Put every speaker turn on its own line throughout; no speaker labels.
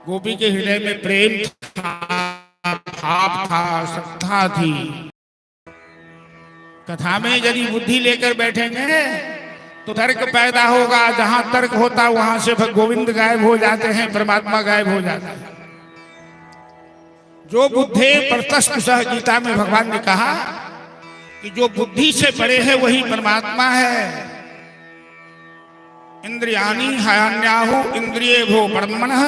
गोपी के हृदय में प्रेम था, भाव था, श्रद्धा थी। कथा में यदि बुद्धि लेकर बैठेंगे तो तर्क पैदा होगा। जहां तर्क होता वहां से गोविंद गायब हो जाते हैं, परमात्मा गायब हो जाता है। जो बुद्धे प्रतस्थ सह, गीता में भगवान ने कहा कि जो बुद्धि से परे है वही परमात्मा है। इंद्रियाणि हयान्याहु इंद्रिये भो ब्रह्मणः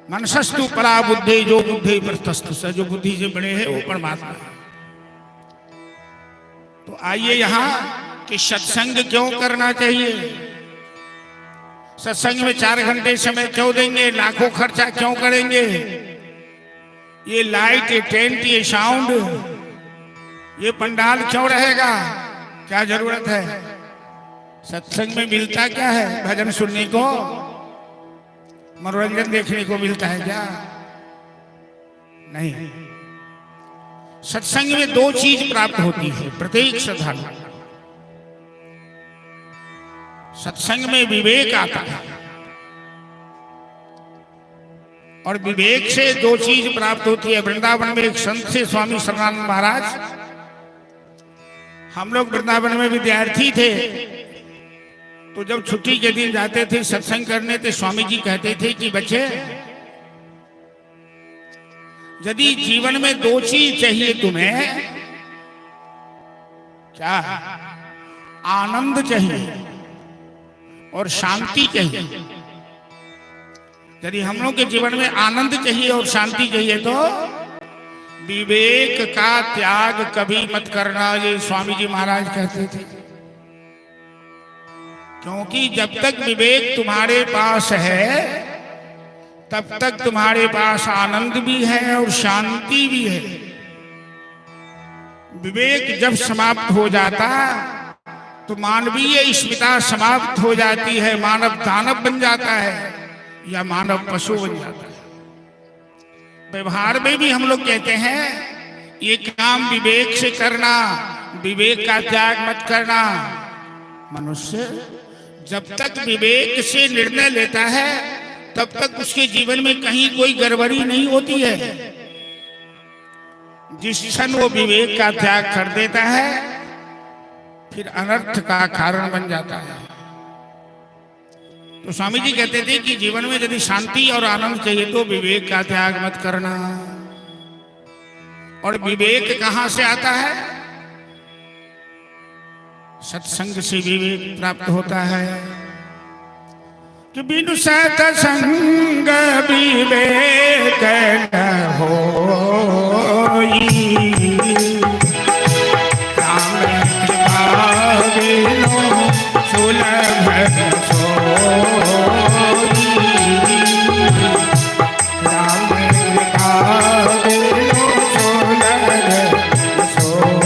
मनसस्तु परा बुद्धि। जो बुद्धि प्रतस्थ सह, जो बुद्धि से बड़े है वो परमात्मा है। तो आइए यहां कि सत्संग क्यों करना चाहिए, सत्संग में 4 घंटे समय क्यों देंगे, लाखों खर्चा क्यों करेंगे, ये लाइट, ये टेंट, ये साउंड, ये पंडाल क्यों रहेगा, क्या जरूरत है। सत्संग में मिलता क्या है, भजन सुनने को, मनोरंजन देखने को मिलता है क्या? नहीं। सत्संग में 2 चीज प्राप्त होती है प्रत्येक श्रद्धालु। सत्संग में विवेक आता है और विवेक से 2 चीज प्राप्त होती है। वृंदावन में एक संत से, स्वामी सर्वानंद महाराज, हम लोग वृंदावन में विद्यार्थी थे तो जब छुट्टी के दिन जाते थे सत्संग करने तो स्वामी जी कहते थे कि बच्चे, यदि जीवन में 2 चीज चाहिए तुम्हें, क्या? आनंद चाहिए और शांति चाहिए। यदि हम लोग के जीवन में आनंद चाहिए और शांति चाहिए तो विवेक का त्याग कभी मत करना, ये स्वामी जी महाराज कहते थे। क्योंकि जब तक विवेक तुम्हारे पास है तब तक तुम्हारे पास आनंद भी है और शांति भी है। विवेक जब समाप्त हो जाता तो मानवीय स्मिता समाप्त हो जाती है, मानव दानव बन जाता है या मानव पशु बन जाता है। व्यवहार में भी हम लोग कहते हैं ये काम विवेक से करना, विवेक का त्याग मत करना। मनुष्य जब तक विवेक से निर्णय लेता है तब तक उसके जीवन में कहीं कोई गड़बड़ी नहीं होती है। जिस क्षण वो विवेक का त्याग कर देता है फिर अनर्थ का कारण बन जाता है। तो स्वामी जी कहते थे कि जीवन में यदि शांति और आनंद चाहिए तो विवेक का त्याग मत करना। और विवेक कहां से आता है? सत्संग से विवेक प्राप्त होता है। कि बिनु सत्संग विवेक न होई, राम कृपा बिनु सुलभ सोई, राम कृपा बिनु सुलभ सोई।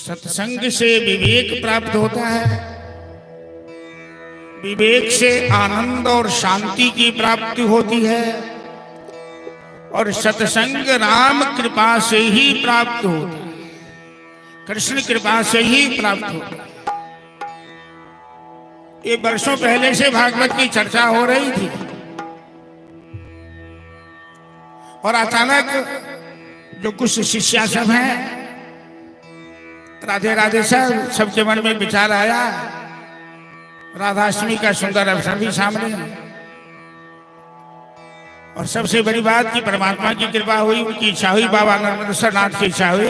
सत्संग से विवेक प्राप्त होता है, विवेक से आनंद और शांति की प्राप्ति होती है और सत्संग राम कृपा से ही प्राप्त होता है, कृष्ण कृपा से ही प्राप्त होता है। ये वर्षों पहले से भागवत की चर्चा हो रही थी और अचानक जो कुछ शिष्या सब हैं, राधे राधे सबके मन में विचार आया, राधाष्टमी का सुंदर अवसर भी सामने है। और सबसे बड़ी बात कि परमात्मा की कृपा हुई, उनकी इच्छा हुई, बाबा नर्मदेश्वर नाथ की इच्छा हुई,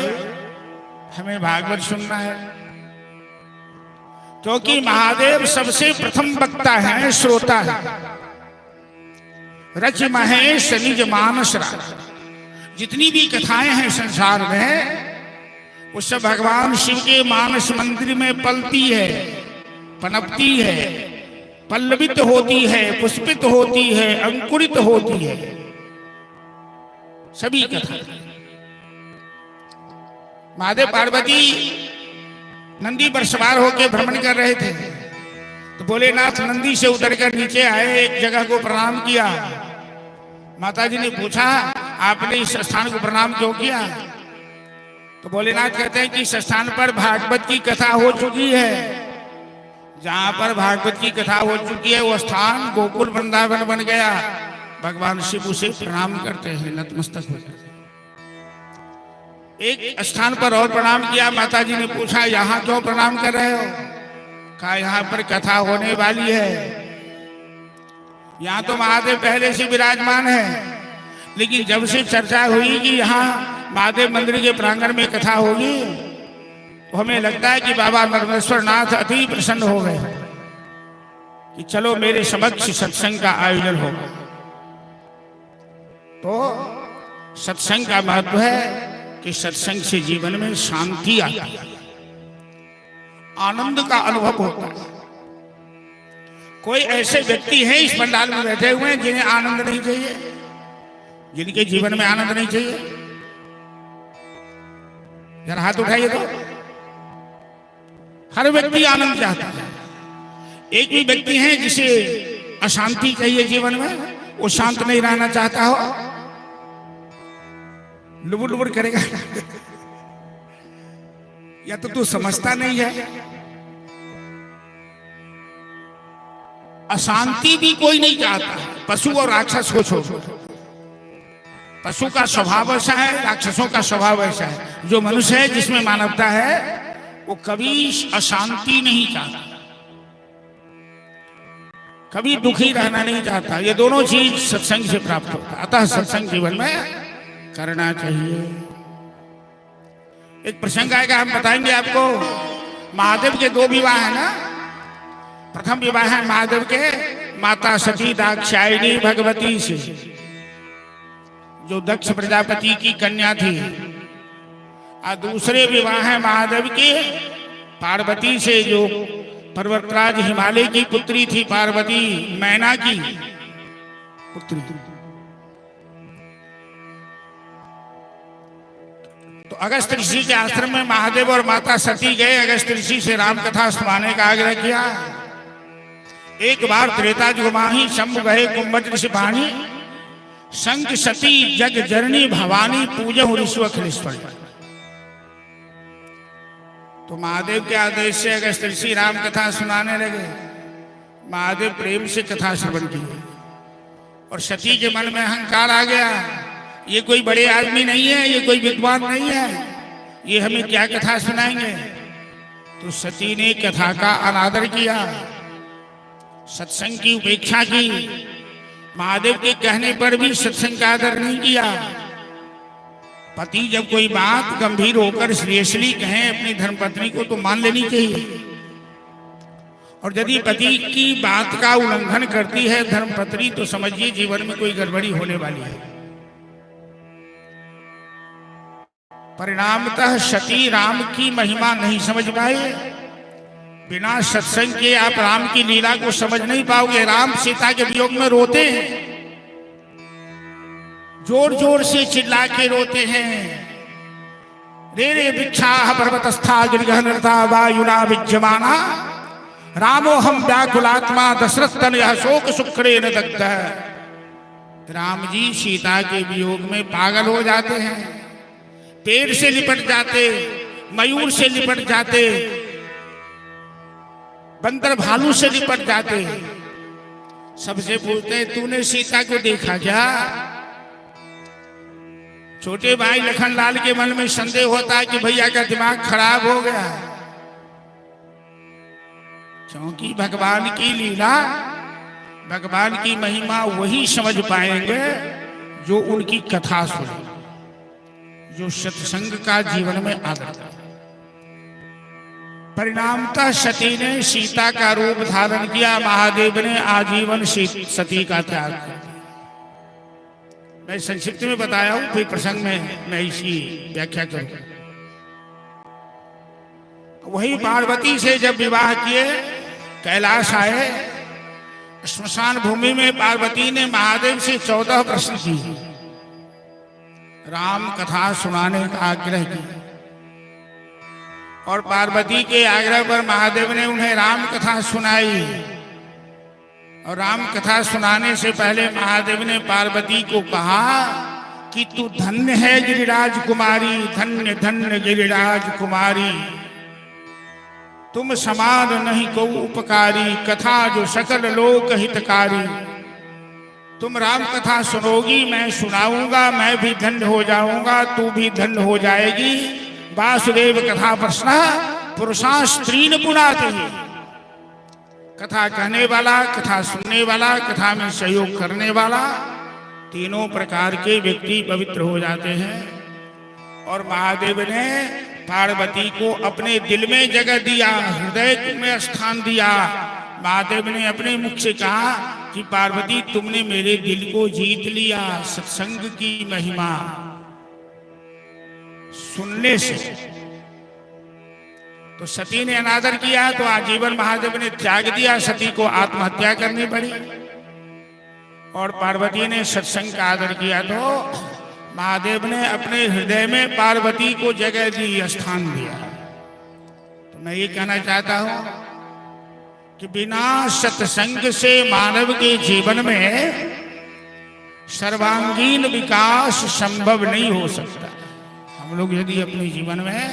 हमें भागवत सुनना है। क्योंकि महादेव सबसे प्रथम वक्ता है, श्रोता है। रच महेश निज मानस राज, जितनी भी कथाएं हैं संसार में, वो सब भगवान शिव के मानस मंदिर में पलती है, पनपती है, पल्लवित होती है, पुष्पित होती है, अंकुरित होती है। सभी कथा महादेव पार्वती नंदी पर सवार होकर भ्रमण कर रहे थे, तो भोलेनाथ नंदी से उतरकर नीचे आए, एक जगह को प्रणाम किया। माता जी ने पूछा, आपने इस स्थान को प्रणाम क्यों किया? तो भोलेनाथ कहते हैं कि इस स्थान पर भागवत की कथा हो चुकी है। जहां पर भागवत की कथा हो चुकी है वो स्थान गोकुल वृंदावन बन गया। भगवान शिव उसे प्रणाम करते हैं, नतमस्तक हो जाते हैं। एक स्थान पर और प्रणाम किया। माता जी ने पूछा, यहाँ क्यों प्रणाम कर रहे हो? कहा, यहाँ पर कथा होने वाली है। यहाँ तो महादेव पहले से विराजमान है, लेकिन जब से चर्चा हुई कि यहाँ महादेव मंदिर के प्रांगण में कथा होगी, तो हमें लगता है कि बाबा नर्मदेश्वर नाथ अति प्रसन्न हो गए कि चलो मेरे समक्ष सत्संग का आयोजन होगा। तो सत्संग का महत्व है कि सत्संग से जीवन में शांति आती है, आनंद का अनुभव होता है। कोई ऐसे व्यक्ति हैं इस पंडाल में बैठे हुए हैं जिन्हें आनंद नहीं चाहिए, जिनके जीवन में आनंद नहीं चाहिए? जरा हाथ उठाइए तो। हर व्यक्ति आनंद चाहता है। एक भी व्यक्ति है जिसे अशांति चाहिए जीवन में, वो शांत नहीं रहना चाहता हो, लुबुर लुबुर करेगा या तो तू समझता नहीं है। अशांति भी कोई नहीं चाहता। पशु और राक्षस को छोड़ो, पशु का स्वभाव ऐसा है, राक्षसों का स्वभाव ऐसा है। जो मनुष्य है, जिसमें मानवता है, वो कभी अशांति नहीं चाहता, कभी दुखी रहना नहीं चाहता। ये दोनों चीज सत्संग से प्राप्त होता है। अतः सत्संग जीवन में करना चाहिए। एक प्रसंग आएगा, हम बताएंगे आपको। महादेव के दो विवाह है ना। प्रथम विवाह है महादेव के माता सती दाक्षायणी भगवती से, जो दक्ष प्रजापति की कन्या थी। और दूसरे विवाह है महादेव के पार्वती से, जो पर्वतराज हिमालय की पुत्री थी, पार्वती मैना की पुत्री। तो अगस्त ऋषि के आश्रम में महादेव और माता सती गए। अगस्त ऋषि से राम कथा सुनाने का आग्रह किया। एक बार त्रेता जुगमाही शंभु गए कुंभज ऋषि पानी, संग सती जग जननी भवानी पूजहु ऋषि अखिलेश्वर। तो महादेव के आदेश से अगस्त ऋषि राम कथा सुनाने लगे। महादेव प्रेम से कथा श्रवण किए और सती के मन में अहंकार आ गया। ये कोई बड़े आदमी नहीं है, ये कोई विद्वान नहीं है, ये हमें क्या कथा सुनाएंगे। तो सती ने कथा का अनादर किया, सत्संग की उपेक्षा की। महादेव के कहने पर भी सत्संग का आदर नहीं किया। पति जब कोई बात गंभीर होकर सीरियसली कहें अपनी धर्मपत्नी को, तो मान लेनी चाहिए। और यदि पति की बात का उल्लंघन करती है धर्मपत्नी, तो समझिए जीवन में कोई गड़बड़ी होने वाली है। परिणामतः सती राम की महिमा नहीं समझ पाए। बिना सत्संग के आप राम की लीला को समझ नहीं पाओगे। राम सीता के वियोग में रोते हैं, जोर जोर से चिल्ला के रोते हैं। रे रे भिक्षा पर्वतस्था गिरिगहनता वायुना विज्यमाना, रामो हम व्याकुलात्मा दशरथ तनयः शोक शुक्रेण दग्धः। राम जी सीता के वियोग में पागल हो जाते हैं, पेड़ से लिपट जाते, मयूर से लिपट जाते, बंदर भालू से लिपट जाते। सबसे पूछते हैं, तूने सीता को देखा क्या? छोटे भाई लखनलाल के मन में संदेह होता है कि भैया का दिमाग खराब हो गया, क्योंकि भगवान की लीला भगवान की महिमा वही समझ पाएंगे जो उनकी कथा सुने, जो सत्संग का जीवन में आदत है। परिणामतः सती ने सीता का रूप धारण किया, महादेव ने आजीवन सती का त्याग किया। मैं संक्षिप्त में बताया हूं, कोई प्रसंग में मैं इसी व्याख्या करूं। वही पार्वती से जब विवाह किए कैलाश आए, श्मशान भूमि में पार्वती ने महादेव से 14 प्रश्न किए, राम कथा सुनाने का आग्रह किया। और पार्वती के आग्रह पर महादेव ने उन्हें राम कथा सुनाई। और राम कथा सुनाने से पहले महादेव ने पार्वती को कहा कि तू धन्य है गिरिराज कुमारी, धन्य धन्य गिरिराज कुमारी, तुम समान नहीं को उपकारी, कथा जो सकल लोक हितकारी। तुम राम कथा सुनोगी, मैं सुनाऊंगा, मैं भी धन्य हो जाऊंगा, तू भी धन्य हो जाएगी। वासुदेव कथा प्रश्न पुरुषा स्त्रीन पुनाते। कथा कहने वाला, कथा सुनने वाला, कथा में सहयोग करने वाला, तीनों प्रकार के व्यक्ति पवित्र हो जाते हैं। और महादेव ने पार्वती को अपने दिल में जगह दिया, हृदय में स्थान दिया। महादेव ने अपने मुख से कहा कि पार्वती तुमने मेरे दिल को जीत लिया सत्संग की महिमा सुनने से। तो सती ने अनादर किया तो आजीवन महादेव ने त्याग दिया, सती को आत्महत्या करनी पड़ी। और पार्वती ने सत्संग का आदर किया तो महादेव ने अपने हृदय में पार्वती को जगह दी, स्थान दिया। तो मैं ये कहना चाहता हूं कि बिना सत्संग से मानव के जीवन में सर्वांगीण विकास संभव नहीं हो सकता। हम लोग यदि अपने जीवन में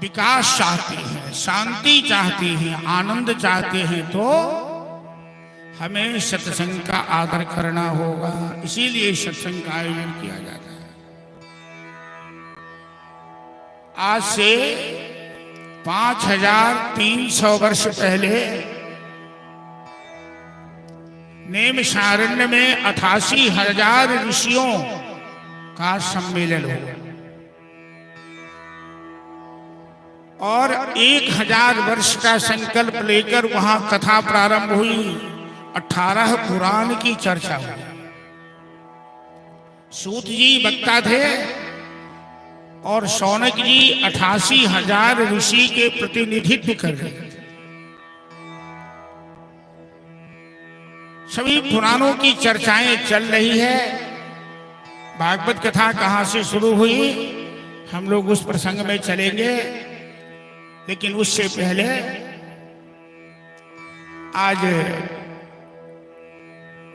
विकास चाहते हैं, शांति चाहते हैं, आनंद चाहते हैं, तो हमें सत्संग का आदर करना होगा। इसीलिए सत्संग का आयोजन किया जाता है। आज से 5300 वर्ष पहले नैमिषारण्य में 88,000 ऋषियों का सम्मेलन हुआ और 1000 वर्ष का संकल्प लेकर वहां कथा प्रारंभ हुई। 18 पुराण की चर्चा हुई। सूत जी वक्ता थे और शौनक जी 88,000 ऋषि के प्रतिनिधित्व कर रहे थे। सभी पुराणों की चर्चाएं चल रही है। भागवत कथा कहां से शुरू हुई हम लोग उस प्रसंग में चलेंगे, लेकिन उससे पहले आज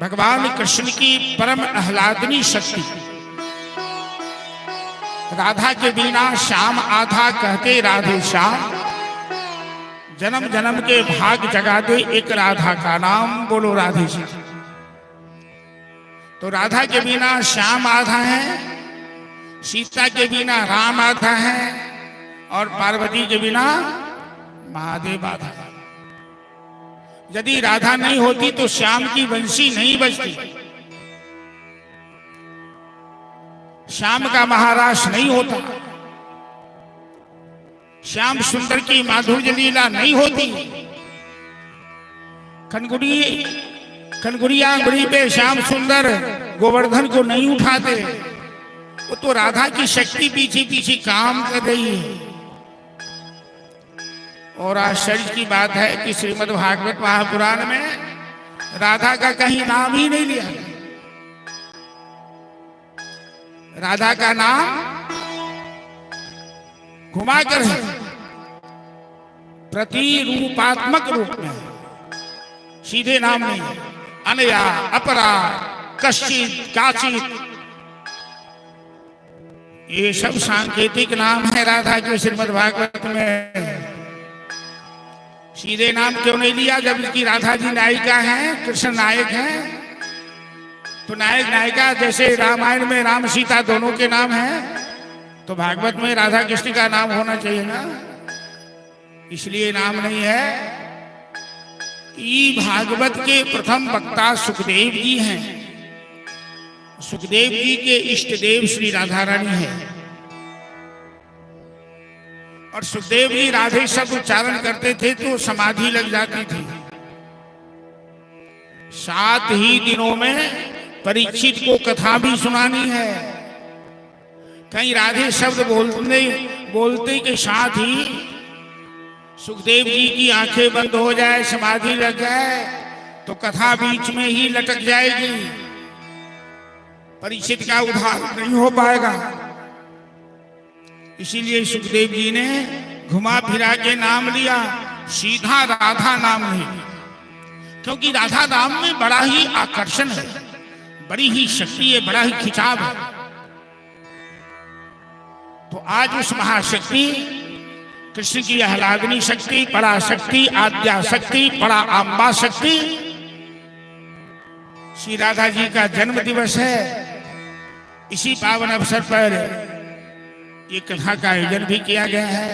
भगवान कृष्ण की परम आह्लादनी शक्ति, राधा के बिना श्याम आधा कहते राधे श्याम, जन्म जन्म के भाग जगा दे एक राधा का नाम, बोलो राधे श्याम। तो राधा के बिना श्याम आधा है, सीता के बिना राम आधा है, और पार्वती के बिना महादेव आधा है। यदि राधा नहीं होती तो श्याम की बंसी नहीं बजती, श्याम का महारास नहीं होता, श्याम सुंदर की माधुर्य लीला नहीं होती, कनगुड़िया अंगुड़ी पे श्याम सुंदर गोवर्धन को नहीं उठाते। वो तो राधा की शक्ति पीछे पीछे काम कर रही है। और आश्चर्य की बात है कि श्रीमद् भागवत महापुराण में राधा का कहीं नाम ही नहीं लिया। राधा का नाम घुमाकर है, प्रतिरूपात्मक रूप में, सीधे नाम नहीं। अनया, अपरा, कश्चित, काचित, ये सब सांकेतिक नाम है राधा के श्रीमद् भागवत में। सीधे नाम क्यों नहीं लिया? जबकि राधा जी नायिका हैं, कृष्ण नायक हैं। तो नायक नायिका जैसे रामायण में राम सीता दोनों के नाम हैं, तो भागवत में राधा कृष्ण का नाम होना चाहिए ना। इसलिए नाम नहीं है, ये भागवत के प्रथम वक्ता सुखदेव जी हैं। सुखदेव जी के इष्ट देव श्री राधा रानी है और सुखदेव जी राधे शब्द उच्चारण करते थे तो समाधि लग जाती थी। 7 ही दिनों में परीक्षित को कथा भी सुनानी है। कहीं राधे शब्द बोलते के साथ ही सुखदेव जी की आंखें बंद हो जाए, समाधि लग जाए तो कथा बीच में ही लटक जाएगी, परीक्षित का उद्धार नहीं हो पाएगा। इसीलिए सुखदेव जी ने घुमा फिरा के नाम लिया, सीधा राधा नाम नहीं, क्योंकि राधा नाम में बड़ा ही आकर्षण है, बड़ी ही शक्ति है, बड़ा ही खिंचाव है। तो आज उस महाशक्ति कृष्ण की आह्लादनी शक्ति, पराशक्ति, आद्या शक्ति, परा आम्बा शक्ति, श्री राधा जी का जन्म दिवस है। इसी पावन अवसर पर ये कथा का आयोजन भी किया गया है।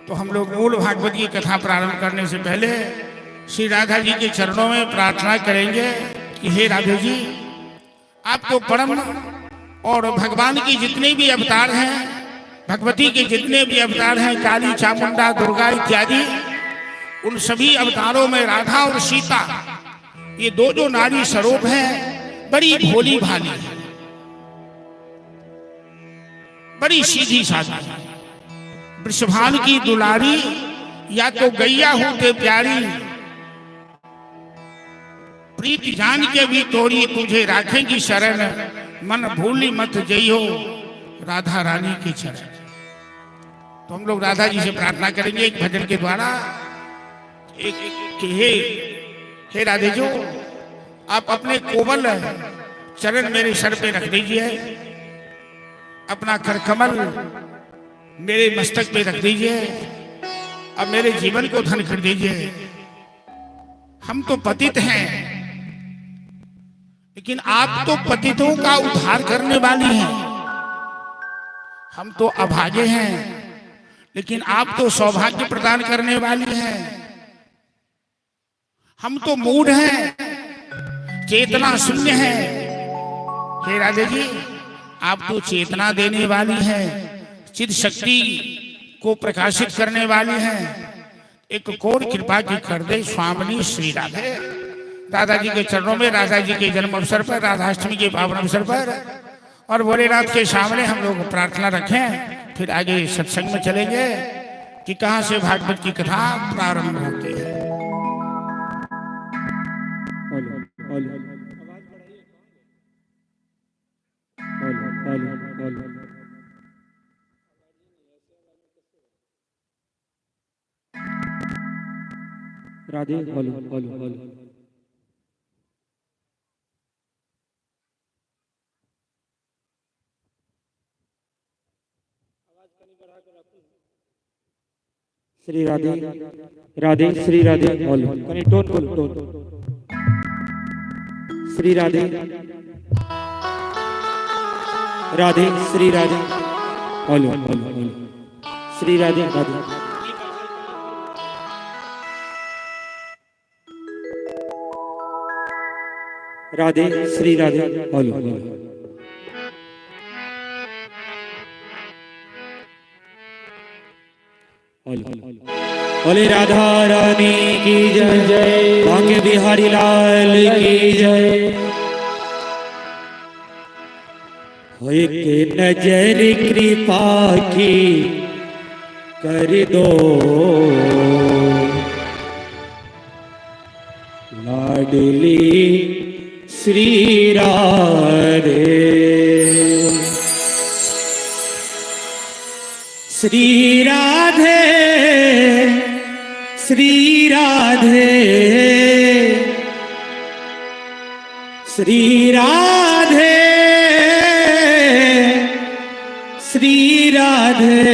तो हम लोग मूल भागवत की कथा प्रारंभ करने से पहले श्री राधा जी के चरणों में प्रार्थना करेंगे कि हे राधे जी, आप तो परम और भगवान के जितने भी अवतार हैं, भगवती के जितने भी अवतार हैं, काली, चामुंडा, दुर्गा इत्यादि, उन सभी अवतारों में राधा और सीता ये दो जो नारी स्वरूप हैं, बड़ी भोली भाली है, बड़ी सीधी साधी, वृषभान की दुलारी या तो गैया होते प्यारी, प्रीति जान के भी तोड़ी तुझे राखेगी शरण, मन भूली मत जइयो राधा रानी के चरण। तो हम लोग राधा जी से प्रार्थना करेंगे एक भजन के द्वारा, हे राधे जो, आप अपने कोमल चरण मेरे सर पे रख दीजिए, अपना करकमल मेरे मस्तक पे रख दीजिए, अब मेरे जीवन को धन कर दीजिए। हम तो पतित हैं, लेकिन आप तो पतितों का उद्धार करने वाली हैं। हम तो अभागे हैं, लेकिन आप तो सौभाग्य प्रदान करने वाली हैं। हम तो मूढ़ हैं, चेतना शून्य है। हे राधे जी, आप तो चेतना देने वाली हैं, चिद शक्ति को प्रकाशित करने वाली हैं। एक कोर कृपा की कर दे स्वामिनी श्री राधे। राधा जी के चरणों में, राधा जी के जन्म अवसर पर, राधाष्टमी के पावन अवसर पर और भोलेनाथ के सामने हम लोग प्रार्थना रखें। फिर आगे सत्संग में चलेंगे कि कहां से भागवत की कथा प्रारंभ होती है।
राधे बोलो बोलो बोलो। श्री राधे राधे श्री राधे बोलो, कहीं टोन बोलो, टोन। श्री राधे राधे श्री राधे बोलो बोलो बोलो। श्री राधे राधे राधे श्री राधे बोलो बोलो। बोले राधा रानी की जय जय, भाग्य बिहारी लाल की जय। होए के नजर कृपा की कर दो, लाडली श्री राधे। श्री राधे श्री राधे श्री राधे श्री राधे।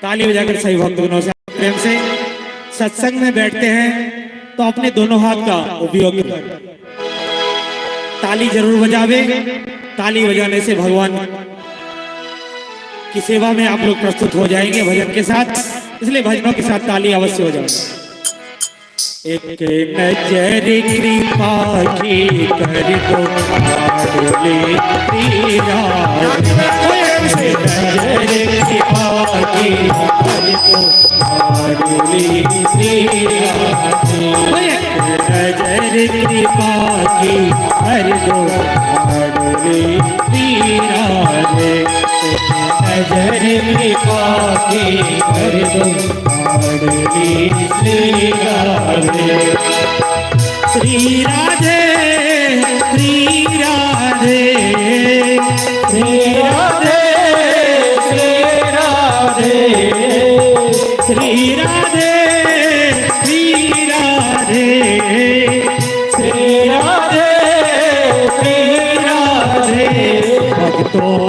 ताली बजाकर सही भक्तों से प्रेम से सत्संग में बैठते हैं तो अपने दोनों हाथ का उपयोग करें। ताली जरूर बजावे, ताली बजाने से भगवान की सेवा में आप लोग प्रस्तुत हो जाएंगे भजन के साथ। इसलिए भजनों के साथ ताली अवश्य हो जाए। एक नजर कृपा की कर दो लाडले तेरा, नजर कृपा की कर दो लाडले तेरा, नजर कृपा की कर दो लाडले तेरा, नजर कृपा की कर दो लाडले तेरा। श्री राधे श्री राधे श्री राधे श्री राधे श्री राधे श्री राधे श्री राधे श्री राधे। भक्तों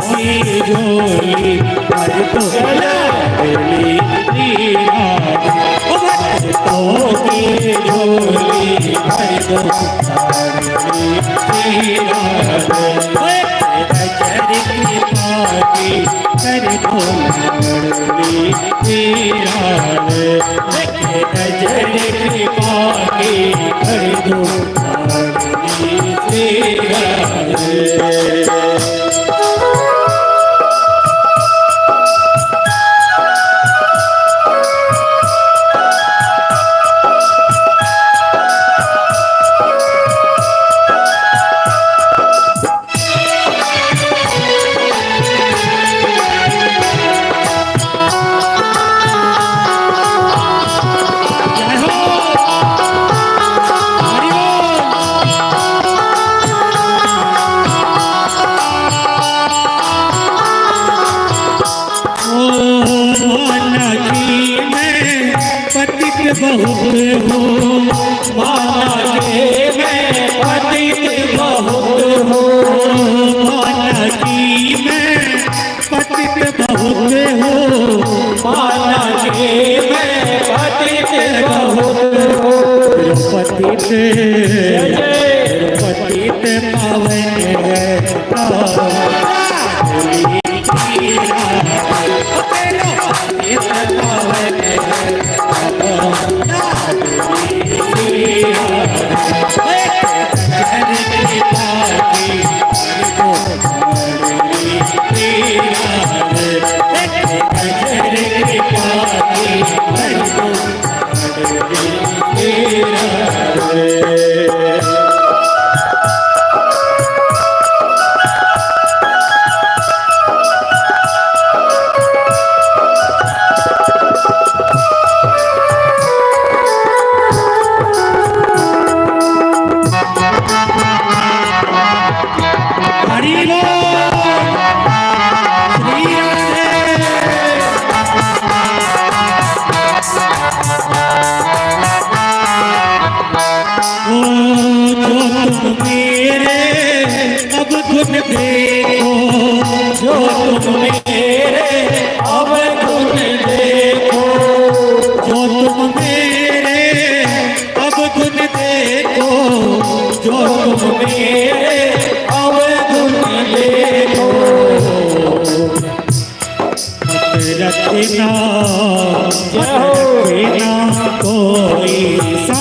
की जोली भक्तों की जोली बहुत हो माना के मैं पतित बहुत हो, माना की मैं पतित बहुत हो, माना के मैं पतित बहुत हो। पतित पतित पावन है देखो जो तुम मेरे अब गुण देखो, जो तुम मेरे अब गुण देखो, जो तुम मेरे अब गुण देखो। रखना रखना कोई सा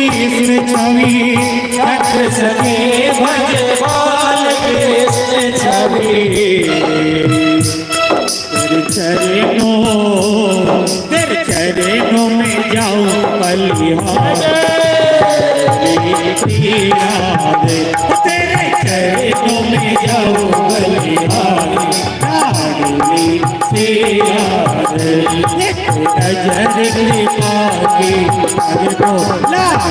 कृष्ण छवि रख सके भगवान कृष्ण छवि तेरे चरणों में जाऊं बलिहार तेरे चरणों में जाऊं बलिहार नजर कृपा की को लाज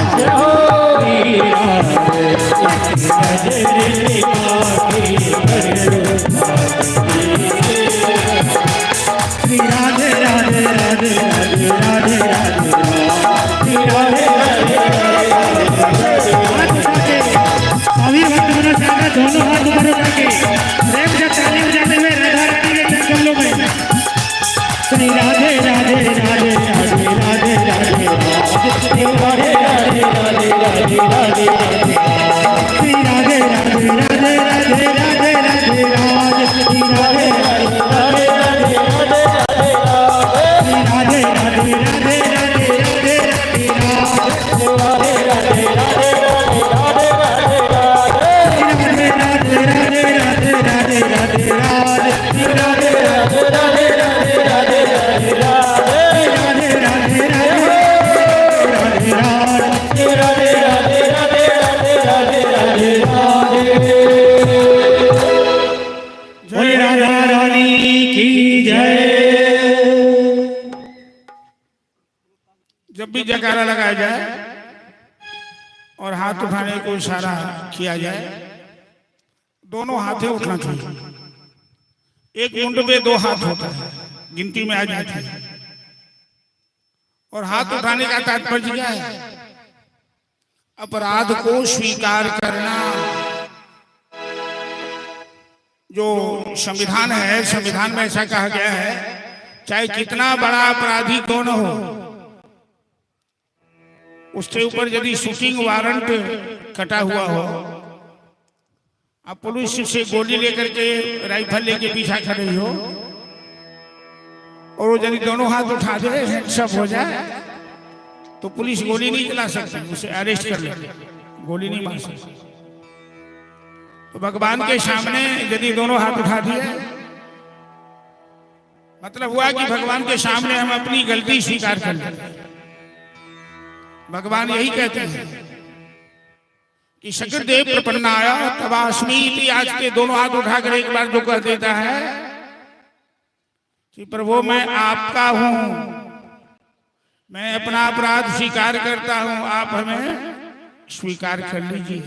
श्री राधे राधे राधे राधे राधे राधे श्री राधे अभी भक्त मनोज सागर दोनों हाथ ऊपर उठा के प्रेम से ताली बजाते हुए राधा रानी के जंगलों में श्री राधे राधे राधे राधे राधे राधे राधे राधे राधे राधे राधे श्री राधे राधे राधे राधे राधे राधे राधे श्री राधे राधे राधे राधे राधे राधे राधे राधे
जब भी जयकारा लगाया जाए और हाथ उठाने को इशारा किया जाए, दोनों हाथें उठना चाहिए। एक मुंड पे दो हाथ होता है, गिनती में आ जाती है। और हाथ उठाने का तात्पर्य क्या है? अपराध को स्वीकार करना। जो संविधान है, संविधान में ऐसा कहा गया है, चाहे कितना बड़ा अपराधी कौन हो, उसके ऊपर यदि शूटिंग वारंट कटा हुआ हो, आप पुलिस से गोली लेकर के राइफल लेके पीछा खड़े हो और वो यदि दोनों हाथ उठा दे, हैंडसअप हो जाए, तो पुलिस गोली नहीं चला सकती, उसे अरेस्ट कर ले, गोली नहीं मार सकती। तो भगवान के सामने यदि दोनों हाथ उठा दिए, मतलब हुआ कि भगवान के सामने हम अपनी गलती स्वीकार कर लेते। भगवान यही कहते हैं कि शक्रदेव प्रपन्नाय तवास्मि। आज के दोनों हाथ उठाकर एक बार जो कह देता है कि प्रभु मैं आपका हूं, मैं अपना अपराध स्वीकार करता हूं, आप हमें स्वीकार कर लीजिए।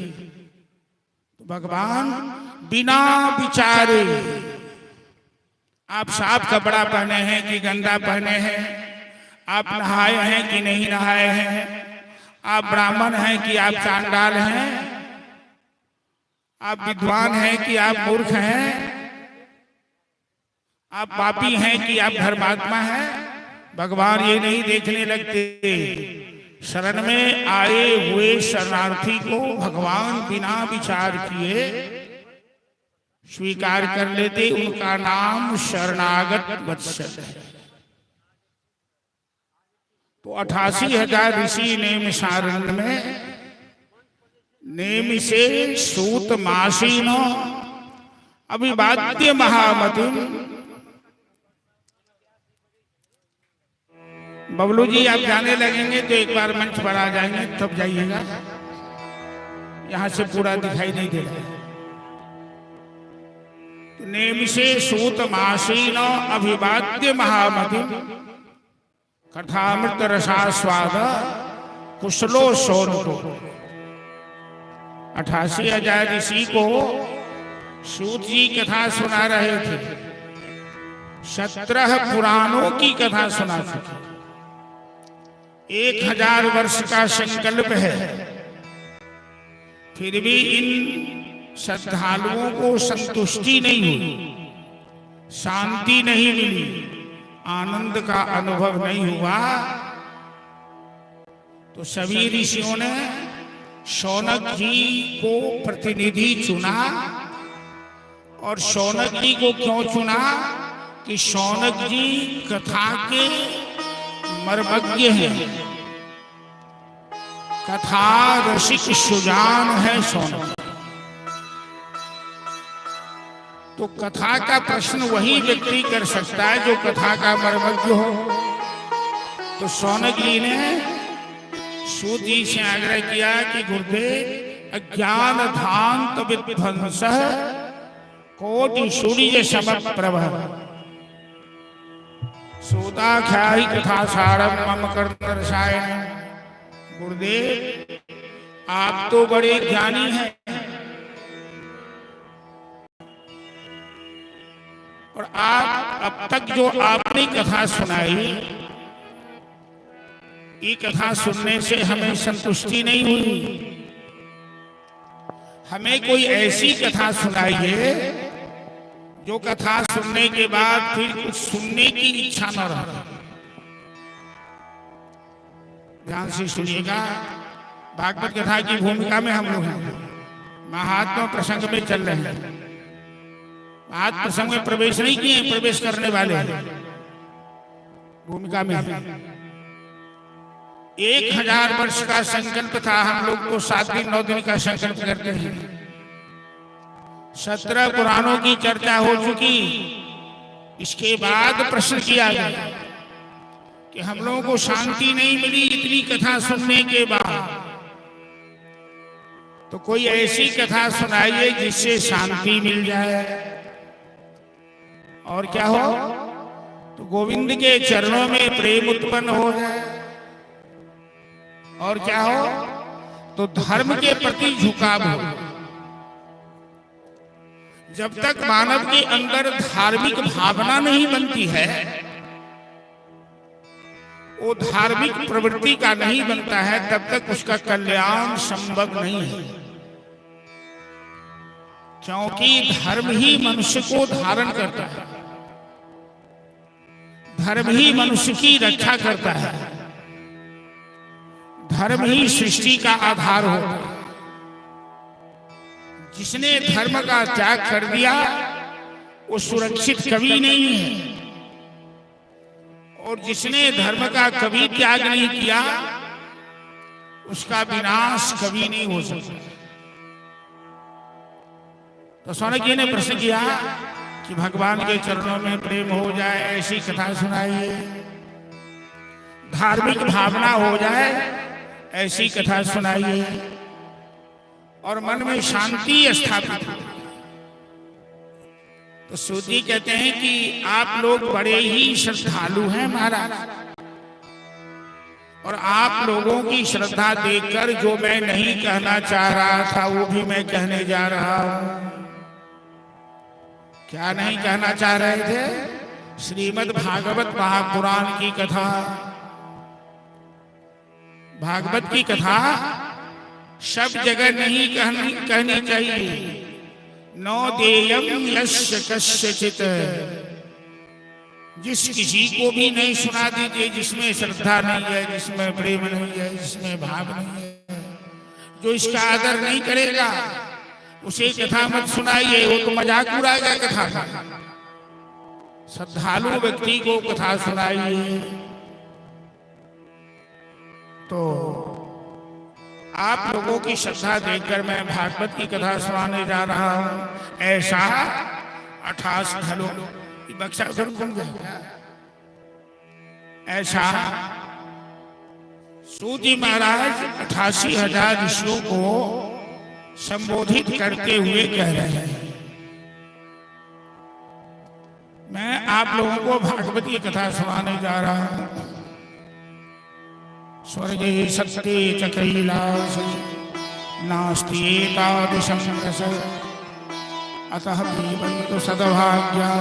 तो भगवान बिना विचारे, आप साफ कपड़ा पहने हैं कि गंदा पहने हैं, आप नहाए हैं कि नहीं नहाए हैं, आप ब्राह्मण हैं कि आप चांडाल हैं, आप विद्वान हैं कि आप मूर्ख हैं, आप पापी हैं कि आप धर्मात्मा हैं, भगवान ये नहीं देखने लगते। शरण में आए हुए शरणार्थी को भगवान बिना विचार किए स्वीकार कर लेते। उनका नाम शरणागत वत्सल है। तो 88,000 ऋषि नेम सारण्य में नेम से सूत मासीनो अभिवाद्य महामति। बबलू जी आप जाने लगेंगे तो एक बार मंच पर आ जाएंगे, तब जाइएगा, यहां से पूरा दिखाई नहीं दे रहा। नेम से सूत मासीनो अभिवाद्य महामति कथामृत रसास्वाद कुशलो सोनको। 88,000 ऋषि को सूत जी कथा सुना रहे थे, 17 पुराणों की कथा सुना चुके। 1000 वर्ष का संकल्प है, फिर भी इन श्रद्धालुओं को संतुष्टि नहीं हुई, शांति नहीं मिली, आनंद का अनुभव नहीं हुआ। तो सभी ऋषियों ने शौनक जी को प्रतिनिधि चुना। और शौनक जी को क्यों चुना? कि शौनक जी कथा के मर्मज्ञ हैं, कथा रसिक सुजान है सोनक। तो कथा का प्रश्न वही व्यक्ति कर सकता है जो कथा का मर्मज्ञ हो। तो शौनक जी ने सूत जी से आग्रह किया कि गुरुदेव अज्ञान धांत विध्वंस कोटि सूर्य समप्रभ सूताख्यायि कथा सारम मम कर्ण रसायन। गुरुदेव आप तो बड़े ज्ञानी हैं और आप अब तक जो आपने कथा सुनाई, ये कथा सुनने से हमें संतुष्टि नहीं हुई। हमें कोई ऐसी कथा सुनाइए जो कथा सुनने के बाद फिर कुछ सुनने की इच्छा न रहे। ध्यान से सुनिएगा, भागवत कथा की भूमिका में हम लोग हैं, महात्मा प्रसंग में चल रहे हैं। आज प्रसंग में प्रवेश नहीं किए, प्रवेश करने वाले भूमिका में। 1000 वर्ष का संकल्प था, हम लोग तो 7 दिन 9 दिन का संकल्प करते हैं। 17 पुराणों की चर्चा हो चुकी। इसके बाद प्रश्न किया गया कि हम लोगों को शांति नहीं मिली इतनी कथा सुनने के बाद, तो कोई ऐसी कथा सुनाइए जिससे शांति मिल जाए। और क्या हो तो गोविंद के चरणों में प्रेम उत्पन्न हो जाए। और क्या हो तो धर्म के प्रति झुकाव हो। जब तक मानव के अंदर धार्मिक भावना नहीं बनती है, वो धार्मिक प्रवृत्ति का नहीं बनता है, तब तक उसका कल्याण संभव नहीं है। क्योंकि धर्म ही मनुष्य को धारण करता है, धर्म ही मनुष्य की रक्षा करता है, धर्म ही सृष्टि का आधार होता है। जिसने धर्म का त्याग कर दिया वो सुरक्षित कभी नहीं है, और जिसने धर्म का कभी त्याग नहीं किया उसका विनाश कभी नहीं हो सकता। तो शौनक जी ने प्रश्न किया कि भगवान के चरणों में प्रेम हो जाए ऐसी कथा सुनाइए, धार्मिक भावना हो जाए ऐसी कथा सुनाइए, और मन में शांति स्थापित हो। तो सूत जी कहते हैं कि आप लोग बड़े ही श्रद्धालु हैं महाराज, और आप लोगों की श्रद्धा देखकर जो मैं नहीं कहना चाह रहा था वो भी मैं कहने जा रहा हूं। क्या नहीं कहना चाह रहे थे? श्रीमद् भागवत महापुराण की कथा। भागवत की कथा सब जगह नहीं कहनी चाहिए। नो देयम यस्य कस्यचित, जिस किसी को भी नहीं सुना दीजिए जिसमें श्रद्धा नहीं है, जिसमें प्रेम नहीं है, जिसमें भाव नहीं है। जो इसका आदर नहीं करेगा उसे कथा मत सुनाइए, वो तो मजाक उड़ाएगा कथा का। श्रद्धालु व्यक्ति को कथा सुनाइए। तो आप लोगों की श्रद्धा देखकर मैं भागवत की कथा सुनाने जा रहा हूं। ऐसा 88 ढलो बक्सा उधर घूम गया। ऐसा सूत जी महाराज 88,000 ऋषियों को संबोधित करते हुए कह रहे हैं। मैं आप लोगों को भागवत की कथा सुनाने जा रहा हूं। स्वर्गे सत्ते च कैलास नास्ति एतादृशं रस अतः जीवन्तु सद्भाग्या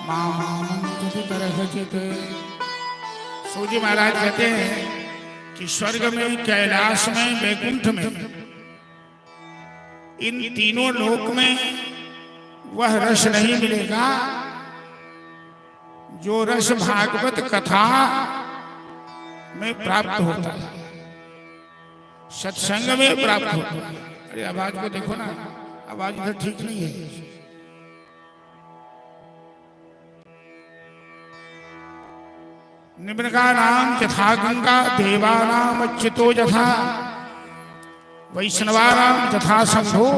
मामंति करहिचित्। सूत जी महाराज कहते हैं कि स्वर्ग में, कैलाश में, वैकुंठ में, इन तीनों लोक में वह रस नहीं मिलेगा जो रस भागवत कथा में प्राप्त होता है, सत्संग में प्राप्त होता है। अरे आवाज को देखो ना, आवाज इधर ठीक नहीं है। निम्नका नाम यथा गंगा देवानाम अच्युतो यथा वैष्णवानां तथा शंभो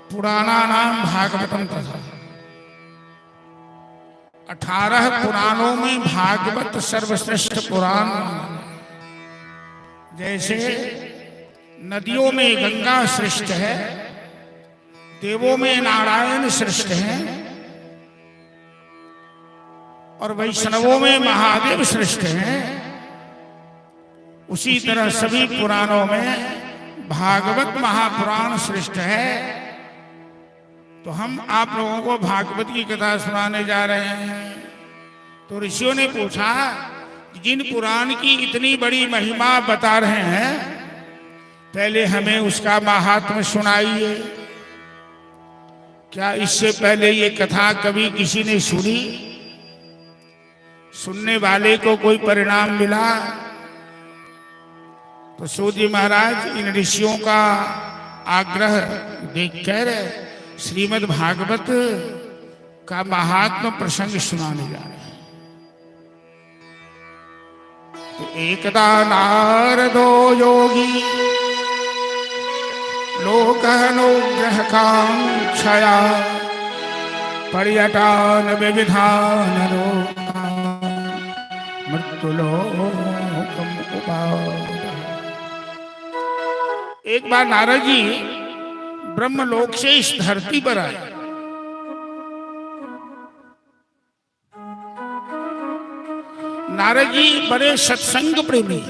पुराणानां भागवतम तथा। 18 पुराणों में भागवत सर्वश्रेष्ठ पुराण। जैसे नदियों में गंगा श्रेष्ठ है, देवों में नारायण श्रेष्ठ है, और वैष्णवों में महादेव श्रेष्ठ हैं, उसी तरह सभी पुराणों में भागवत महापुराण श्रेष्ठ है। तो हम आप लोगों को भागवत की कथा सुनाने जा रहे हैं। तो ऋषियों ने पूछा, जिन पुराण की इतनी बड़ी महिमा बता रहे हैं, पहले हमें उसका महात्म्य सुनाइए। क्या इससे पहले ये कथा कभी किसी ने सुनी? सुनने वाले को कोई परिणाम मिला? तो सूत जी महाराज इन ऋषियों का आग्रह देखकर श्रीमद् भागवत का महात्म प्रसंग सुनाने जा रहे हैं। तो एकदा नारदो योगी लोकानुग्रह कांक्षया पर्यटन विविधान मृत्युलोकम उपाद। एक बार नारद जी ब्रह्मलोक से इस धरती पर आए। नारद जी बड़े सत्संग प्रेमी।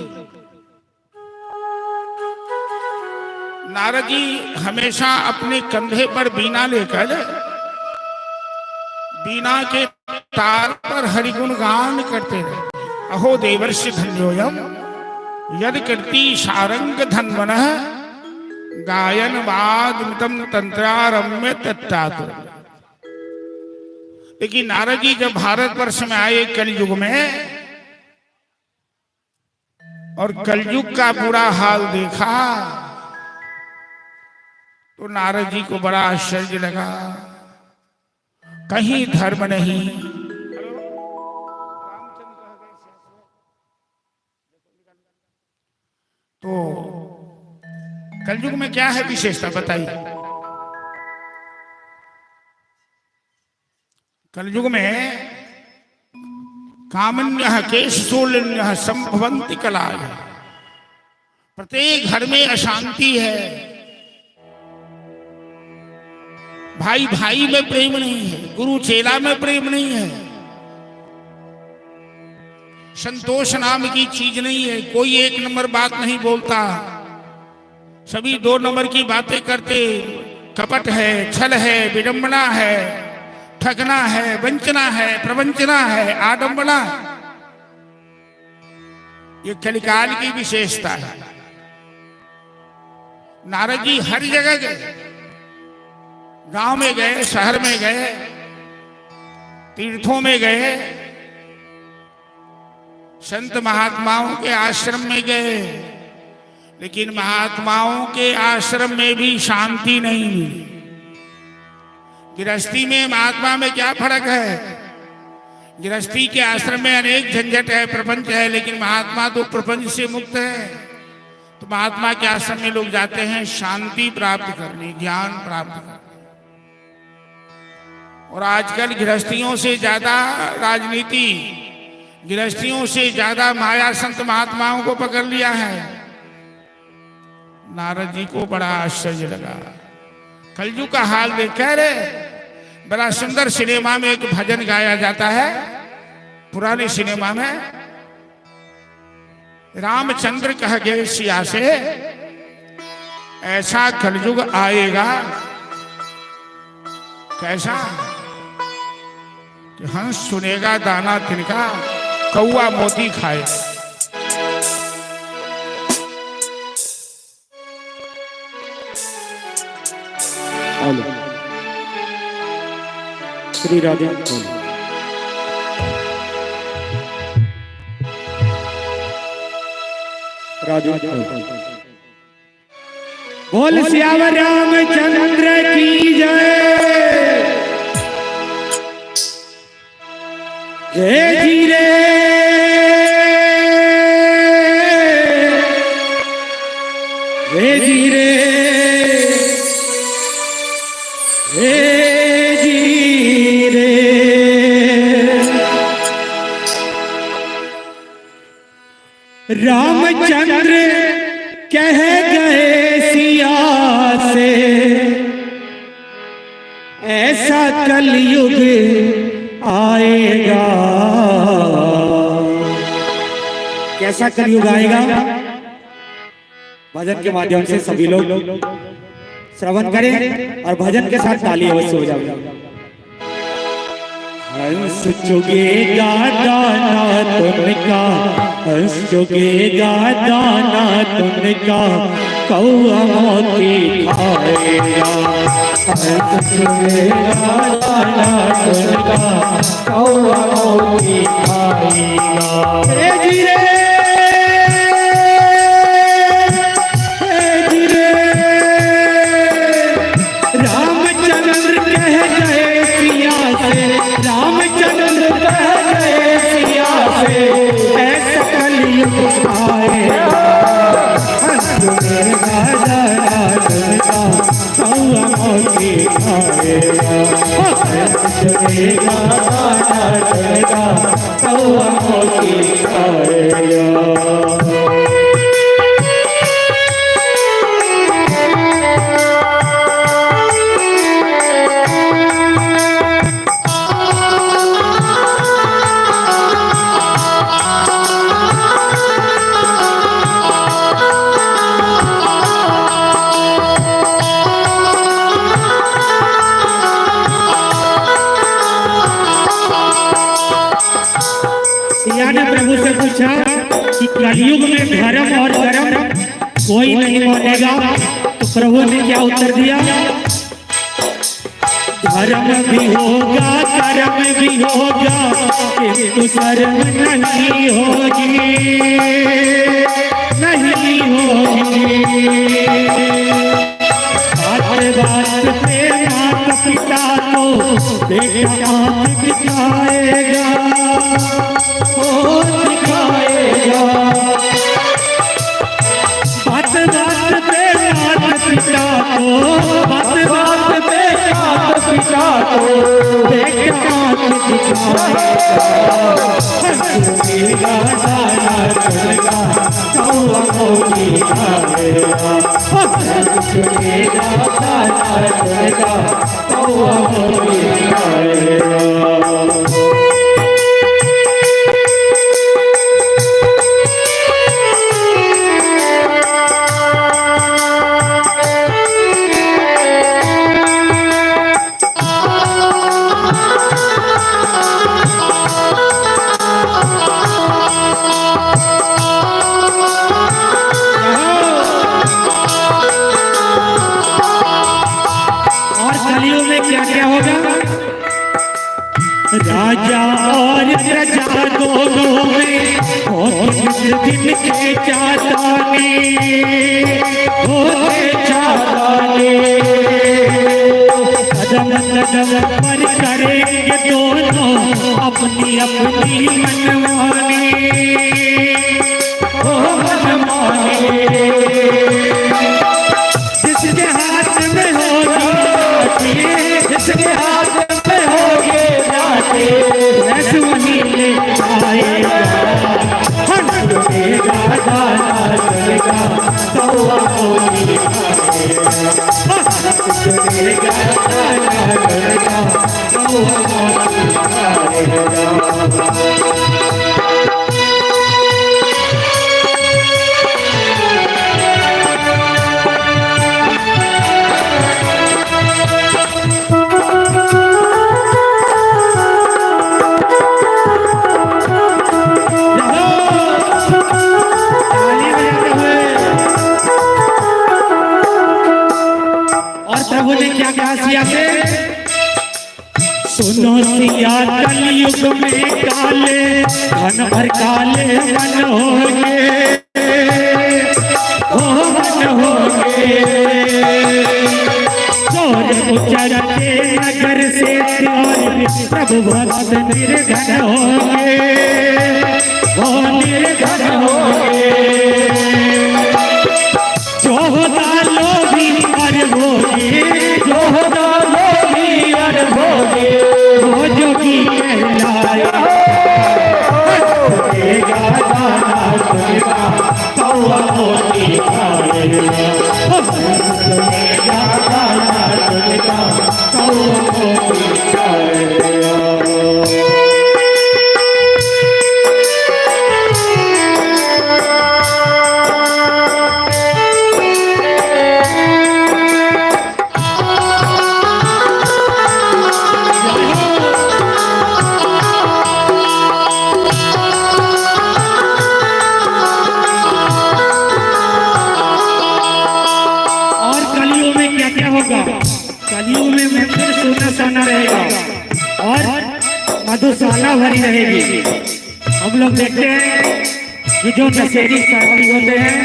नारद जी हमेशा अपने कंधे पर बीना लेकर बीना के तार पर हरिगुण गान करते रहे। अहो देवर्षि धन्योयम यद कीर्ति सारंग धन्वनः गायन वादमितम तंत्रारम्य तत्तातु। लेकिन नारद जी जब भारतवर्ष में आए कलयुग में, और कलयुग का बुरा हाल देखा, तो नारद जी को बड़ा आश्चर्य लगा। कहीं धर्म नहीं, तो कलयुग में क्या है विशेषता बताइए? कलयुग में कामन्यः केशोलिन्यः संभवन्ति कलायः। प्रत्येक घर में अशांति है, भाई भाई में प्रेम नहीं है, गुरु चेला में प्रेम नहीं है, संतोष नाम की चीज नहीं है, कोई एक नंबर बात नहीं बोलता, सभी 2 नंबर की बातें करते। कपट है, छल है, विडंबना है, ठगना है, वंचना है, प्रवंचना है, आडंबना। ये कलिकाल की विशेषता है। नारद जी हर जगह गए, गांव में गए, शहर में गए, तीर्थों में गए, संत महात्माओं के आश्रम में गए, लेकिन महात्माओं के आश्रम में भी शांति नहीं मिली। गृहस्थी में महात्मा में क्या फर्क है? गृहस्थी के आश्रम में अनेक झंझट है, प्रपंच है, लेकिन महात्मा तो प्रपंच से मुक्त है। तो महात्मा के आश्रम में लोग जाते हैं शांति प्राप्त करने, ज्ञान प्राप्त करने। और आजकल गृहस्थियों से ज्यादा राजनीति, गृहस्थियों से ज्यादा माया संत महात्माओं को पकड़ लिया है। नारद जी को बड़ा आश्चर्य लगा। कलयुग का हाल देखकर बड़ा सुंदर सिनेमा में एक भजन गाया जाता है, पुराने सिनेमा में। रामचंद्र कह गए सिया से, ऐसा कलयुग आएगा, कैसा कि हंस सुनेगा दाना तिनका, कौआ मोती खाए।
श्री राधे। राधे। बोल श्याम रामचंद्र की जय। जय जीरे हे जी रे जी रे रामचंद्र कह गए सिया से ऐसा कलयुग आएगा। कैसा कलयुग आएगा? भजन के माध्यम से सभी लोग श्रवण करें और भजन के साथ ताली अवश्य हो जाए। हंस चुगेगा दाना तुमका, हंस चुगेगा दाना तुमका, कौआ मोती खाएगा। हंस चुगेगा दाना तुमका, कौआ मोती खाएगा। जी रे रामचंद्र कह गए सिया से ऐसा कलयुग आएगा। हंसुएगा दाना तुमका, कौआ मोती खाएगा। हंसुएगा दाना तुमका, कौआ मोती खाएगा। सिया ने प्रभु से पूछा कि कलयुग में धर्म और कर्म कोई नहीं मानेगा, तो प्रभु ने क्या उत्तर दिया? धर्म भी होगा कर्म भी होगा, किंतु शर्म नहीं होगी, नहीं होगी। बात पे माता पिता को बेटा आंख दिखाएगा, दिखाएगा। बात पे माता पिता को, बात पे माता पिता को बेटा आंख दिखाएगा। हंसुएगा दाना तुमका, कौआ मोती खाएगा। हंसुएगा दाना तुमका, कौआ मोती खाएगा। राजा और प्रजा दोनों में दिन के चाताने, कदम कदम पर करेंगे दोनों अपनी अपनी मनमानी, जिसके हाथ में होगी, जिसके हाथ में होगी वही ले आएगा। हंसुएगा दाना तुमका, कौआ मोती खाएगा। हंसुएगा दाना तुमका, कौआ मोती खाएगा। प्रभु ने क्या कहा सिया से? सुनो सिया कलयुग में काले घन भर काले मन होंगे, मन होंगे। चोर उचरते नगर से प्रभु भक्त निर्धन होंगे, वो निर्धन होंगे। जो होता अरे भोले जो जोगी अरे भोले वो जोगी कहलाया कौआ मोती खाएगा कौआ मोती खाएगा। कलियुग में मंदिर सोना सोना रहेगा और मधुशाला भरी रहेगी। हम लोग देखते हैं कि जो दशहरी शराबी होते हैं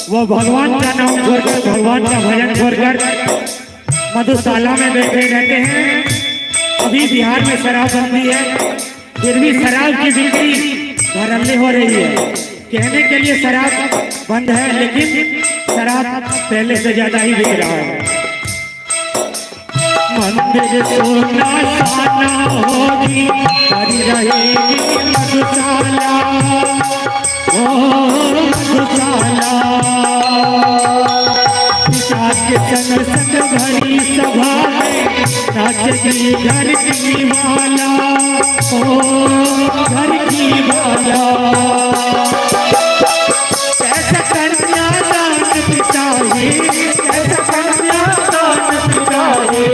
वो भगवान का नाम छोड़कर भगवान का भजन छोड़कर मधुशाला में बैठे रहते हैं। अभी बिहार में शराब बंदी है, फिर भी शराब की बिक्री धड़ल्ले हो रही है। कहने के लिए शराब बंद है, लेकिन शराब पहले से ज्यादा ही बिक रहा है। मंदिर सोना साना होगी भरी रहेगी मधुशाला ओ मधुशाला। पिता के संग संग भरी सभा में नाचेगी घर की माला ओ घर की माला। कैसा कन्यादान पिता है, कैसा कन्यादान पिता है,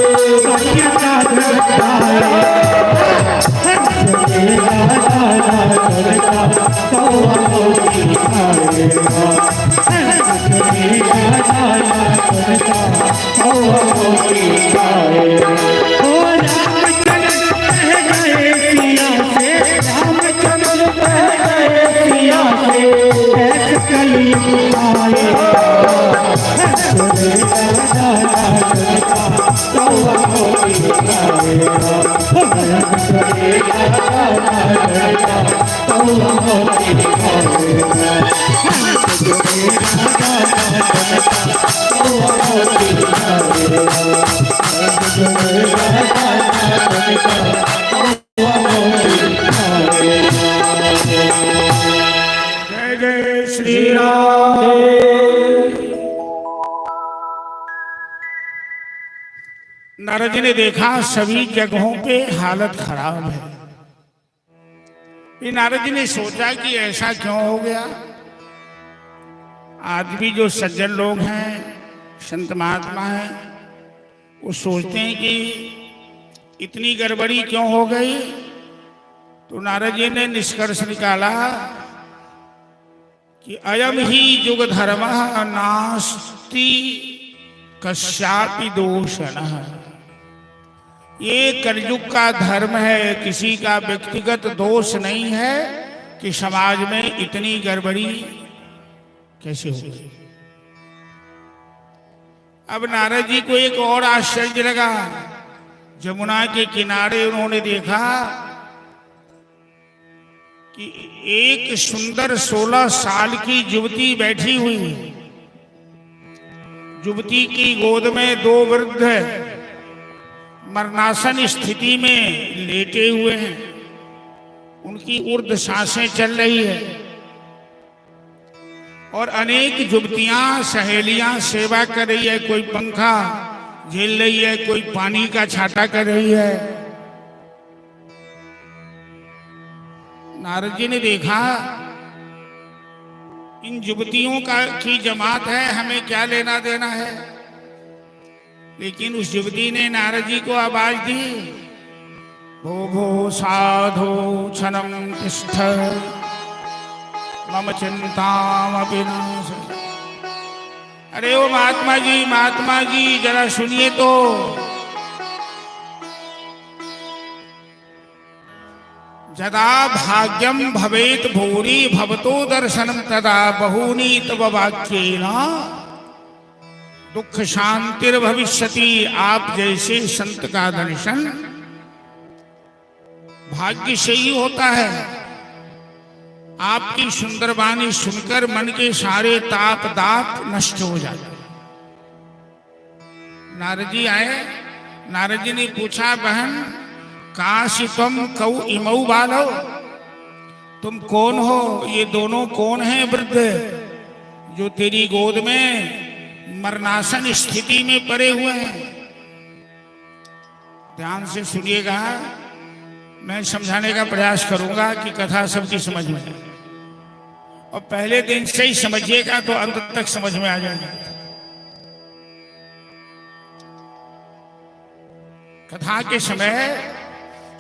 जय जय श्री राम। नारद जी ने देखा सभी जगहों पे हालत खराब है। नारद जी ने सोचा कि ऐसा क्यों हो गया। आज भी जो सज्जन लोग हैं, संत महात्मा हैं, वो सोचते हैं कि इतनी गड़बड़ी क्यों हो गई। तो नारद जी ने निष्कर्ष निकाला कि अयम ही युग धर्म नास्ति कस्यापि दोषणः। ये कलयुग का धर्म है, किसी का व्यक्तिगत दोष नहीं है कि समाज में इतनी गड़बड़ी कैसे हो गई। अब नारद जी को एक और आश्चर्य लगा। जमुना के किनारे उन्होंने देखा कि एक सुंदर 16 साल की युवती बैठी हुई है। युवती की गोद में 2 वृद्ध मरणासन स्थिति में लेटे हुए हैं। उनकी ऊर्ध्व सांसें चल रही है और अनेक युवतियां सहेलियां सेवा कर रही है। कोई पंखा झेल रही है, कोई पानी का छाता कर रही है। नारद जी ने देखा इन युवतियों की जमात है, हमें क्या लेना देना है। लेकिन उस युवती ने नारद जी को आवाज दी, भो भो साधो क्षणम तिष्ठ मम चिंतामपि नाश। अरे ओ महात्मा जी जरा सुनिए तो। जदा भाग्यम भवेत भूरि भवतो दर्शनम तदा बहूनि तव वाक्येन दुख शांतिर भविष्यति। आप जैसे संत का दर्शन भाग्य से ही होता है। आपकी सुंदर वाणी सुनकर मन के सारे ताप दाप नष्ट हो जाते। नारद जी आए। नारद जी ने पूछा, बहन काशी तुम कऊ इमऊ बालो, तुम कौन हो? ये दोनों कौन हैं वृद्ध जो तेरी गोद में मरणासन स्थिति में पड़े हुए हैं? ध्यान से सुनिएगा, मैं समझाने का प्रयास करूंगा कि कथा सबकी समझ में आए। और पहले दिन से ही समझिएगा तो अंत तक समझ में आ जाएगा। कथा के समय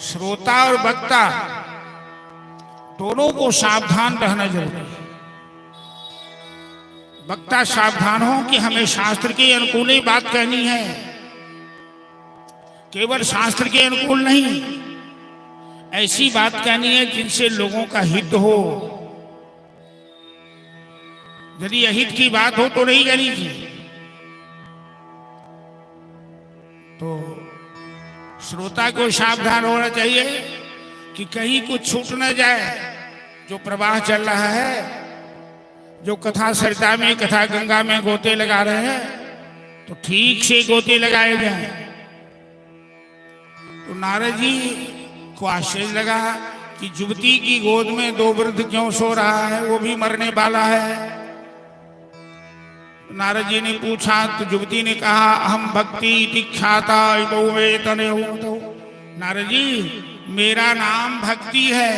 श्रोता और वक्ता दोनों को सावधान रहना जरूरी है। वक्ता सावधान हो कि हमें शास्त्र के अनुकूल ही बात कहनी है, केवल शास्त्र के अनुकूल नहीं, ऐसी बात कहनी है जिनसे लोगों का हित हो। यदि अहित की बात हो तो नहीं कहनी चाहिए। तो श्रोता को सावधान होना चाहिए कि कहीं कुछ छूट न जाए। जो प्रवाह चल रहा है, जो कथा सरिता में, कथा गंगा में गोते लगा रहे हैं, तो ठीक से गोते लगाए जाएं। तो नारद जी को आश्चर्य लगा कि युवती की गोद में दो वृद्ध क्यों सो रहा है, वो भी मरने वाला है। नारद जी ने पूछा तो युवती ने कहा, हम भक्ति दीक्षाता नारद जी, मेरा नाम भक्ति है,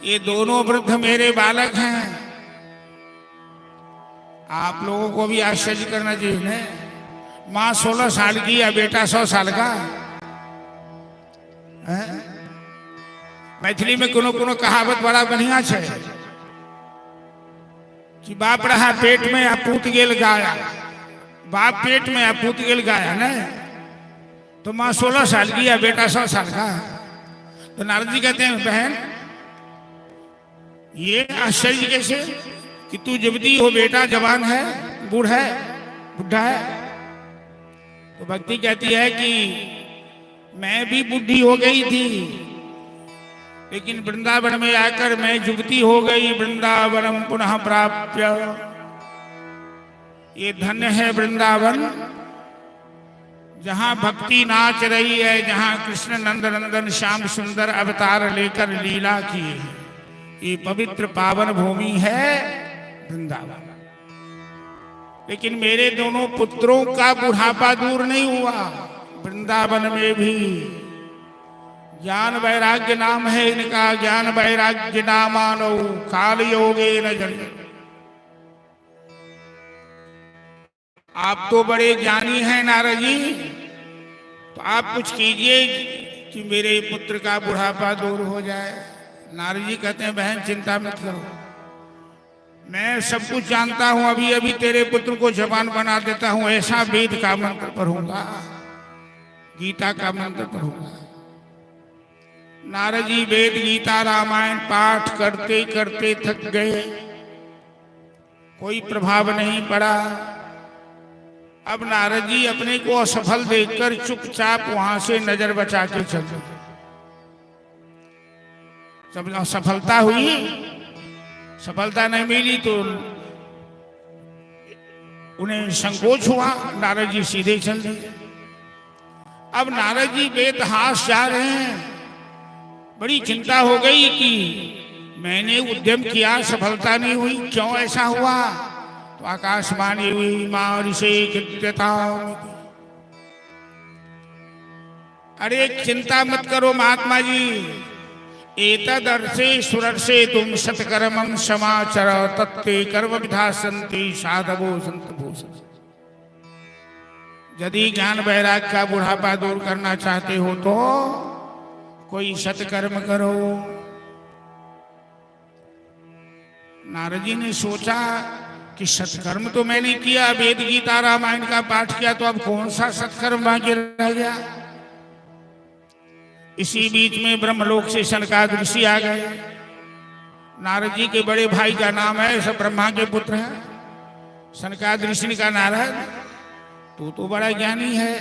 ये दोनों वृद्ध मेरे बालक हैं। आप लोगों को भी आश्चर्य करना चाहिए ना, माँ 16 साल की या बेटा 100 साल का है? मैथिली में कोनो कहावत बड़ा बढ़िया है कि बाप रहा पेट में आ पूत गेल गाया, बाप पेट में आ पूत गेल गाया ना, तो माँ 16 साल की या बेटा 100 साल का। तो नारद जी कहते हैं, बहन ये आश्चर्य कैसे कि तू युवती हो, बेटा जवान है, बूढ़ा है। तो भक्ति कहती है कि मैं भी बुढ़ी हो गई थी, लेकिन वृंदावन में आकर मैं युवती हो गई। वृंदावनम पुनः प्राप्य, ये धन्य है वृंदावन जहां भक्ति नाच रही है, जहां कृष्ण नंद नंदन श्याम सुंदर अवतार लेकर लीला किए। ये पवित्र पावन भूमि है वृंदावन। लेकिन मेरे दोनों पुत्रों का बुढ़ापा दूर नहीं हुआ। वृंदावन में भी ज्ञान वैराग्य नाम है इनका, ज्ञान वैराग्य नामानो काल योगे न जन। आप तो बड़े ज्ञानी हैं नारद जी, तो आप कुछ कीजिए कि मेरे पुत्र का बुढ़ापा दूर हो जाए। नारद जी कहते हैं, बहन चिंता मत करो, मैं सब कुछ जानता हूं। अभी अभी तेरे पुत्र को जवान बना देता हूं। ऐसा वेद का मंत्र पढ़ूंगा, गीता का मंत्र पढ़ूंगा। नारद जी वेद गीता रामायण पाठ करते करते थक गए, कोई प्रभाव नहीं पड़ा। अब नारद जी अपने को असफल देखकर चुपचाप वहां से नजर बचा के चल गए। जब सफलता हुई, सफलता नहीं मिली तो उन्हें संकोच हुआ, नारद जी सीधे चल दिए। अब नारद जी बेतहाश जा रहे हैं। बड़ी चिंता हो गई कि मैंने उद्यम किया, सफलता नहीं हुई, क्यों ऐसा हुआ? तो आकाशवाणी हुई, मारिषे कृत्यता। अरे चिंता मत करो महात्मा जी, एतदर्थे सुरर्षे तुम सत्कर्मं समाचर तत्ते कर्म विधा संति साधवो संत भूषण। यदि ज्ञान वैराग्य का बुढ़ापा दूर करना चाहते हो तो कोई सत्कर्म करो। नारद जी ने सोचा कि सत्कर्म तो मैंने किया, वेद गीता रामायण का पाठ किया, तो अब कौन सा सत्कर्म बाकी रह गया। इसी बीच में ब्रह्मलोक से सनकादिक ऋषि आ गए। नारद जी के बड़े भाई का नाम है, सब ब्रह्मा के पुत्र हैं। सनकादिक ऋषि का, नारद तू तो बड़ा ज्ञानी है,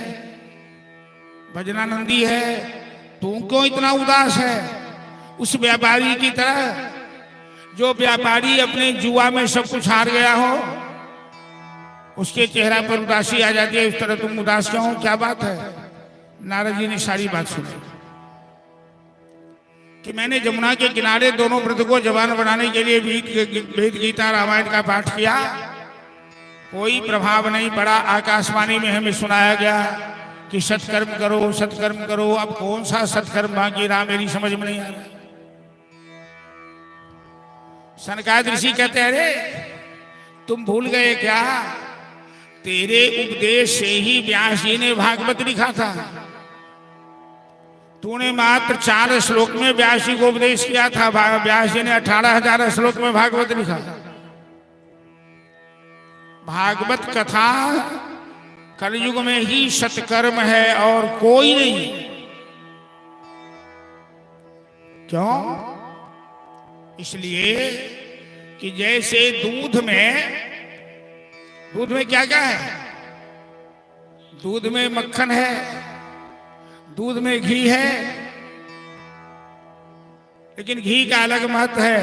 भजनानंदी है, तू क्यों इतना उदास है? उस व्यापारी की तरह जो व्यापारी अपने जुआ में सब कुछ हार गया हो, उसके चेहरा पर उदासी आ जाती है, इस तरह तुम उदास क्यों हो, क्या बात है? नारद जी ने सारी बात सुनी कि मैंने जमुना के किनारे दोनों व्रत को जवान बनाने के लिए वेद गीता रामायण का पाठ किया, कोई प्रभाव नहीं पड़ा। आकाशवाणी में हमें सुनाया गया कि सत्कर्म करो, सत्कर्म करो। अब कौन सा सत्कर्म बाकी रहा, मेरी समझ में नहीं आ रहा। सनकादिक ऋषि कहते हैं, अरे तुम भूल गए क्या, तेरे उपदेश से ही व्यास जी ने भागवत लिखा था। तूने मात्र 4 श्लोक में व्यास जी को उपदेश किया था, व्यास जी ने 18,000 श्लोक में भागवत लिखा। भागवत कथा कलयुग में ही सत्कर्म है और कोई नहीं। क्यों? इसलिए कि जैसे दूध में क्या क्या है? दूध में मक्खन है, दूध में घी है, लेकिन घी का अलग महत्व है,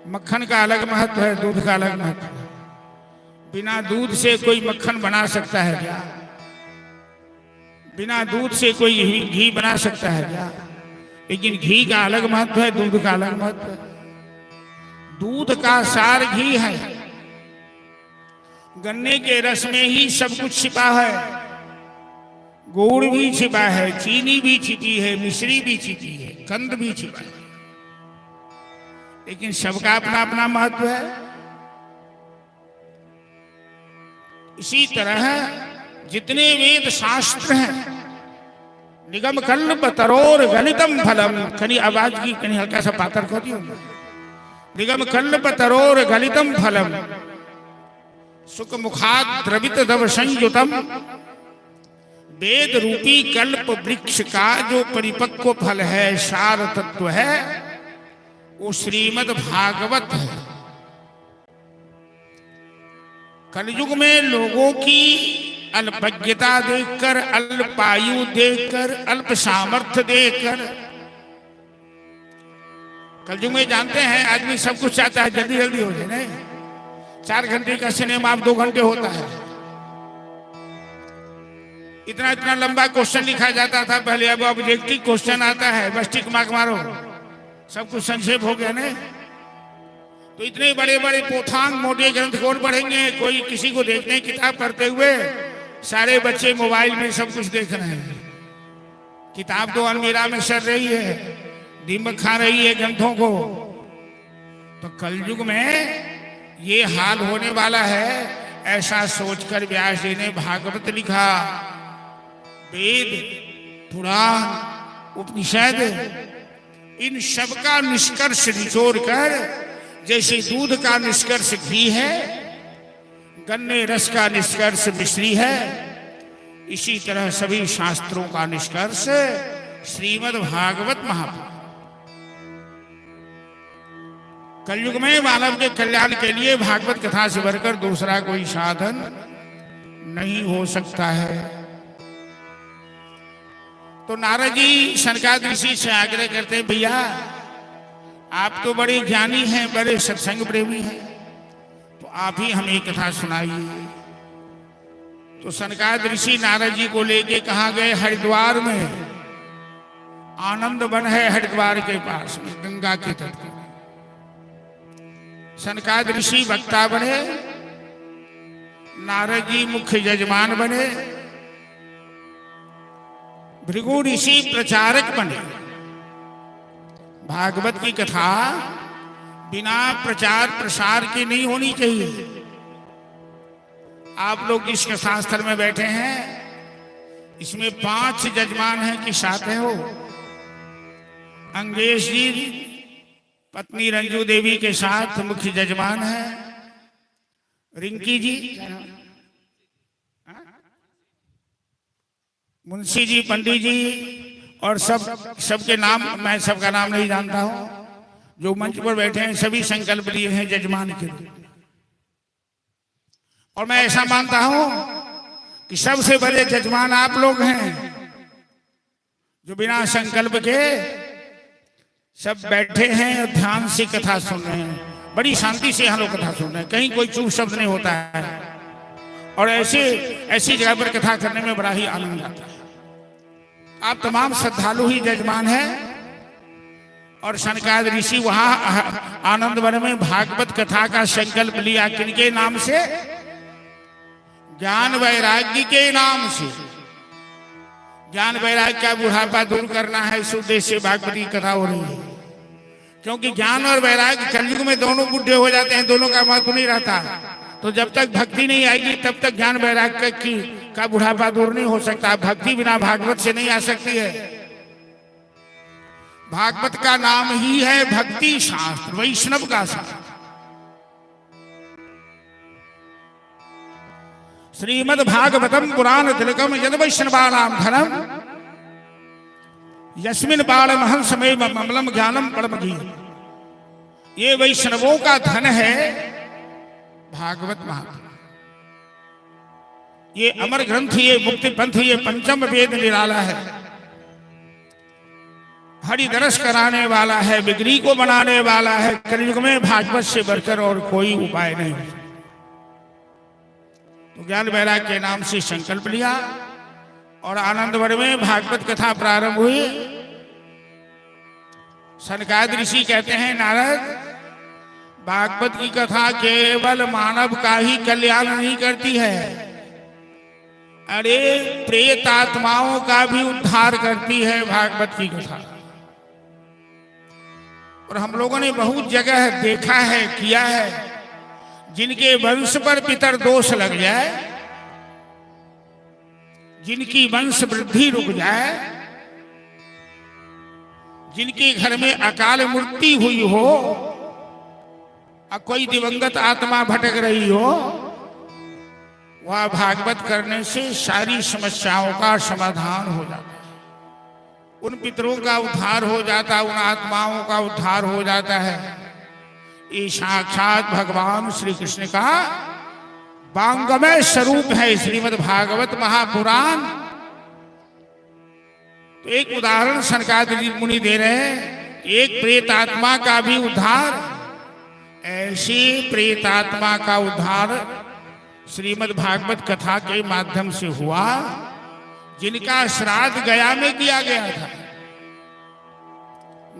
मक्खन का अलग महत्व है, दूध का अलग महत्व है। बिना दूध से कोई मक्खन बना सकता है क्या? बिना दूध से कोई घी बना सकता है क्या? लेकिन घी का अलग महत्व है, दूध का अलग महत्व है। दूध का सार घी है। गन्ने के रस में ही सब कुछ छिपा है। गुड़ भी छिपा है, चीनी भी छिपी है, मिश्री भी छिपी है, कंद भी छिपा है, लेकिन सबका अपना अपना महत्व है। इसी तरह जितने वेद शास्त्र हैं, निगम कल्प तरोर गलितम फलम, कहीं आवाज की कहीं हल्का सा पातर कर दियो। निगम कल्प तरोर गलितम फलम, सुख मुखाद द्रवित दव संयुतम। वेद रूपी कल्प वृक्ष का जो परिपक्व फल है, सार तत्व है, वो श्रीमद् भागवत है। कलयुग में लोगों की अल्पज्ञता देखकर, अल्पायु देखकर, अल्प सामर्थ्य देखकर, कलयुग में जानते हैं आदमी सब कुछ चाहता है जल्दी जल्दी हो जाए। नहीं, 4 घंटे का सिनेमा अब 2 घंटे होता है। इतना इतना लंबा क्वेश्चन लिखा जाता था पहले, अब ऑब्जेक्टिव क्वेश्चन आता है, बस टिक मार्क मारो, सब कुछ संक्षेप हो गया। नहीं तो इतने बड़े बड़े पोथांग मोटे ग्रंथ कौन पढ़ेंगे? कोई किसी को देखने किताब पढ़ते हुए, सारे बच्चे मोबाइल में सब कुछ देख रहे हैं। किताब तो अलमीरा में सड़ रही है, दीमक खा रही है ग्रंथों को। तो कलयुग में ये हाल होने वाला है, ऐसा सोचकर व्यास जी ने भागवत लिखा। वेद, पुराण, उपनिषद, इन सब का निष्कर्ष निचोड़ कर, जैसे दूध का निष्कर्ष घी है, गन्ने रस का निष्कर्ष मिश्री है, इसी तरह सभी शास्त्रों का निष्कर्ष श्रीमद् भागवत महापुराण। कलयुग में मानव के कल्याण के लिए भागवत कथा से बढ़कर दूसरा कोई साधन नहीं हो सकता है। तो नारद जी सनकादिक ऋषि से आग्रह करते हैं, भैया आप तो बड़े ज्ञानी हैं, बड़े सत्संग प्रेमी हैं, तो आप ही हमें कथा सुनाइए। तो सनकादिक ऋषि नारद जी को लेके कहाँ गए? हरिद्वार में आनंद वन है, हरिद्वार के पास में गंगा के तट पर। सनकादिक ऋषि वक्ता बने, नारद जी मुख्य यजमान बने, भृगु ऋषि प्रचारक बने। भागवत की कथा बिना प्रचार प्रसार की नहीं होनी चाहिए। आप लोग इस कथा स्थल में बैठे हैं, इसमें 5 यजमान हैं कि 7 हैं? हो अंग्रेज जी पत्नी रंजू देवी के साथ मुख्य यजमान है, रिंकी जी, मुंशी जी, पंडित जी, और सबके नाम मैं सबका नाम नहीं जानता हूं। जो मंच पर बैठे हैं सभी संकल्प लिए हैं यजमान के लिए, और मैं ऐसा मानता हूं कि सबसे बड़े यजमान आप लोग हैं, जो बिना संकल्प के सब बैठे हैं और ध्यान से कथा सुन रहे हैं। बड़ी शांति से हम लोग कथा सुन रहे हैं, कहीं कोई चूप शब्द नहीं होता है। और ऐसी जगह पर कथा करने में बड़ा ही आनंद आता है। आप तमाम श्रद्धालु ही जजमान हैं और सनकादिक ऋषि वहां आनंद वन में भागवत कथा का संकल्प लिया। किनके नाम से? ज्ञान वैराग्य के नाम से। ज्ञान वैराग्य का बुढ़ापा दूर करना है, इस उद्देश्य से भागवती कथा हो रही है। क्योंकि ज्ञान और वैराग्य कलयुग में दोनों बुढ़े हो जाते हैं, दोनों का महत्व नहीं रहता। तो जब तक भक्ति नहीं आएगी तब तक ज्ञान वैराग्य का बुढ़ापा दूर नहीं हो सकता। भक्ति बिना भागवत से नहीं आ सकती है। भागवत का नाम ही है भक्ति शास्त्र, वैष्णव का शास्त्र। श्रीमद् भागवतम पुराण तिलकम यद वैष्णवानाम धनम यस्मिन बालमहं समय ममलम ज्ञानम परमगी। ये वैष्णवों का धन है भागवत महात्म्य। ये अमर ग्रंथ, ये मुक्ति पंथ, ये पंचम वेद निराला है। हरिदरस कराने वाला है, बिगड़ी को बनाने वाला है। कलयुग में भागवत से बढ़कर और कोई उपाय नहीं। तो ज्ञान वैराग्य के नाम से संकल्प लिया और आनंदवन में भागवत कथा प्रारंभ हुई। सनकादिक ऋषि कहते हैं, नारद, भागवत की कथा केवल मानव का ही कल्याण नहीं करती है, अरे प्रेत आत्माओं का भी उद्धार करती है भागवत की कथा। और हम लोगों ने बहुत जगह देखा है, किया है, जिनके वंश पर पितर दोष लग जाए, जिनकी वंश वृद्धि रुक जाए, जिनके घर में अकाल मृत्यु हुई हो और कोई दिवंगत आत्मा भटक रही हो, वह भागवत करने से सारी समस्याओं का समाधान हो जाता है। उन पितरों का उद्धार हो जाता है, उन आत्माओं का उद्धार हो जाता है। ये साक्षात भगवान श्री कृष्ण का वांगमय स्वरूप है श्रीमद् भागवत महापुराण। तो एक उदाहरण सनकादिक मुनि दे रहे हैं, एक प्रेत आत्मा का भी उद्धार, ऐसी प्रेत आत्मा का उद्धार श्रीमद् भागवत कथा के माध्यम से हुआ, जिनका श्राद्ध गया में किया गया था।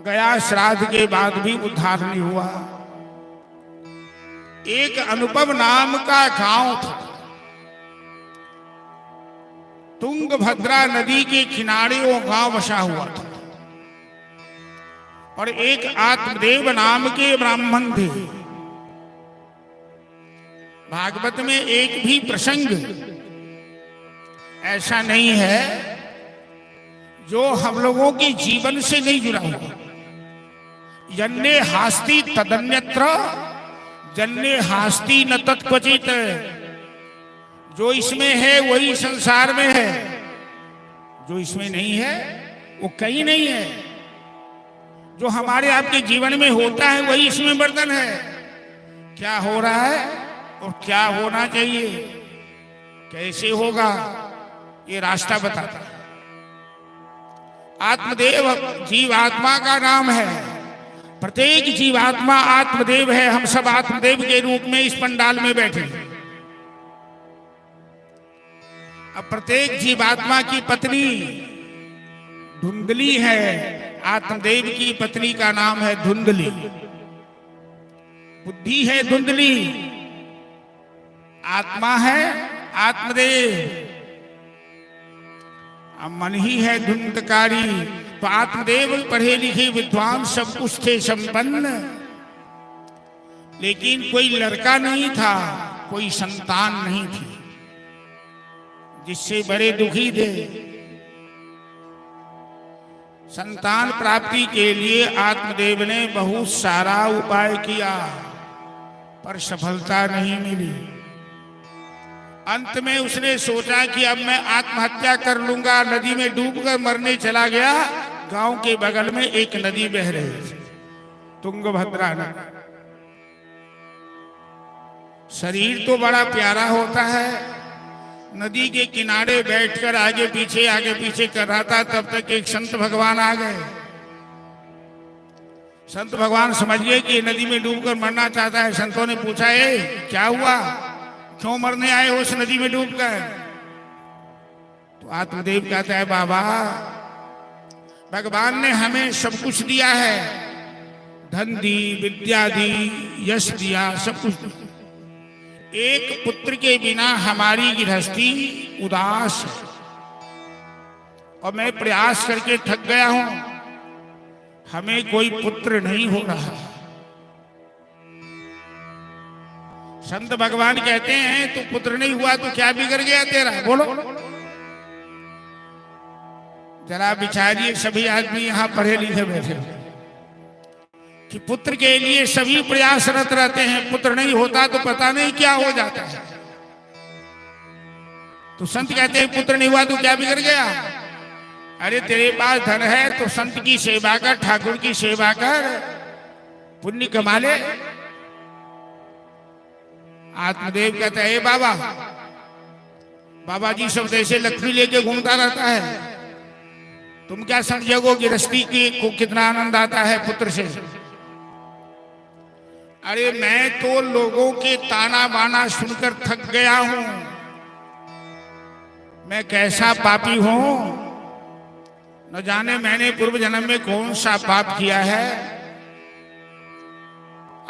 गया श्राद्ध के बाद भी उद्धार नहीं हुआ। एक अनुपम नाम का गांव था, तुंगभद्रा नदी के किनारे वो गांव बसा हुआ था। और एक आत्मदेव नाम के ब्राह्मण थे। भागवत में एक भी प्रसंग ऐसा नहीं है जो हम लोगों के जीवन से नहीं जुड़ा हुआ। यन्ने हास्ति तदन्यत्र जन्ने हास्ति न तत्क्वचित। जो इसमें है वही संसार में है, जो इसमें नहीं है वो कहीं नहीं है। जो हमारे आपके जीवन में होता है वही इसमें वर्णन है। क्या हो रहा है और क्या होना चाहिए, कैसे होगा, ये रास्ता बताता है। आत्मदेव जीवात्मा का नाम है। प्रत्येक जीवात्मा आत्मदेव है। हम सब आत्मदेव के रूप में इस पंडाल में बैठे हैं। अब प्रत्येक जीवात्मा की पत्नी धुंधली है। आत्मदेव की पत्नी का नाम है धुंधली। बुद्धि है धुंधली, आत्मा है आत्मदेव, मन ही है धुंधकारी। तो आत्मदेव पढ़े लिखे विद्वान सब कुछ थे संपन्न, लेकिन कोई लड़का नहीं था, कोई संतान नहीं थी, जिससे बड़े दुखी थे। संतान प्राप्ति के लिए आत्मदेव ने बहुत सारा उपाय किया, पर सफलता नहीं मिली। अंत में उसने सोचा कि अब मैं आत्महत्या कर लूंगा। नदी में डूबकर मरने चला गया। गांव के बगल में एक नदी बह रही थी, तुंगभद्रा नदी। शरीर तो बड़ा प्यारा होता है। नदी के किनारे बैठकर आगे पीछे कर रहा था। तब तक एक संत भगवान आ गए। संत भगवान समझ गए कि नदी में डूबकर मरना चाहता है। संतों ने पूछा, क्या हुआ? क्यों मरने आए हो उस नदी में डूबकर? तो आत्मदेव कहता है बाबा, भगवान ने हमें सब कुछ दिया है, धन दी, विद्या दी, यश दिया, सब कुछ दिया। एक पुत्र के बिना हमारी गृहस्थी उदास है और मैं प्रयास करके थक गया हूं, हमें कोई पुत्र नहीं हो रहा। संत भगवान कहते हैं तू पुत्र नहीं हुआ तो क्या बिगड़ गया तेरा? बोलो जरा विचारिए, सभी आदमी यहां पढ़े लिखे बैठे कि पुत्र के लिए सभी प्रयासरत रहते हैं, पुत्र नहीं होता तो पता नहीं क्या हो जाता है। तो संत कहते हैं पुत्र नहीं हुआ तो क्या बिगड़ गया? अरे तेरे पास धन है तो संत की सेवा कर, ठाकुर की सेवा कर, पुण्य कमा ले। आत्मदेव कहता है बाबा, बाबा जी सब ऐसे लक्ष्मी लेके घूमता रहता है, तुम क्या समझोगे गृहस्थी की को कितना आनंद आता है पुत्र से? अरे मैं तो लोगों के ताना बाना सुनकर थक गया हूं, मैं कैसा पापी हूं, न जाने मैंने पूर्व जन्म में कौन सा पाप किया है।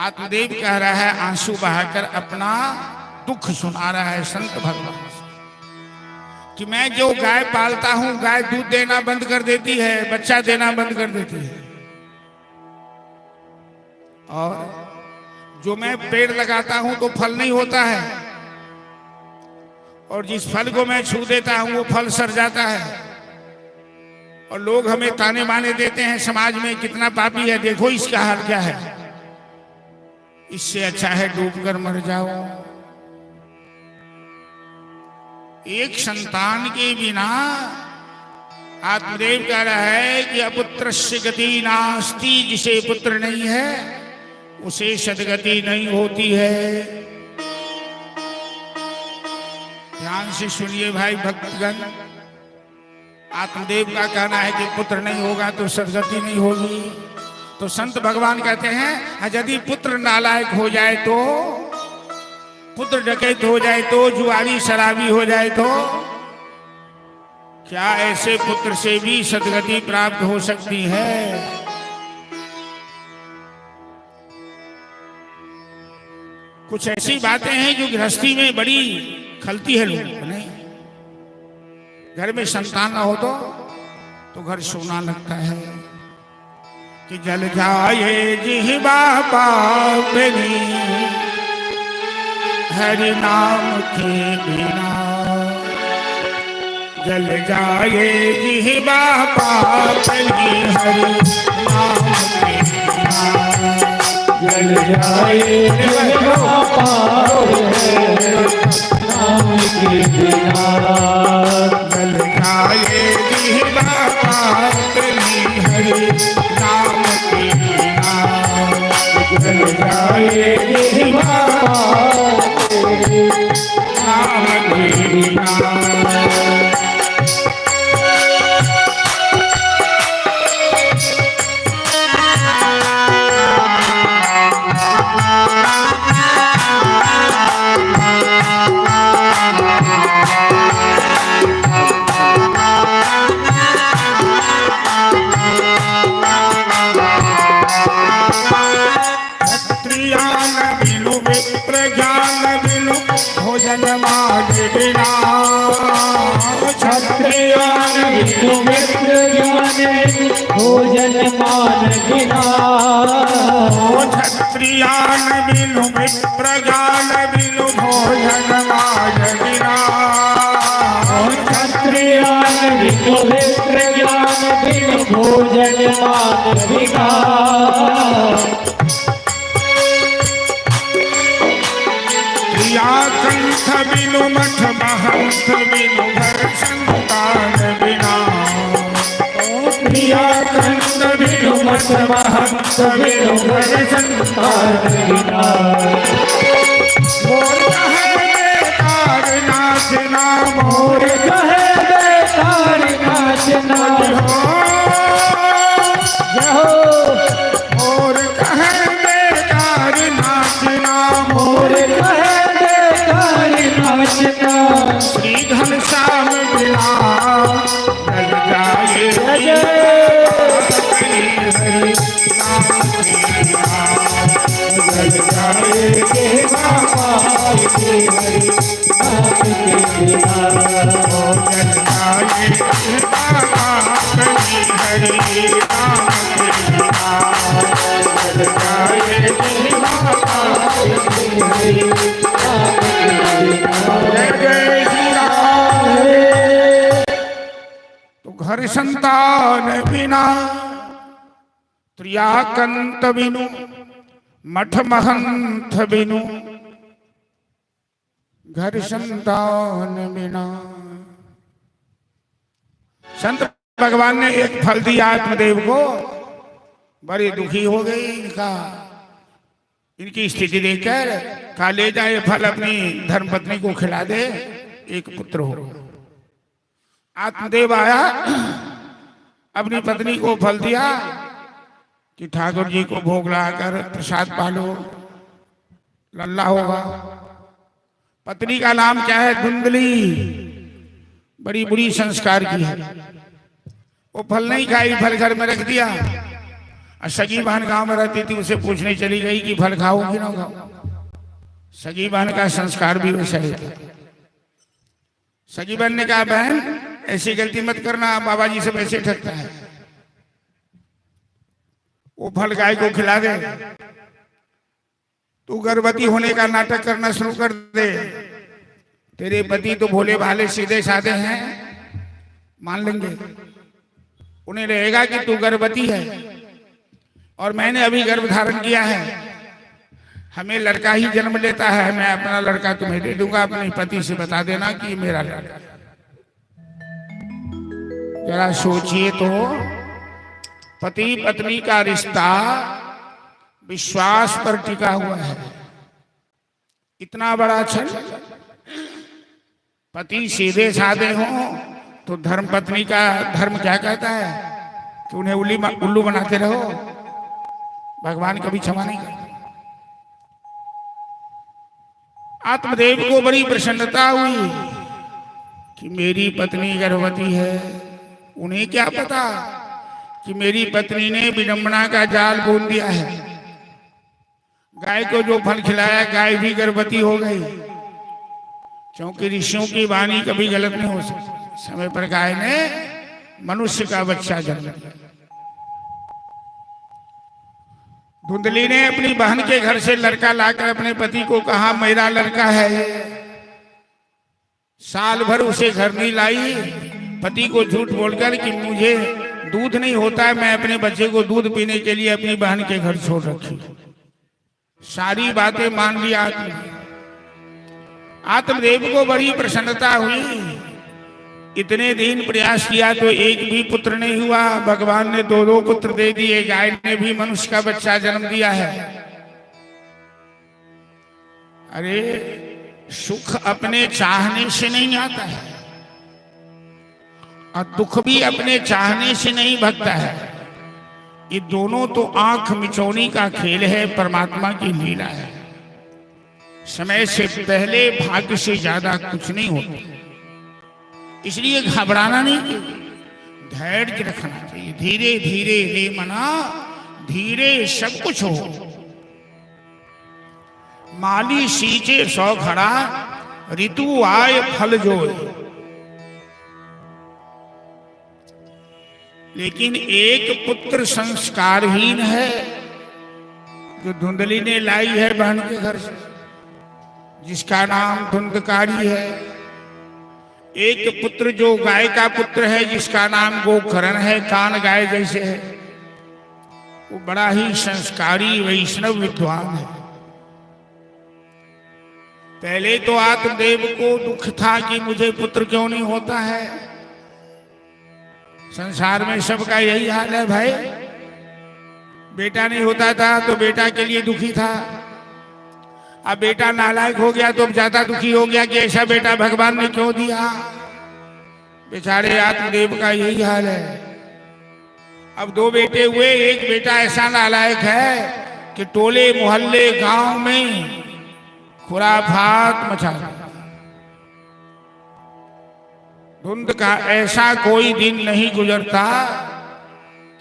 आत्मदेव कह रहा है, आंसू बहाकर अपना दुख सुना रहा है संत भगवान कि मैं जो गाय पालता हूं, गाय दूध देना बंद कर देती है, बच्चा देना बंद कर देती है, और जो मैं पेड़ लगाता हूं तो फल नहीं होता है, और जिस फल को मैं छू देता हूं वो फल सड़ जाता है, और लोग हमें ताने बाने देते हैं समाज में, कितना पापी है, देखो इसका हाल क्या है। इससे अच्छा है डूबकर मर जाओ। एक संतान के बिना आत्मदेव कह रहा है कि अपुत्रस्य गति नास्ति, जिसे पुत्र नहीं है उसे सदगति नहीं होती है। ध्यान से सुनिए भाई भक्तगण, आत्मदेव का कहना है कि पुत्र नहीं होगा तो सदगति नहीं होगी। तो संत भगवान कहते हैं यदि पुत्र नालायक हो जाए तो, पुत्र डकैत हो जाए तो, जुआरी शराबी हो जाए तो, क्या ऐसे पुत्र से भी सदगति प्राप्त हो सकती है? कुछ ऐसी बातें हैं जो गृहस्थी में बड़ी खलती है लोगों को। नहीं, घर में संतान ना हो तो घर सोना लगता है कि जल जाए जिह्वा पावनी हरि नाम के बिना, जल जाए जिह्वा पावनी हरि नाम के बिना,
जल जाए जिह्वा पावनी नाम के बिना,
जल जाए जिह्वा पावनी हरि नाम के बिना,
जल जाए जिह्वा पावनी नाम के बिना।
भोजन मांगे बिना,
क्षत्रियान विष्णु मित्र ज्ञान भोजन मान बिना,
क्षत्रियान बिनु मित्र ज्ञान बिनु भोजन मांग बिना,
क्षत्रियान विष्णु मित्र ज्ञान बिनु भोजन मान बिना,
कंठ बिनु मठ महंत बिनु घर संतान बिना,
प्रिया कंठ बिनु मठ महंत बिनु घर संतान बिना,
मोर कहे बेकार नाचना,
मोर कहे बेकार नाचना, जहो
मोर कहे बेकार नाचना,
मोर कहे बेकार
श्री घनश्याम बिना जल जाए हरि नाम के बिना
जल जाए के बाबा के हरि नाम के बिना
जल जाए बाबा कहीं हरि नाम के बिना
जल जाए के बाबा के हरि नाम के बिना
जय जय श्री राम। तो घर संतान बिना त्रियाकंत बिनु मठ महंत बिनु घर संतान बिना। संत भगवान ने एक फल दिया आत्मदेव को, बड़े दुखी हो गए इनकी स्थिति देखकर। कहा ले जाए फल अपनी धर्मपत्नी को खिला दे, एक पुत्र हो। आत्मदेव आया, अपनी पत्नी को फल दिया कि ठाकुर जी को भोग लगाकर प्रसाद पालो, लल्ला होगा। पत्नी का नाम क्या है? धुंधली, बड़ी बुरी संस्कार की है। वो फल नहीं खाई, फल घर में रख दिया। और सगी बहन गांव में रहती थी, उसे पूछने चली गई कि फल खाओ कि ना खाओ। सगी बहन का संस्कार भी वैसा ही था। सगी बहन ने कहा बहन ऐसी गलती मत करना, बाबा जी से वैसे ठगता है। वो फल गाय को खिला दे, तू गर्भवती होने का नाटक करना शुरू कर दे। तेरे पति तो भोले भाले सीधे साधे हैं, मान लेंगे। उन्हें रहेगा कि तू गर्भवती है और मैंने अभी गर्भ धारण किया है, हमें लड़का ही जन्म लेता है, मैं अपना लड़का तुम्हें दे दूंगा। अपने पति से बता देना कि मेरा लड़का। जरा सोचिए तो, पति पत्नी का रिश्ता विश्वास पर टिका हुआ है। इतना बड़ा छल। पति सीधे साधे हो तो धर्म पत्नी का धर्म क्या कहता है कि उन्हें उल्लू बनाते रहो। भगवान कभी क्षमा नहीं करते। आत्मदेव को बड़ी प्रसन्नता हुई कि मेरी पत्नी गर्भवती है। उन्हें क्या पता कि मेरी पत्नी ने विडंबना का जाल बुन दिया है। गाय को जो फल खिलाया, गाय भी गर्भवती हो गई। क्योंकि ऋषियों की वाणी कभी गलत नहीं हो सकती। समय पर गाय ने मनुष्य का बच्चा जन्म दिया। धुंधली ने अपनी बहन के घर से लड़का लाकर अपने पति को कहा मेरा लड़का है। साल भर उसे घर नहीं लाई। पति को झूठ बोलकर कि मुझे दूध नहीं होता है, मैं अपने बच्चे को दूध पीने के लिए अपनी बहन के घर छोड़ रखी। सारी बातें मान ली आत्मदेव को बड़ी प्रसन्नता हुई। इतने दिन प्रयास किया तो एक भी पुत्र नहीं हुआ। भगवान ने दो दो पुत्र दे दिए। गाय ने भी मनुष्य का बच्चा जन्म दिया है। अरे सुख अपने चाहने से नहीं आता है और दुख भी अपने चाहने से नहीं भगता है। ये दोनों तो आंख मिचौनी का खेल है, परमात्मा की लीला है। समय से पहले भाग्य से ज्यादा कुछ नहीं होता। इसलिए घबराना नहीं, धैर्य रखना चाहिए। धीरे धीरे रे मना, धीरे सब कुछ हो। माली सींचे सौ खड़ा, ऋतु आए फल जोए। लेकिन एक पुत्र संस्कारहीन है जो धुंधली ने लाई है बहन के घर से, जिसका नाम धुंधकारी है। एक पुत्र जो गाय का पुत्र है, जिसका नाम गोकर्ण है, कान गाय जैसे है। वो बड़ा ही संस्कारी वैष्णव विद्वान है। पहले तो आत्मदेव को दुख था कि मुझे पुत्र क्यों नहीं होता है। संसार में सबका यही हाल है भाई। बेटा नहीं होता था तो बेटा के लिए दुखी था। अब बेटा नालायक हो गया तो अब ज्यादा दुखी हो गया कि ऐसा बेटा भगवान ने क्यों दिया। बेचारे आत्मदेव का यही हाल है। अब दो बेटे हुए, एक बेटा ऐसा नालायक है कि टोले मोहल्ले गांव में खुराफात मचा। धुंध का ऐसा कोई दिन नहीं गुजरता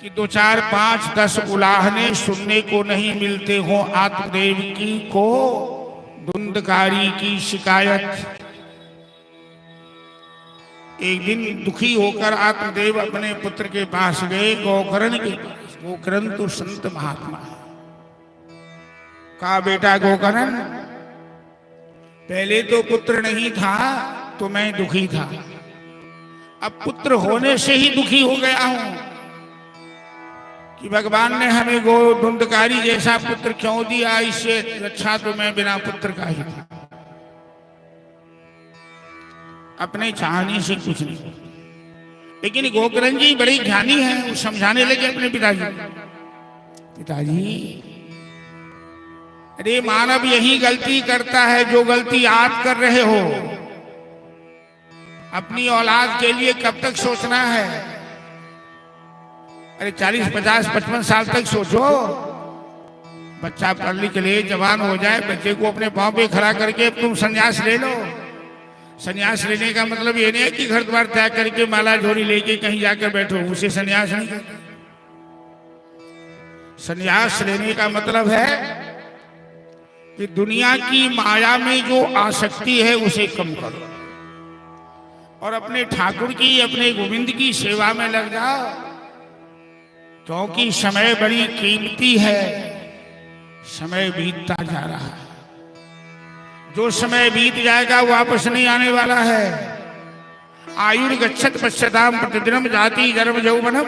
कि 2, 4, 5, 10 उलाहने सुनने को नहीं मिलते हो आत्मदेव की को धुंधकारी की शिकायत। एक दिन दुखी होकर आत्मदेव अपने पुत्र के पास गए, गोकर्ण के पास। गोकर्ण तो संत महात्मा है। कहा, बेटा गोकर्ण, पहले तो पुत्र नहीं था तो मैं दुखी था, अब पुत्र होने से ही दुखी हो गया हूं कि भगवान ने हमें गो धुंधकारी जैसा पुत्र क्यों दिया। इससे अच्छा तो मैं बिना पुत्र का ही था। अपने चाहने से कुछ नहीं। लेकिन गोकर्ण जी बड़े ज्ञानी हैं, वो समझाने लगे अपने पिताजी। पिताजी, अरे मानव यही गलती करता है जो गलती आप कर रहे हो। अपनी औलाद के लिए कब तक सोचना है? अरे 40, 50, 55 साल तक सोचो। बच्चा पढ़ लिख ले, जवान हो जाए, बच्चे को अपने पांव पे खड़ा करके तुम संन्यास ले लो। संन्यास लेने का मतलब ये नहीं है कि घर द्वार त्याग करके माला झोली लेके कहीं जाकर बैठो, उसे संन्यास नहीं कहते। संन्यास लेने का मतलब है कि दुनिया की माया में जो आसक्ति है उसे कम करो और अपने ठाकुर की, अपने गोविंद की सेवा में लग जाओ। क्योंकि समय बड़ी कीमती है, समय बीतता जा रहा है। जो समय बीत जाएगा वो वापस नहीं आने वाला है। आयुर्गच्छत् पश्यताम प्रतिदिनम जाति जन्म यौवनम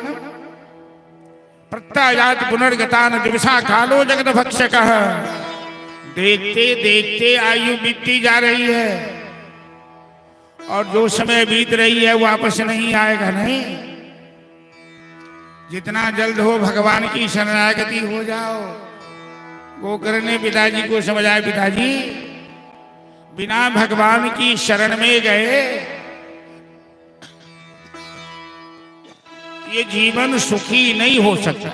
प्रत्यायाति पुनर्गता न दिवसा कालो जगत भक्षकः। देखते देखते आयु बीतती जा रही है और जो समय बीत रही है वो वापस नहीं आएगा। नहीं, जितना जल्द हो भगवान की शरणागति हो जाओ। गोकर्ण ने पिताजी को समझाया, पिताजी बिना भगवान की शरण में गए ये जीवन सुखी नहीं हो सकता।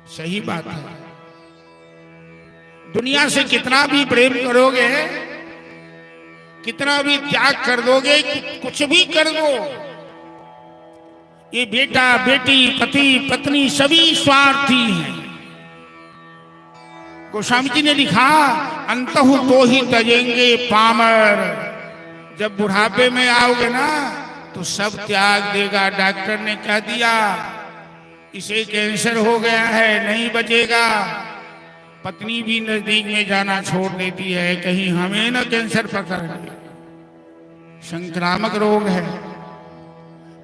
सही बात है। दुनिया से कितना भी प्रेम करोगे, कितना भी त्याग कर दोगे, कुछ भी कर दो, ये बेटा बेटी पति पत्नी सभी स्वार्थी हैं। गोस्वामी जी ने लिखा, अंतहु तो ही तजेंगे पामर। जब बुढ़ापे में आओगे ना तो सब त्याग देगा। डॉक्टर ने कह दिया इसे कैंसर हो गया है, नहीं बचेगा। पत्नी भी नजदीक में जाना छोड़ देती है, कहीं हमें ना कैंसर पकड़ ले। संक्रामक रोग है।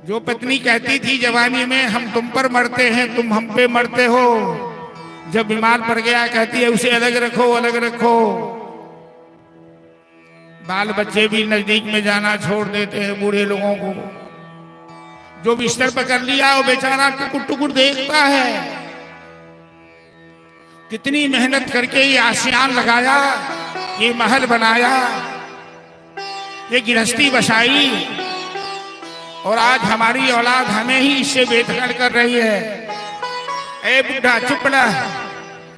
जो पत्नी कहती थी जवानी में हम तुम पर मरते हैं, तुम हम पे मरते हो, जब बीमार पड़ गया कहती है उसे अलग रखो, अलग रखो। बाल बच्चे भी नजदीक में जाना छोड़ देते हैं बूढ़े लोगों को। जो बिस्तर पर कर लिया वो बेचारा टुकुर टुकुर देखता है। कितनी मेहनत करके ये आसियान लगाया, ये महल बनाया, ये गृहस्थी बसाई, और आज हमारी औलाद हमें ही इससे बेदखल कर रही है। ए बुढ़ा चुप रह,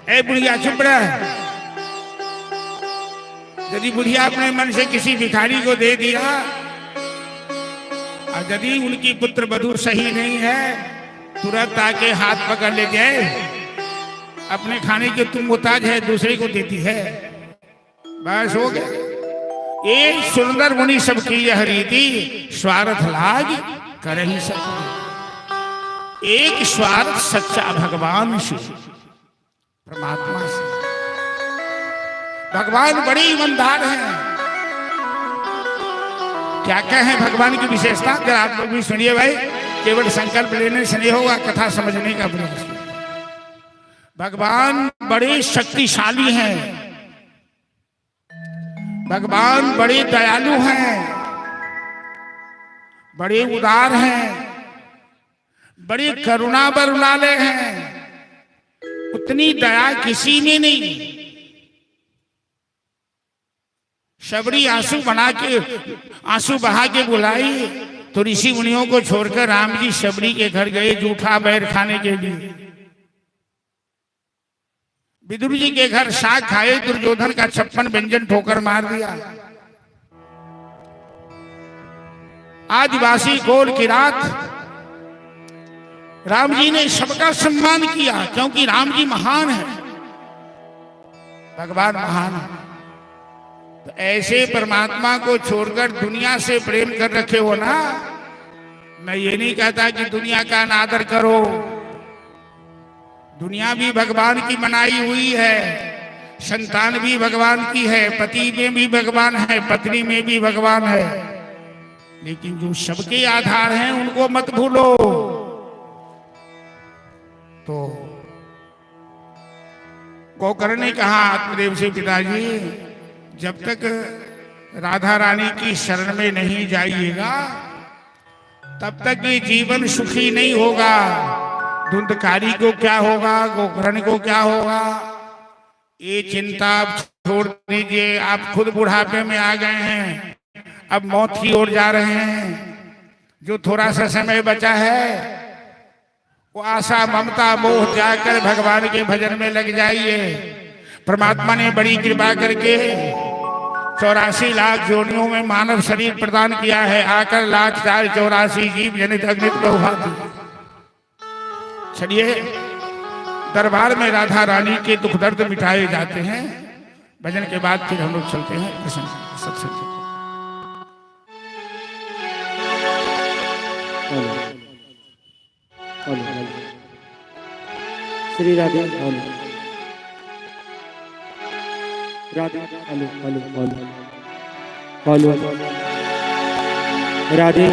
ए बुढ़िया चुप रह। यदि बुढ़िया अपने मन से किसी भिखारी को दे दिया और यदि उनकी पुत्र वधू सही नहीं है, तुरंत आके हाथ पकड़ ले जाए। अपने खाने के तुम मुताज है, दूसरे को देती है, बस हो गया। एक सुंदर मुनि सबकी यह रीति, स्वार्थ लाग कर ही सके। एक स्वार्थ सच्चा भगवान से, परमात्मा से। भगवान बड़े ईमानदार हैं। क्या क्या है भगवान की विशेषता, अगर आप लोग भी सुनिए भाई। केवल संकल्प लेने से नहीं होगा, कथा समझने का प्रयास। भगवान बड़े शक्तिशाली हैं, भगवान बड़े दयालु हैं, बड़े उदार हैं, बड़े करुणा बरुणालय हैं। उतनी दया किसी में नहीं। शबरी आंसू बहा के बुलाई तो ऋषि मुनियों को छोड़कर राम जी शबरी के घर गए जूठा बैर खाने के लिए। विदुर जी के घर साग खाए, दुर्योधन का 56 व्यंजन ठोकर मार दिया। आदिवासी गोल की रात राम जी ने सबका सम्मान किया, क्योंकि राम जी महान है, भगवान महान है। तो ऐसे परमात्मा को छोड़कर दुनिया से प्रेम कर रखे हो ना। मैं ये नहीं कहता कि दुनिया का अनादर करो, दुनिया भी भगवान की बनाई हुई है, संतान भी भगवान की है, पति में भी भगवान है, पत्नी में भी भगवान है, लेकिन जो सबके आधार हैं उनको मत भूलो। तो गोकर्ण ने कहा आत्मदेव से, पिताजी जब तक राधा रानी की शरण में नहीं जाइएगा तब तक ये जीवन सुखी नहीं होगा। धुंधकारी को क्या होगा, गोकर्ण को क्या होगा, ये चिंता आप छोड़ दीजिए। आप खुद बुढ़ापे में आ गए हैं, अब मौत की ओर जा रहे हैं। जो थोड़ा सा समय बचा है वो आशा ममता मोह त्याग कर भगवान के भजन में लग जाइए। परमात्मा ने बड़ी कृपा करके 84 लाख योनियों में मानव शरीर प्रदान किया है, आकर 1,04,84 जीव जनित अग्नि प्रभाती। चलिए दरबार में राधा रानी के दुख दर्द मिटाए जाते हैं। भजन के बाद फिर हम लोग चलते हैं कृष्ण सत्संग।
श्री राधे राधे राधे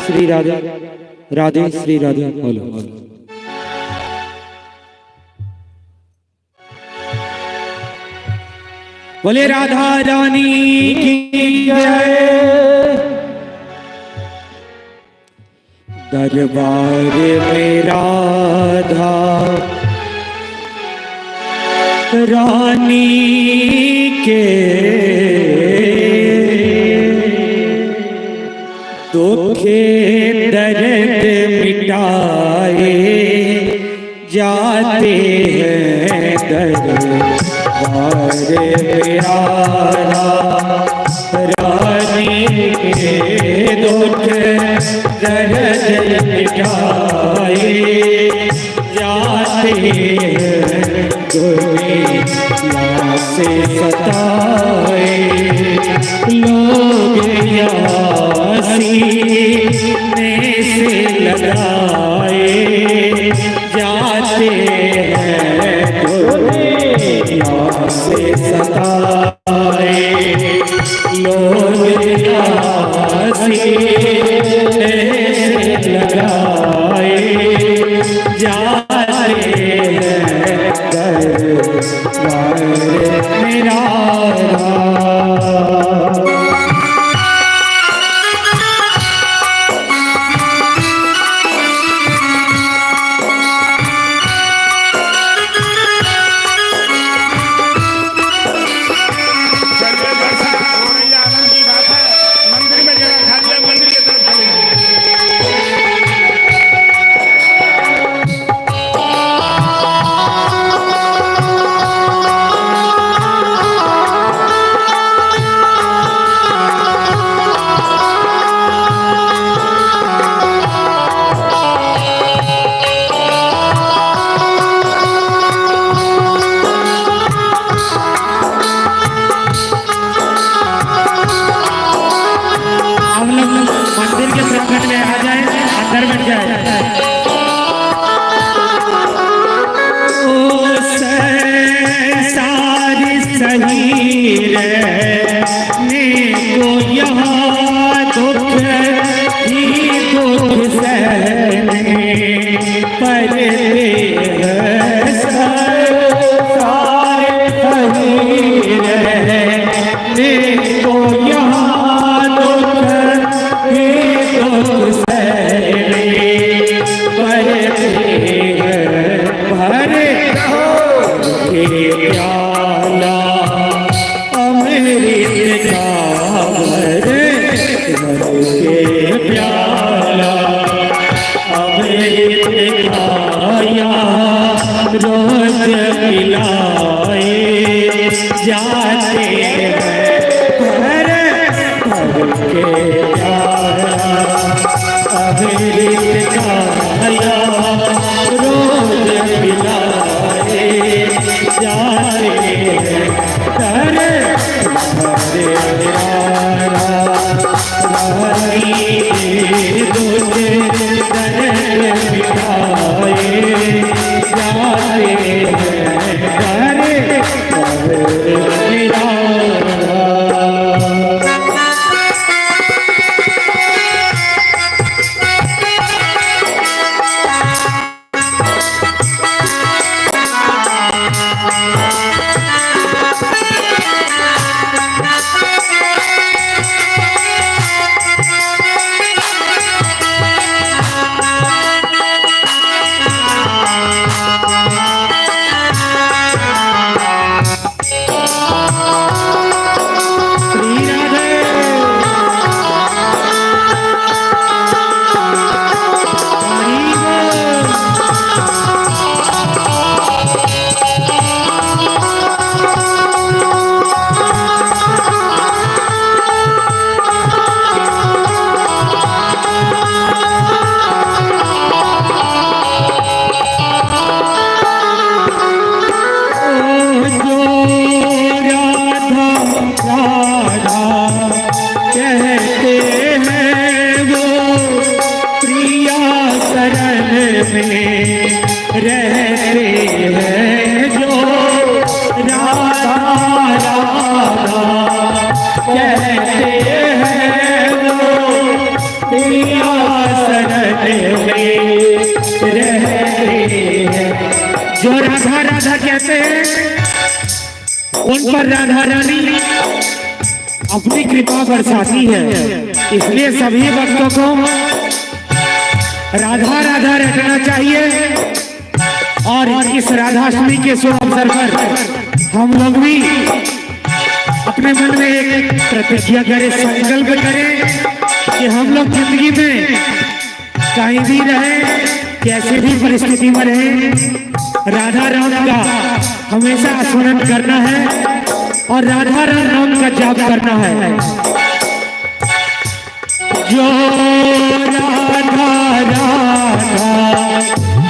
श्री राधे राधे श्री राधे बोले राधा रानी की जय। दरबार में राधा रानी के दुखे दर्द मिटाए जाते हैं। दरबार में राधा रानी के दुख दर्द मिटाए जाते हैं। दुनिया से सताए लोग सीने से लगाए जाते हैं। दुनिया से सताए लोग सीने से लगाए जाते हैं। दरबार में राधा जाते हैं भर भर के
में रहते हैं।
जो राधा राधा कहते हैं उन पर राधा रानी अपनी कृपा बरसाती है। इसलिए सभी भक्तों को राधा राधा रखना चाहिए। और इस राधाष्टमी के शुभ अवसर पर हम लोग भी अपने मन में एक प्रतिज्ञा करें, संकल्प करें कि हम लोग जिंदगी में कहीं भी रहे, कैसे भी परिस्थिति में रहे, राधा राम का हमेशा स्मरण करना है और राधा राम का जाप करना है। जो राधा राधा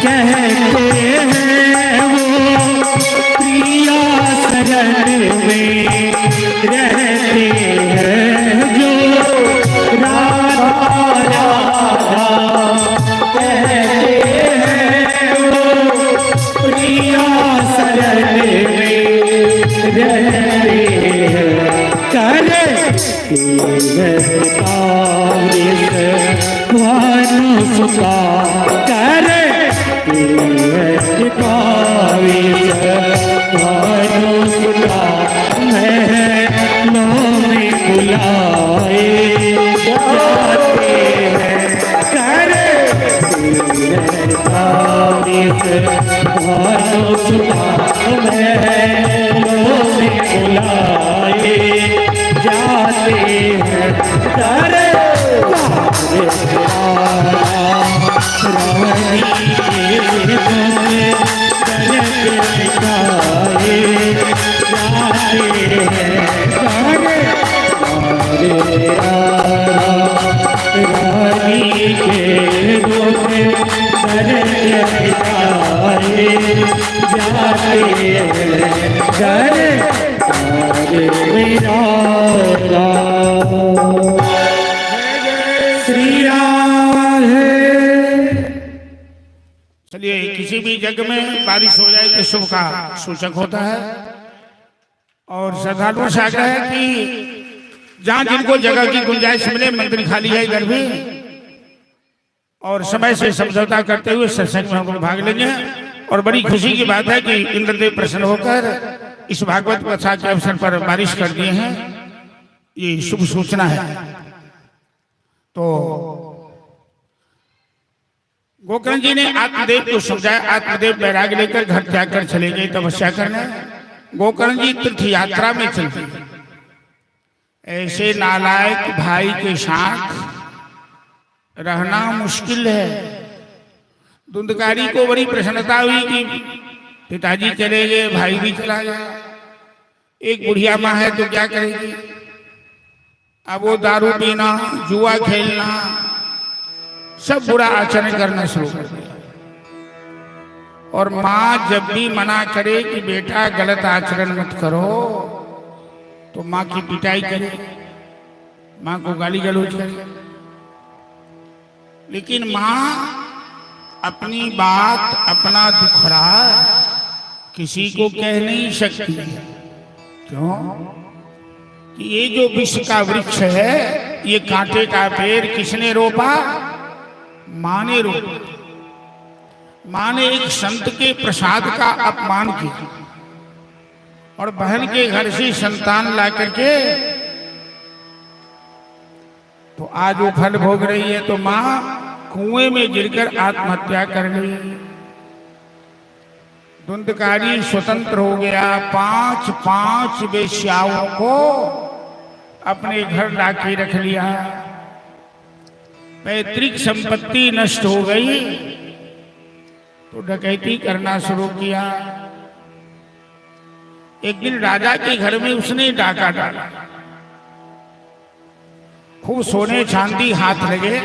कहते हैं वो प्रिया शरण में रहते हैं। जो राधा राधा कहते हैं वो प्रिया शरण में रहते हैं। करे भानु सुखा करे भानु सुखा महलों में बुलाए जाते हैं। करे भानु सुखा महलों में बुलाए जाते हैं। करे रानी के रानी के जाते श्री राम है।
चलिए, किसी भी जगह में बारिश हो जाए तो शुभ का सूचक होता है। और श्रद्धालुओं से आग्रह है कि जहां जिनको जगह की गुंजाइश मिले, मंदिर खाली है इधर भी, और समय से समझौता करते हुए सत्संग में हम लोग भाग लेंगे। और बड़ी खुशी की बात है कि इंद्रदेव प्रसन्न होकर इस भागवत कथा के अवसर पर बारिश कर दिए हैं। ये शुभ सूचना है। तो गोकर्ण जी ने आत्मदेव को समझाया। आत्मदेव बैराग लेकर घर त्याग कर चले गए तपस्या करने। गोकर्ण जी तीर्थ यात्रा में चलते। ऐसे नालायक भाई के साथ रहना मुश्किल है। धुंधकारी को बड़ी प्रसन्नता हुई कि पिताजी चले गए, भाई भी चला गया। एक बुढ़िया माँ है तो क्या करेगी। अब वो दारू पीना, जुआ खेलना, सब बुरा आचरण करना शुरू कर दिया। और माँ जब भी मना करे कि बेटा गलत आचरण मत करो, तो माँ की पिटाई करे, माँ को गाली गलौज करे। लेकिन माँ अपनी बात, अपना दुखड़ा किसी को कह नहीं सकती। क्यों? कि ये जो विश्व का वृक्ष है, ये कांटे का पेड़ किसने रोपा? माँ ने रोपा। माँ ने एक संत के प्रसाद का अपमान किया और बहन के घर से संतान ला करके तो आज वो फल भोग रही है। तो माँ कुएं में गिरकर आत्महत्या कर गई। धुंधकारी स्वतंत्र हो गया। 5 वेश्याओं को अपने घर लाके रख लिया। पैतृक संपत्ति नष्ट हो गई तो डकैती करना शुरू किया। एक दिन राजा के घर में उसने डाका डाला। खूब सोने चांदी हाथ लगे।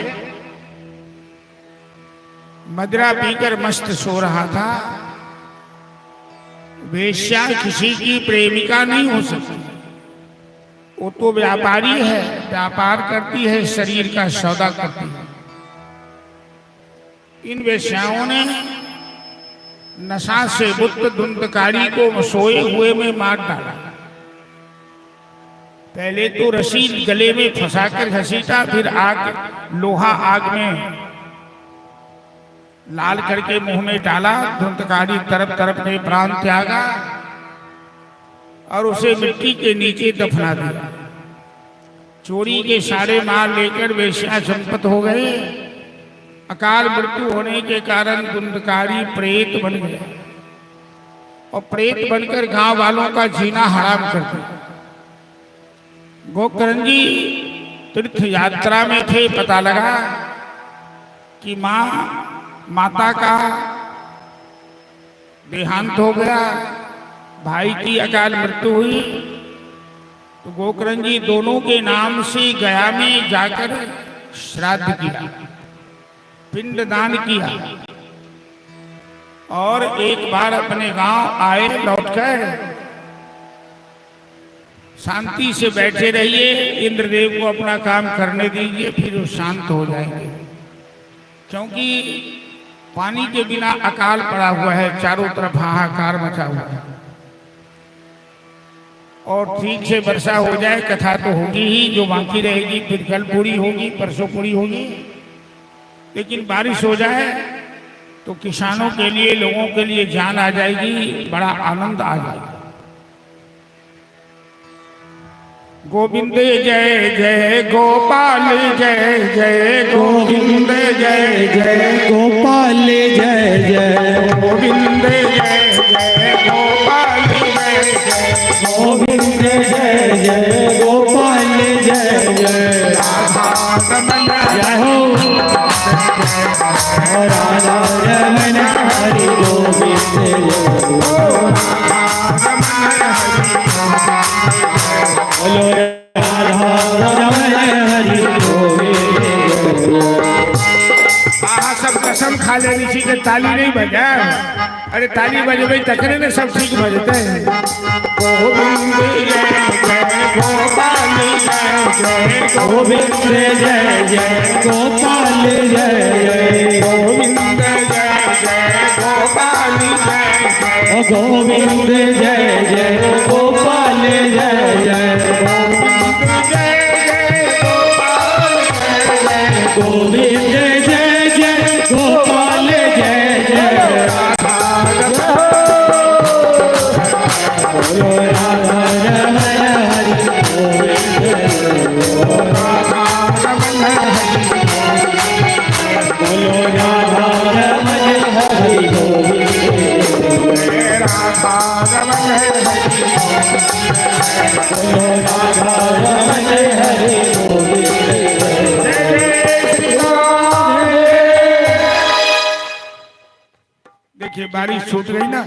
मदिरा पीकर मस्त सो रहा था। वेश्या किसी की प्रेमिका नहीं हो सकती। वो तो व्यापारी है, व्यापार करती है, शरीर का सौदा करती है। इन वेश्याओं ने नशा से बुद्ध धुंधकारी को सोए हुए में मार डाला। पहले तो रस्सी गले में फंसाकर घसीटा, फिर आग लोहा आग में लाल करके मुंह में डाला। धुंधकारी तरफ तरफ ने प्राण त्यागा और उसे मिट्टी के नीचे दफना दिया। चोरी के सारे माल लेकर वेश्या संपत हो गए। अकाल मृत्यु होने के कारण धुंधकारी प्रेत बन गया और प्रेत बनकर गांव वालों का जीना हराम कर दिया। गोकर्णजी तीर्थ यात्रा में थे, पता लगा कि माता का देहांत हो गया, भाई की अकाल मृत्यु हुई। तो गोकर्णजी दोनों के नाम से गया में जाकर श्राद्ध किया, पिंडदान किया और एक बार अपने गांव आए। लौटकर शांति से बैठे रहिए, इंद्रदेव को अपना काम करने दीजिए, फिर वो शांत हो जाएंगे। क्योंकि पानी के बिना अकाल पड़ा हुआ है, चारों तरफ हाहाकार मचा हुआ है। और ठीक से वर्षा हो जाए, कथा तो होगी ही, जो बाकी रहेगी फिर कल पूरी होगी, परसों पूरी होगी। लेकिन बारिश हो जाए तो किसानों के लिए, लोगों के लिए जान आ जाएगी, बड़ा आनंद आ जाएगा। गोविंद जय जय गोपाल जय जय गोविंद जय जय
गोपाल जय जय
गोविंद जय जय गोपाल जय जय
गोविंद जय जय गोपाल जय जय
राधा रमन
जय हो राधा रमन हरि गोविंद बोलो राधा रमन हरि गोविंद।
सब कसम खा ले ऋषि के ताली नहीं बजा। अरे ताली बजबे तकरे ने सब ठीक बजते हैं। गोविंद जय जय गोपाल जय जय
गोविंद जय जय गोपाल जय जय
गोविंद जय जय गोपाल जय जय
गोविंद जय जय गोपाल जय जय गोविंद जय जय गोपाल जय जय बोलो राधा रमन हरि बोलो राधा रमन हरि बोलो राधा रमन हरि
देखिए बारिश छूट गई ना।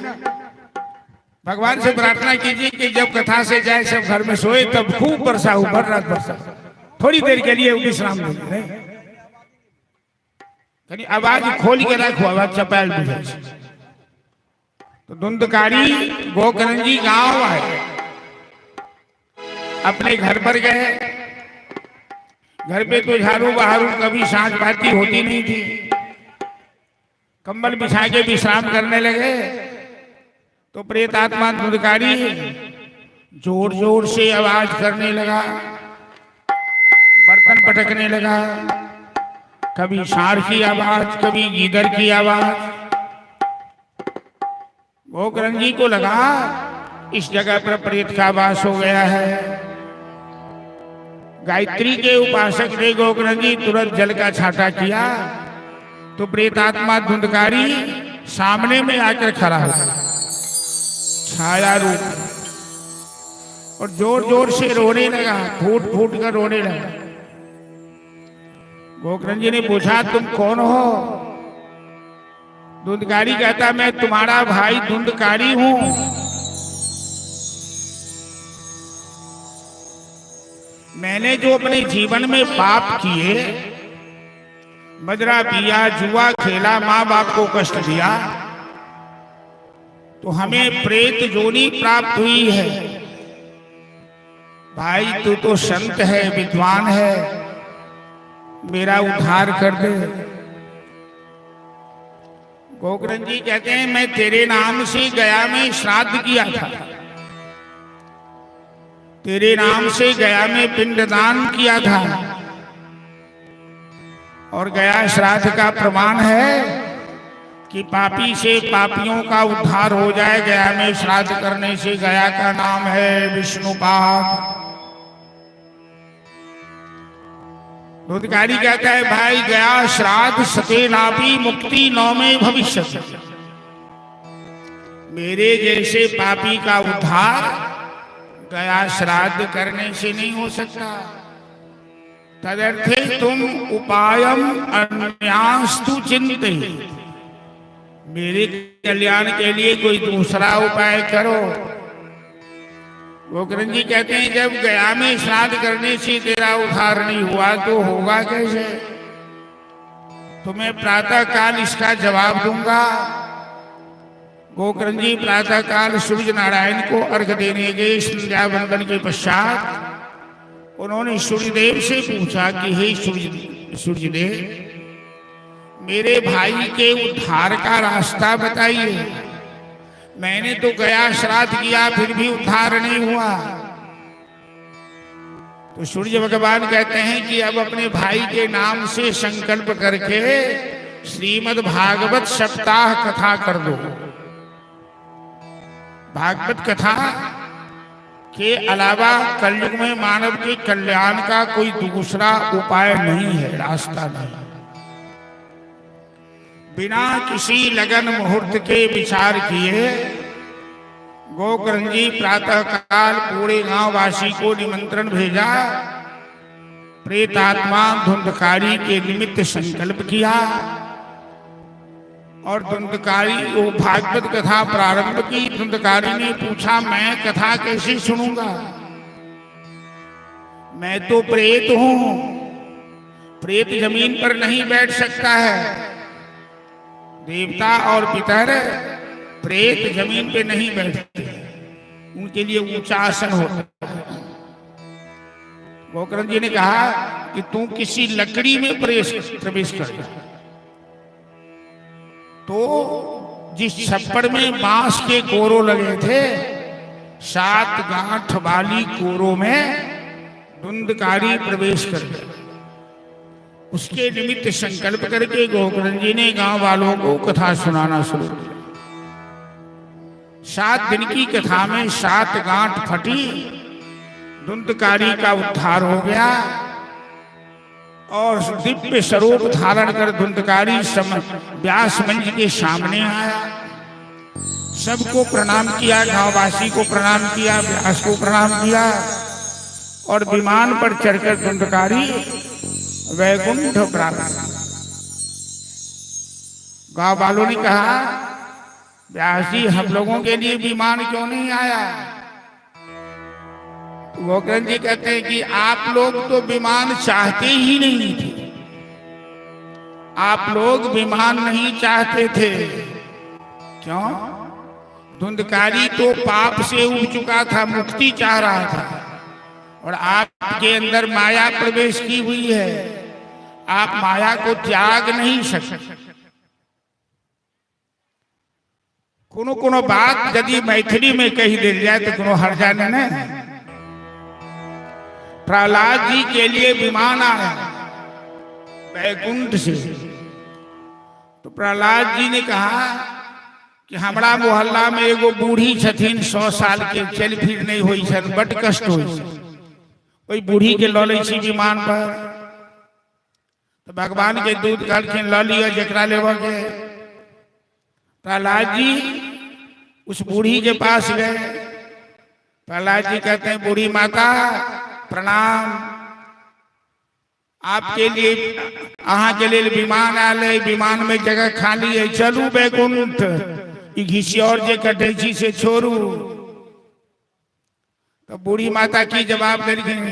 भगवान से प्रार्थना कीजिए कि जब कथा से जाए सब घर में सोए तब खूब वर्षा हो, भर रात वर्षा। थोड़ी देर के लिए विश्राम दे, कहीं आवाज खोल के रखो, आवाज चपैल बुझे। तो धुंधकारी गोकर्णजी गांव आए, अपने घर पर गए। घर पे तो झाड़ू बहारू कभी सांझ बाती होती नहीं थी। कंबल बिछा के विश्राम करने लगे तो प्रेत आत्मा धुंधकारी जोर जोर से आवाज करने लगा, बर्तन पटकने लगा। कभी सांड की आवाज, कभी गीदड़ की आवाज। गोकर्णजी को लगा इस जगह पर प्रेत का वास हो गया है। गायत्री के उपासक ने गोकर्णजी तुरंत जल का छाटा किया तो प्रेत आत्मा धुंधकारी सामने में आकर खड़ा हो, छाया रूप, और जोर जोर से रोने लगा, फूट फूट कर रोने लगा। गोकर्णजी ने पूछा तुम कौन हो? धुंधकारी कहता मैं तुम्हारा भाई धुंधकारी हूं। मैंने जो अपने जीवन में पाप किए, मदरा पिया, जुआ खेला, माँ बाप को कष्ट दिया, तो हमें प्रेत जोनी प्राप्त हुई है। भाई तू तो संत है, विद्वान है, मेरा उद्धार कर दे। गोकर्णजी कहते हैं मैं तेरे नाम से गया में श्राद्ध किया था, तेरे नाम से गया में पिंडदान किया था, और गया श्राद्ध का प्रमाण है कि पापी से पापियों का उद्धार हो जाए। गया में श्राद्ध करने से, गया का नाम है विष्णुपाद। धुंधकारी कहता है भाई गया श्राद्ध सते नापी मुक्ति नौ में भविष्य। मेरे जैसे पापी का उद्धार गया श्राद्ध करने से नहीं हो सकता। तदर्थे तुम उपायम अन्यास्तु चिंते, मेरे कल्याण के लिए कोई दूसरा उपाय करो। गोकर्ण जी कहते हैं जब गया में श्राद्ध करने से तेरा उद्धार नहीं हुआ तो होगा कैसे? तुम्हें प्रातः काल इसका जवाब दूंगा। गोकर्ण जी प्रातः काल सूर्य नारायण को अर्घ देने गए। संध्या वंदन के पश्चात उन्होंने सूर्यदेव से पूछा कि हे सूर्यदेव, मेरे भाई के उद्धार का रास्ता बताइए। मैंने तो गया श्राद्ध किया फिर भी उद्धार नहीं हुआ। तो सूर्य भगवान कहते हैं कि अब अपने भाई के नाम से संकल्प करके श्रीमद् भागवत सप्ताह कथा कर दो। भागवत कथा के अलावा कलयुग में मानव के कल्याण का कोई दूसरा उपाय नहीं है, रास्ता नहीं। बिना किसी लगन मुहूर्त के विचार किए गोकर्ण जी प्रातः काल पूरे गांव वासी को निमंत्रण भेजा। प्रेतात्मा धुंधकारी के निमित्त संकल्प किया और धुंधकारी वो भागवत कथा प्रारंभ की। धुंधकारी ने पूछा मैं कथा कैसे सुनूंगा, मैं तो प्रेत हूं। प्रेत जमीन पर नहीं बैठ सकता है। देवता और पितर प्रेत जमीन पे नहीं बैठते, उनके लिए ऊंचा आसन होता है। गोकर्ण जी ने कहा कि तू किसी लकड़ी में प्रवेश कर। तो जिस छप्पड़ में बांस के कोरों लगे थे, 7 गांठ वाली कोरों में धुंधकारी प्रवेश कर गया। उसके निमित्त संकल्प करके गोकर्ण जी ने गांव वालों को कथा सुनाना शुरू किया। 7 दिन की कथा में 7 गांठ फटी, धुंधकारी का उद्धार हो गया और दिव्य स्वरूप धारण कर धुंधकारी व्यास मंच के सामने आया। सबको प्रणाम किया, गांववासी को प्रणाम किया, व्यास को प्रणाम किया और विमान पर चढ़कर धुंधकारी वैकुंठ प्राप्त। गांव वालों ने कहा व्यास जी हम लोगों के लिए विमान क्यों नहीं आया? गोकर्ण जी कहते हैं कि आप लोग तो विमान चाहते ही नहीं थे। आप लोग विमान नहीं चाहते थे। क्यों? धुंधकारी तो पाप से उब चुका था, मुक्ति चाह रहा था और आपके अंदर माया प्रवेश की हुई है। आप माया को त्याग नहीं सकते। कोनो बात यदि मैथिली में कही दे जाए तो कोनो हर्जा नहीं। प्रहलाद जी के लिए विमान आया वैकुंठ से। तो प्रहलाद जी ने कहा कि हमारा मोहल्ला में एगो बूढ़ी छथिन 100 साल के, चल फिर नहीं हुई छन, बट कष्ट हुई। कोई बूढ़ी के लऽ लै छी विमान पर। तो भगवान के दूत कहलखिन लऽ लिया जकरा लेवा के। प्रहलाद जी उस बूढ़ी के पास गए। प्रहलाद जी कहते हैं बूढ़ी माता प्रणाम, आपके लिए अहाँ के लिए विमान आयल है, विमान में जगह खाली है, चलू बैकुंठ। ई घिसियोर जे कटे छी से छोड़ू। तो बूढ़ी माता की जवाब देलखिन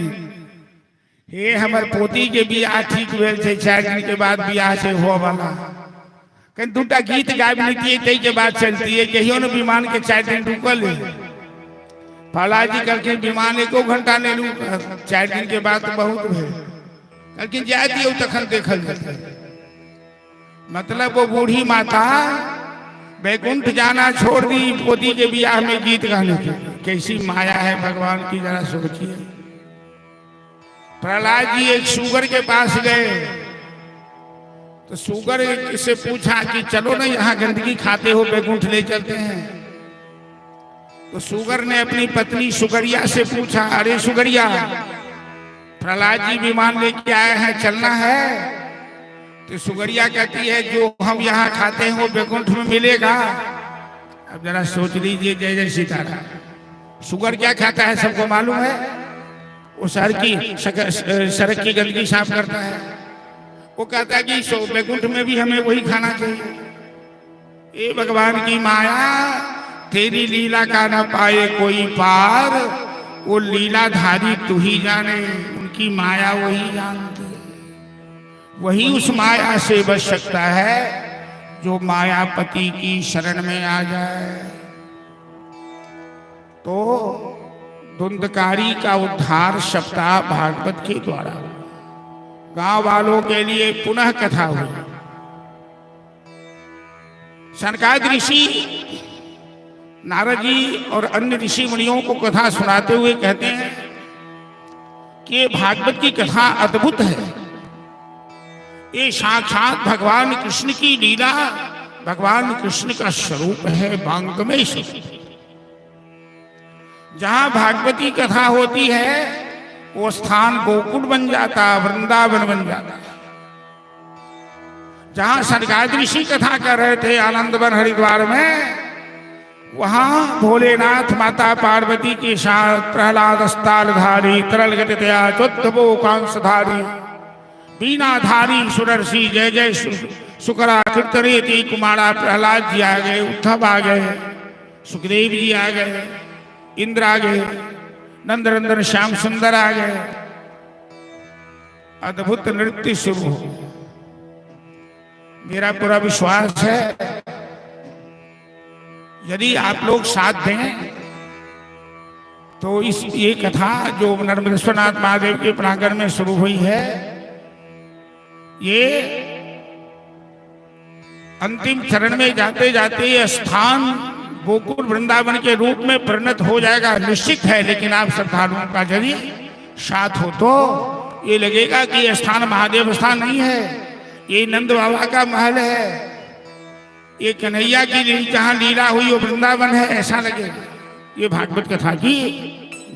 हे हमर पोती के बियाह ठीक भेल छै, 4 दिन के बाद बियाह से हो वाला। कहीं 2टा गीत गाबि लेतियै तै के बाद चलतियै, कहियो न विमान के 4 दिन रुकल है। प्रहलाद जी कहलखिन विमान 1 घंटा ले लू, 4 दिन के बाद तो बहुत भेल। कहलखिन जाय दियौ तखन देखल जेतै। मतलब वो बूढ़ी माता बैकुंठ जाना छोड़ दी पोती के बियाह में गीत गाने के। कैसी माया है भगवान की, जरा सोचिए। प्रहलाद जी एक शुगर के पास गए तो तो सुगर से पूछा कि चलो ना यहाँ गंदगी खाते हो बैकुंठ ले चलते हैं। तो सुगर ने अपनी पत्नी सुगरिया से पूछा, अरे सुगरिया, प्रहलाद जी विमान लेके आए हैं, चलना है? तो सुगरिया कहती है जो हम यहाँ खाते हैं वो बैकुंठ में मिलेगा। अब जरा सोच लीजिए, जय जय सीताराम। सुगर क्या खाता है सबको मालूम है, वो सड़क की गंदगी साफ करता है। वो कहता है कि बैकुंठ में भी हमें वही खाना चाहिए। ये भगवान की माया, तेरी लीला का न पाए कोई पार, वो लीलाधारी तू ही जाने, उनकी माया वही जानते। वही उस माया से बच सकता है जो मायापति की शरण में आ जाए। तो धुंधकारी का उद्धार सप्ताह भागवत के द्वारा गांव वालों के लिए पुनः कथा हुई। सनकादिक ऋषि नारद जी और अन्य ऋषि मुनियों को कथा सुनाते हुए कहते हैं कि भागवत की कथा अद्भुत है। ये साक्षात भगवान कृष्ण की लीला, भगवान कृष्ण का स्वरूप है, वांगमय स्वरूप। जहां भागवती कथा होती है वो स्थान गोकुल बन जाता, वृंदावन बन जाता। जहां सनकादिक ऋषि कथा कर रहे थे आनंदवन हरिद्वार में, वहां भोलेनाथ माता पार्वती के साथ प्रहलाद अस्तालधारी, तरल गतितया चोत्तभो कांसधारी, बीनाधारी सुरर्षि जय जय शुक्रा कीर्तनेति कुमारा प्रहलाद जी आ गए, उद्धव आ गए, सुखदेव जी आ गए, इंद्र आ गए, नंदनंदन श्याम सुंदर आ गए। अद्भुत नृत्य शुरू हो। मेरा पूरा विश्वास है यदि आप लोग साथ दें तो ये कथा जो नर्मदेश्वरनाथ महादेव के प्रांगण में शुरू हुई है, ये अंतिम चरण में जाते जाते ये स्थान गोकुल वृंदावन के रूप में परिणत हो जाएगा, निश्चित है। लेकिन आप श्रद्धालुओं का यदि साथ हो तो ये लगेगा कि यह स्थान महादेव स्थान नहीं है, ये नंद बाबा का महल है, ये कन्हैया की जहां लीला हुई वो वृंदावन है, ऐसा लगेगा। ये भागवत कथा की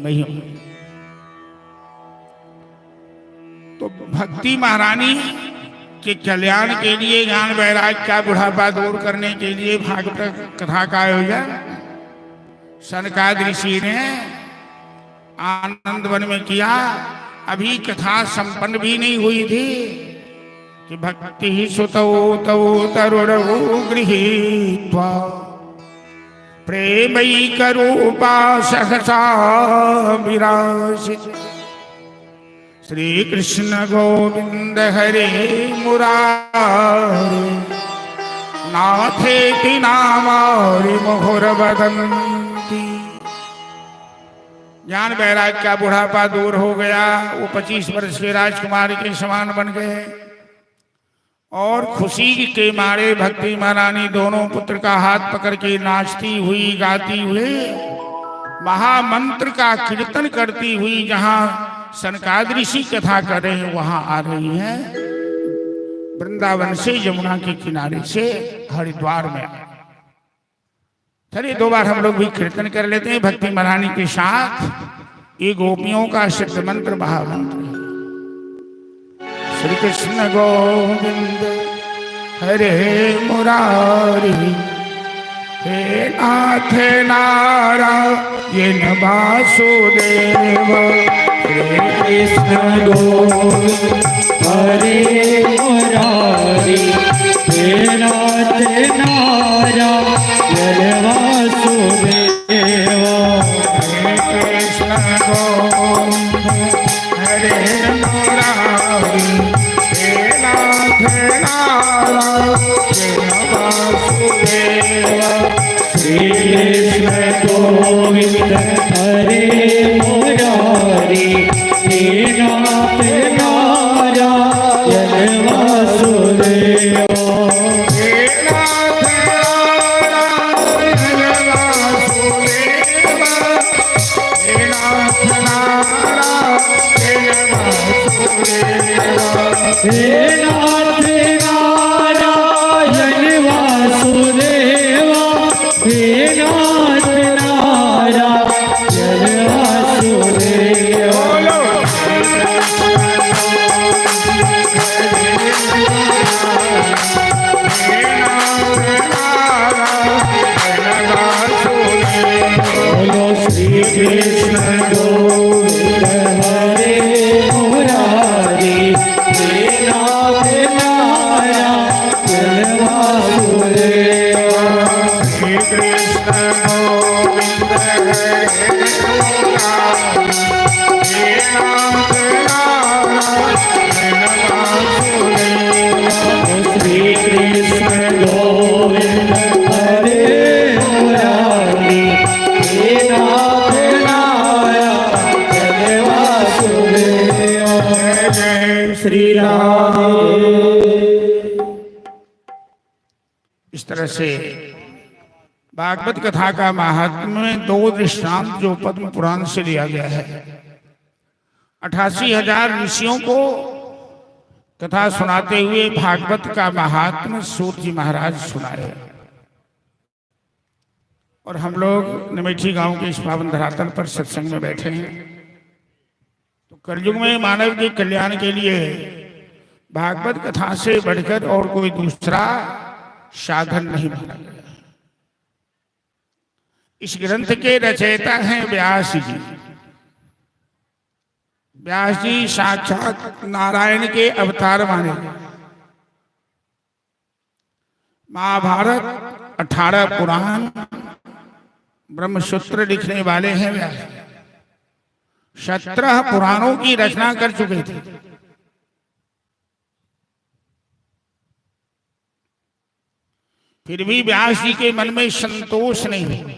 महिमा। तो भक्ति महारानी के कल्याण के लिए, ज्ञान वैराग्य का बुढ़ापा दूर करने के लिए भागवत कथा का आयोजन सनकादिक ऋषि ने आनंदवन में किया। अभी कथा संपन्न भी नहीं हुई थी कि भक्ति सुतौ तौ तरुणौ गृहीत्वा प्रेमैकरूपा सहसा विराजित। श्री कृष्ण गोविंद हरे मुरारे, नाथेति नामारि मुहुर्वदन्ति। ज्ञान वैराग्य का बुढ़ापा दूर हो गया, वो 25 वर्ष के राजकुमार के समान बन गए और खुशी के मारे भक्ति महारानी दोनों पुत्र का हाथ पकड़ के नाचती हुई, गाती हुई, महामंत्र का कीर्तन करती हुई जहां सनकादिक ऋषि कथा कर रहे हैं वहां आ रही हैं। वृंदावन से यमुना के किनारे से हरिद्वार में आ। चलिए 2 बार हम लोग भी कीर्तन कर लेते हैं भक्ति महारानी के साथ। ये गोपियों का सिद्ध मंत्र महामंत्र है। श्री कृष्ण गोविंद हरे मुरारी, हे नाथ नारायण वासुदेव।
कृष्ण गोविंद हरे मुरारी, हे नाथ नारायण वासुदेव।
कृष्ण गोविंद हरे मुरारी, हे नाथ नारायण वासुदेव।
श्री कृष्ण गोविंद हरे मुरारी, हे नाथ नारायण वासुदेव। हे नाथ नारायण कृष्ण गोविंद हरे मुरारी हे नाथ नारायण वासुदेवा
श्री कृष्ण गोविंद हरे मुरारी हे नाथ नारायण वासुदेवा
श्री कृष्ण गोविंद हरे मुरारी हे नाथ नारायण वासुदेवा
जय
श्री राम।
इस तरह से भागवत कथा का महात्म्य में 2 दृष्टांत जो पद्म पुराण से लिया गया है। 88,000 ऋषियों को कथा सुनाते हुए भागवत का महात्म्य सूत जी महाराज सुनाए और हम लोग निमेठी गांव के इस पावन धरातल पर सत्संग में बैठे हैं। तो कलयुग में मानव के कल्याण के लिए भागवत कथा से बढ़कर और कोई दूसरा साधन नहीं माना गया। इस ग्रंथ के रचयिता हैं व्यास जी। व्यास जी साक्षात नारायण के अवतार माने गए। महाभारत 18 पुराण ब्रह्मसूत्र लिखने वाले हैं व्यास। 17 पुराणों की रचना कर चुके थे। फिर भी व्यास जी के मन में संतोष नहीं हुआ।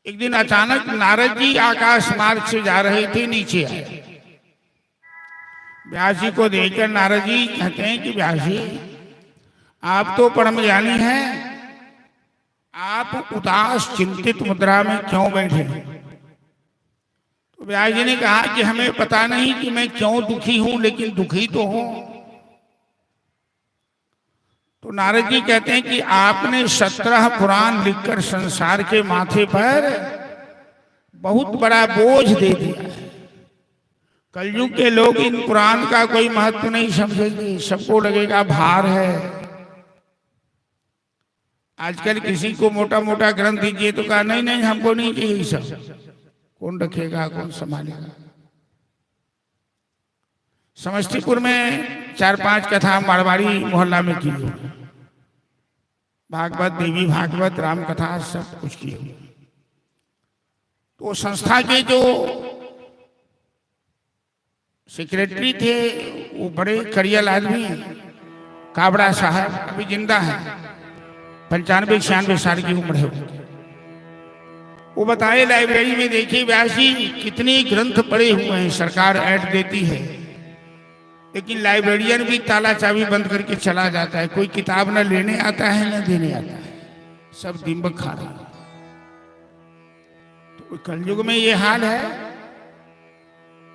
एक दिन अचानक नारद जी आकाश मार्ग से जा रहे थे, नीचे आए। व्यास जी को देखकर नारद जी कहते हैं कि व्यास जी आप तो परम ज्ञानी हैं, आप उदास चिंतित मुद्रा में क्यों बैठे? तो व्यास जी ने कहा कि हमें पता नहीं कि मैं क्यों दुखी हूं, लेकिन दुखी तो हूं। तो नारद जी कहते हैं कि आपने 17 पुराण लिखकर संसार के माथे पर बहुत बड़ा बोझ दे दिया है। कलयुग के लोग इन पुराण का कोई महत्व नहीं समझेंगे, सबको लगेगा भार है। आजकल किसी को मोटा मोटा ग्रंथ दीजिए तो कहा नहीं नहीं हमको नहीं चाहिए सब, कौन रखेगा कौन संभालेगा। समस्तीपुर में 4-5 कथा मारवाड़ी मोहल्ला में की हुई, भागवत देवी भागवत राम कथा सब कुछ की हुई। तो संस्था के जो सेक्रेटरी थे वो बड़े करियल आदमी हैं, काबड़ा साहब, अभी जिंदा है, 95-96 साल की उम्र है। वो बताए लाइब्रेरी में देखिए व्यास जी कितने ग्रंथ पड़े हुए हैं, सरकार ऐड देती है लेकिन लाइब्रेरियन भी ताला चाबी बंद करके चला जाता है। कोई किताब न लेने आता है न देने आता है, सब दिम्बक खा रहे हैं। तो कलयुग में ये हाल है।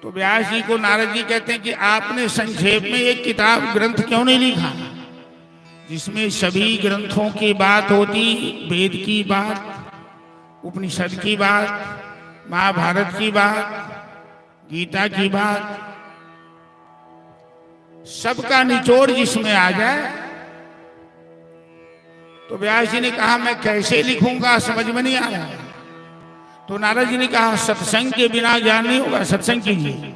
तो व्यास जी को नारद जी कहते हैं कि आपने संक्षेप में एक किताब ग्रंथ क्यों नहीं लिखा जिसमें सभी ग्रंथों की बात होती, वेद की बात, उपनिषद की बात, महाभारत की बात, गीता की बात, सबका निचोड़ जिसमें आ जाए। तो व्यास जी ने कहा मैं कैसे लिखूंगा, समझ में नहीं आ रहा। तो नारद जी ने कहा सत्संग के बिना ज्ञान नहीं होगा, सत्संग कीजिए।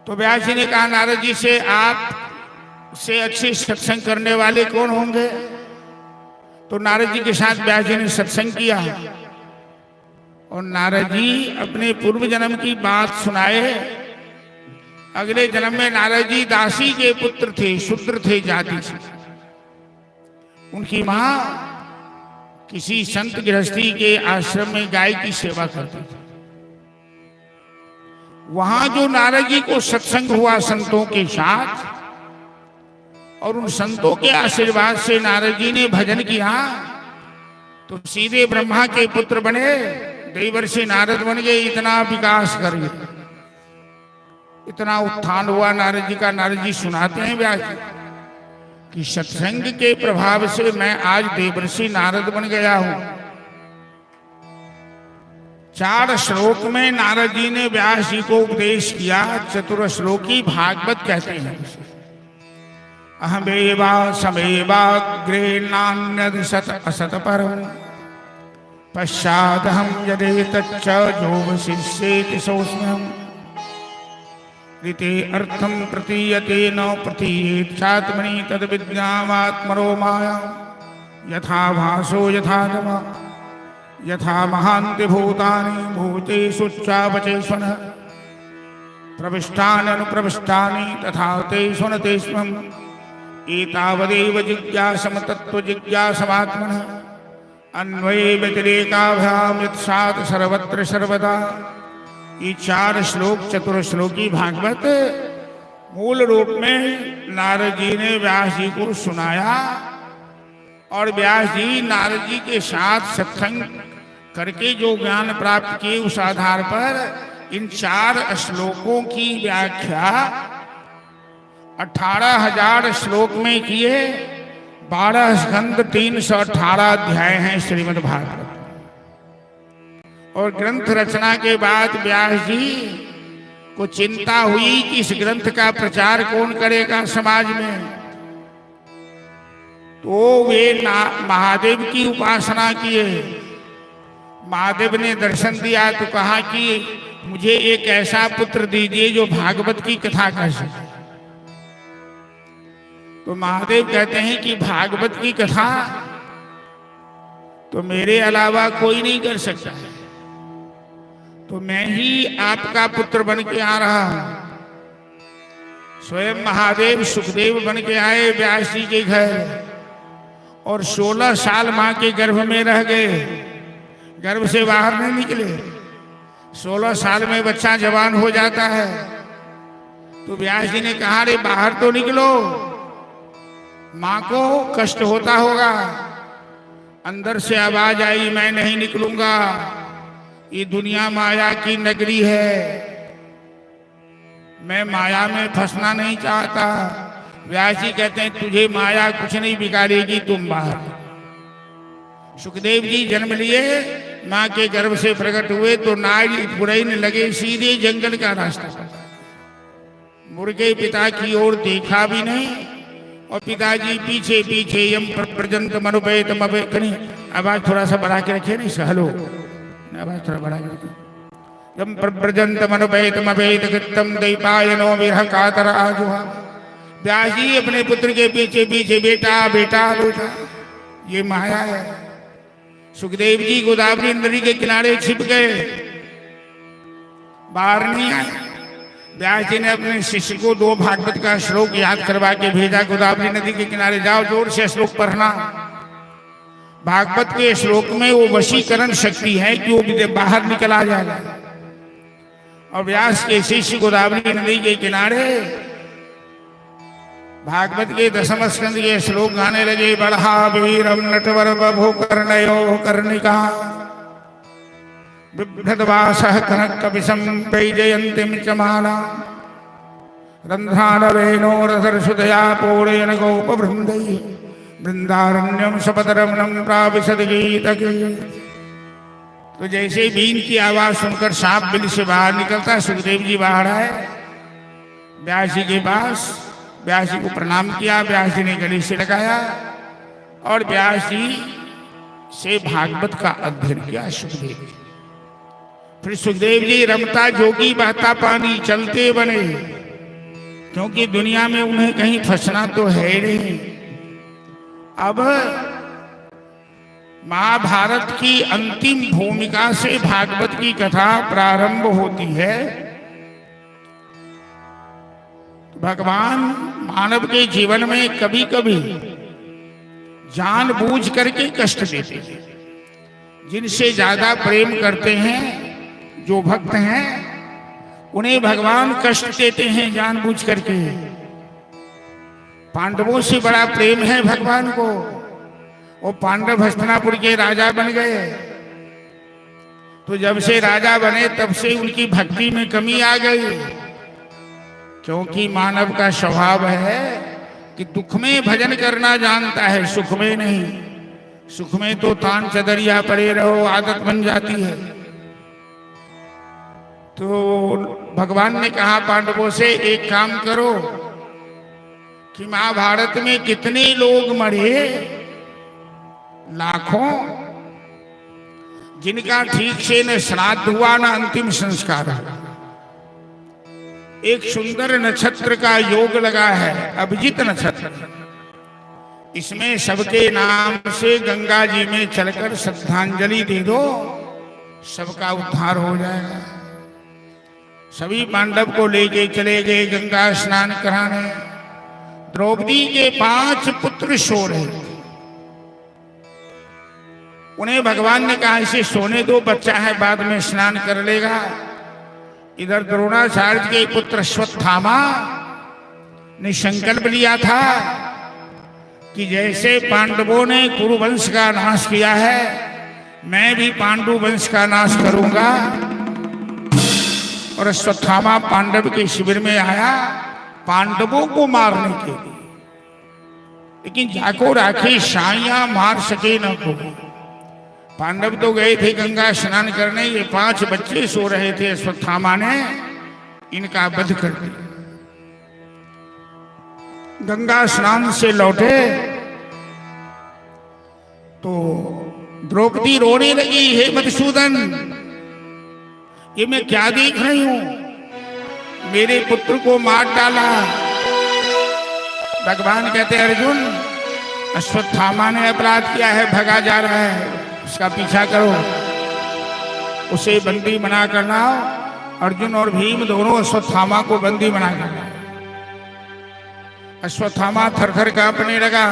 तो व्यास जी ने कहा नारद जी से आप से अच्छे सत्संग करने वाले कौन होंगे? तो नारद जी के साथ व्यास जी ने सत्संग किया और नारद जी अपने पूर्व जन्म की बात सुनाए। अगले जन्म में नारद जी दासी के पुत्र थे, शूद्र थे जाति से। उनकी मां किसी संत गृहस्थी के आश्रम में गाय की सेवा करती थी। वहां जो नारद जी को सत्संग हुआ संतों के साथ, और उन संतों के आशीर्वाद से नारद जी ने भजन किया तो सीधे ब्रह्मा के पुत्र बने, देवर्षि नारद बन गए। इतना विकास कर गए, इतना उत्थान हुआ नारद जी का। नारद जी सुनाते हैं व्यास जी कि सत्संग के प्रभाव से मैं आज देवर्षि नारद बन गया हूं। 4 श्लोक में नारद जी ने व्यास जी को उपदेश किया। चतुर श्लोकी भागवत कहते हैं उसे। अहमेवा समेवाग्रे नान्यद सत असत परम पश्चादहं यदेतच्च जोगशिष्येति सोऽस्म्यहम् ऋते अर्थं प्रतीयते न प्रतीयेत् चात्मनि तद्विद्यामात्मनो माया यथा भासो यथा गम यथा महान्ति भूतानि भूतेषु चावचेष्वनः प्रविष्टानि अनुप्रविष्टानि तथा तेषु न तेष्वम् एतावदेव जिज्ञासम तत्त्वजिज्ञासमात्मनः अन्वये व्यतिरेकाभ्याम यत्सात् सर्वत्र सर्वदा। ये 4 श्लोक चतुर्श्लोकी भागवत मूल रूप में नारद जी ने व्यास जी को सुनाया और व्यास जी नारद जी के साथ सत्संग करके जो ज्ञान प्राप्त किए उस आधार पर इन 4 श्लोकों की व्याख्या 18,000 श्लोक में किए। 12 स्कंद 318 अध्याय हैं श्रीमद् भागवत। और ग्रंथ रचना के बाद व्यास जी को चिंता हुई कि इस ग्रंथ का प्रचार कौन करेगा समाज में। तो वे महादेव की उपासना किए। महादेव ने दर्शन दिया तो कहा कि मुझे एक ऐसा पुत्र दीजिए जो भागवत की कथा कर सके। तो महादेव कहते हैं कि भागवत की कथा तो मेरे अलावा कोई नहीं कर सकता है, तो मैं ही आपका पुत्र बन के आ रहा हूं। स्वयं महादेव सुखदेव बन के आए व्यास जी के घर और 16 साल मां के गर्भ में रह गए, गर्भ से बाहर नहीं निकले। 16 साल में बच्चा जवान हो जाता है। तो व्यास जी ने कहा रे बाहर तो निकलो, मां को कष्ट होता होगा। अंदर से आवाज आई मैं नहीं निकलूंगा, ये दुनिया माया की नगरी है, मैं माया में फंसना नहीं चाहता। व्यास जी कहते हैं तुझे माया कुछ नहीं बिगाड़ेगी, तुम बाहर। सुखदेव जी जन्म लिए, मां के गर्भ से प्रकट हुए तो नारी पुरैन लगे सीधे जंगल का रास्ता। मुर्गे पिता की ओर देखा भी नहीं और पिताजी पीछे पीछे यम प्रजंत मनुपेत मबेकनी। आवाज थोड़ा सा बढ़ा के रखिए, नहीं सहलो, आवाज थोड़ा बढ़ा के रखिए। यम प्रजंत मनुपेत मबेत कृतम दैपायनो विरह कातर आजुहा। व्यास जी अपने पुत्र के पीछे पीछे बेटा बेटा बेटा, ये माया है। सुखदेव जी गोदावरी नदी के किनारे छिप गए, बाहर नहीं आए। व्यास जी ने अपने शिष्य को 2 भागवत का श्लोक याद करवा के भेजा, गोदावरी नदी के किनारे जाओ, जोर से श्लोक पढ़ना। भागवत के श्लोक में वो वशीकरण शक्ति है कि वो बाहर निकल आ जाएगा। और व्यास के शिष्य गोदावरी नदी के किनारे भागवत के 10वें स्कंद के श्लोक गाने लगे। बढ़ा वीरम नटवर बभो कर्णयो कर्णिका बिभ्रतवासः कनक कपिशं वैजयन्तीं च माला रन्ध्रानवेनो रसर्षुदया पूरेण गोपवृन्दैः वृन्दारण्यं सपदरमणं प्राविशद गीतके। तो जैसे बीन की आवाज सुनकर सांप बिल से बाहर निकलता, सुखदेव जी बाहर आए व्यास जी के पास। व्यास जी को प्रणाम किया, व्यास जी ने गले से लगाया और व्यास जी से भागवत का अध्ययन किया सुखदेव जी। फिर सुखदेव जी रमता जोगी बहता पानी चलते बने, क्योंकि दुनिया में उन्हें कहीं फंसना तो है नहीं। अब महाभारत की अंतिम भूमिका से भागवत की कथा प्रारंभ होती है। भगवान मानव के जीवन में कभी कभी जानबूझ करके कष्ट देते हैं। जिनसे ज्यादा प्रेम करते हैं, जो भक्त हैं, उन्हें भगवान कष्ट देते हैं जानबूझ करके। पांडवों से बड़ा प्रेम है भगवान को। वो पांडव हस्तिनापुर के राजा बन गए, तो जब से राजा बने तब से उनकी भक्ति में कमी आ गई। क्योंकि मानव का स्वभाव है कि दुख में भजन करना जानता है, सुख में नहीं। सुख में तो तान चदरिया पड़े रहो, आदत बन जाती है। तो भगवान ने कहा पांडवों से, एक काम करो कि महाभारत में कितने लोग मरे, लाखों, जिनका ठीक से न श्राद्ध हुआ न अंतिम संस्कार हुआ। एक सुंदर नक्षत्र का योग लगा है, अभिजीत नक्षत्र। इसमें सबके नाम से गंगा जी में चलकर श्रद्धांजलि दे दो, सबका उद्धार हो जाएगा। सभी पांडव को लेके चले गए गंगा स्नान कराने। द्रौपदी के 5 पुत्र सो रहे थे। उन्हें भगवान ने कहा इसे सोने दो, बच्चा है बाद में स्नान कर लेगा। इधर द्रोणाचार्य के पुत्र अश्वत्थामा ने संकल्प लिया था कि जैसे पांडवों ने कुरुवंश का नाश किया है, मैं भी पांडु वंश का नाश करूंगा। और अश्वत्थामा पांडव के शिविर में आया पांडवों को मारने के लिए, लेकिन जाको राखे साइया मार सके न को। पांडव तो गए थे गंगा स्नान करने, ये 5 बच्चे सो रहे थे। अश्वत्थामा ने इनका वध कर दिया। गंगा स्नान से लौटे तो द्रौपदी रोने लगी, हे मधुसूदन, ये मैं क्या देख रही हूं, मेरे पुत्र को मार डाला। भगवान कहते अर्जुन, अश्वत्थामा ने अपराध किया है, भगा जा रहा है, उसका पीछा करो, उसे बंदी बना कर लाओ। अर्जुन और भीम दोनों अश्वत्थामा को बंदी बना कर लाए। अश्वत्थामा थरथर कांपने लगा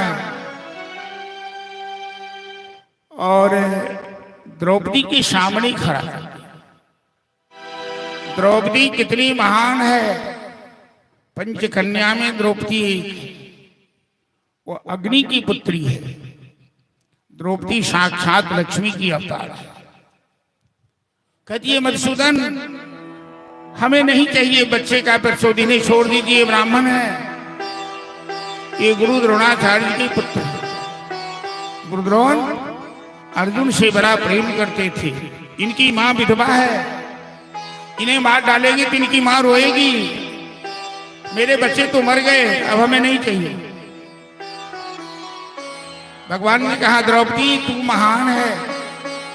और द्रौपदी के सामने खड़ा। द्रौपदी कितनी महान है, पंचकन्या में द्रौपदी वो अग्नि की पुत्री है। द्रौपदी साक्षात लक्ष्मी की अवतार है। कहती है मधुसूदन, हमें नहीं चाहिए बच्चे का प्रसोदी, नहीं, छोड़ दीजिए, ब्राह्मण है। ये गुरु द्रोणाचार्य के पुत्र। गुरु द्रोण अर्जुन से बड़ा प्रेम करते थे। इनकी मां विधवा है, इन्हें मार डालेंगे तो इनकी मां रोएगी। मेरे बच्चे तो मर गए, अब हमें नहीं चाहिए। भगवान ने कहा द्रौपदी तू महान है,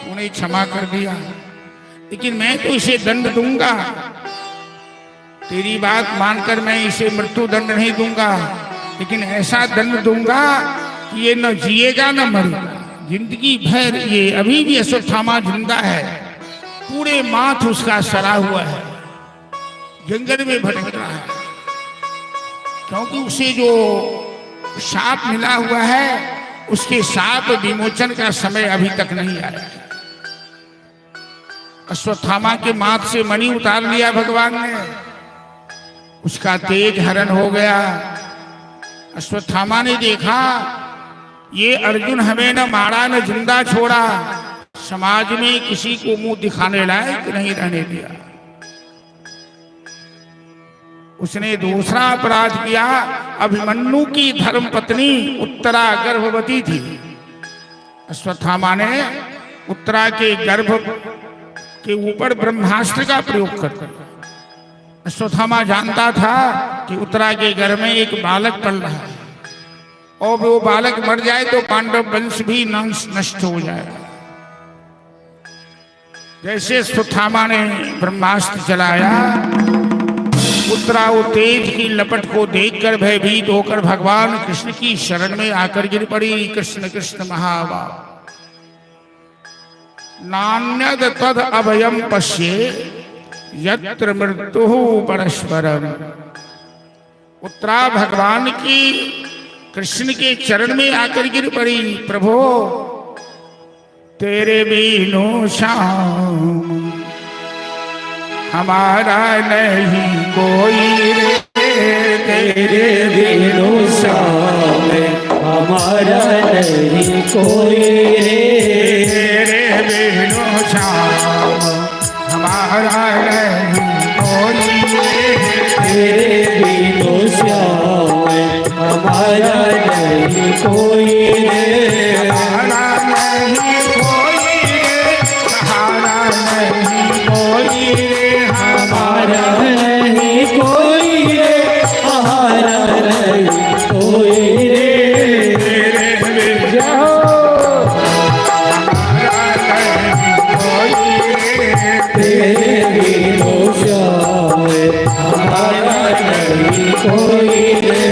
तूने क्षमा कर दिया, लेकिन मैं तो इसे दंड दूंगा। तेरी बात मानकर मैं इसे मृत्यु दंड नहीं दूंगा, लेकिन ऐसा दंड दूंगा कि ये न जिएगा न मरेगा, जिंदगी भर। ये अभी भी अश्वत्थामा जिंदा है, पूरे माथ उसका सड़ा हुआ है, जंगल में भटक रहा है, क्योंकि उसे जो शाप मिला हुआ है उसके शाप विमोचन का समय अभी तक नहीं आया। अश्वत्थामा के माथ से मणि उतार लिया भगवान ने, उसका तेज हरण हो गया। अश्वत्थामा ने देखा ये अर्जुन हमें न मारा न जिंदा छोड़ा, समाज में किसी को मुंह दिखाने लायक नहीं रहने दिया। उसने दूसरा अपराध किया। अभिमन्यु की धर्मपत्नी उत्तरा गर्भवती थी। अश्वत्थामा ने उत्तरा के गर्भ के ऊपर ब्रह्मास्त्र का प्रयोग कर दिया। अश्वत्थामा जानता था कि उत्तरा के गर्भ में एक बालक पल रहा है, और वो बालक मर जाए तो पांडव वंश भी नष्ट हो जाएगा। जैसे अश्वत्थामा ने ब्रह्मास्त्र चलाया, उत्तरा वो तेज की लपट को देखकर भयभीत होकर भगवान कृष्ण की शरण में आकर गिर पड़ी। कृष्ण कृष्ण महाभाव नान्यद तद अभयम पश्ये यत्र मृत्यु परस्परम। उत्तरा भगवान की कृष्ण के चरण में आकर गिर पड़ी, प्रभु तेरे बिनु श्याम हमारा नहीं कोई रे,
तेरे बिनु श्याम हमारा नहीं कोई रे,
तेरे बिनु श्याम हमारा नहीं कोई रे,
तेरे बिनु श्याम हमारा नहीं कोई रे,
हमारा नहीं कोई रे, हमारा नहीं कोई रे,
हमारा नहीं कोई रे, हमारा नहीं कोई रे, जाओ
हमारा नहीं
नहीं कोई रे।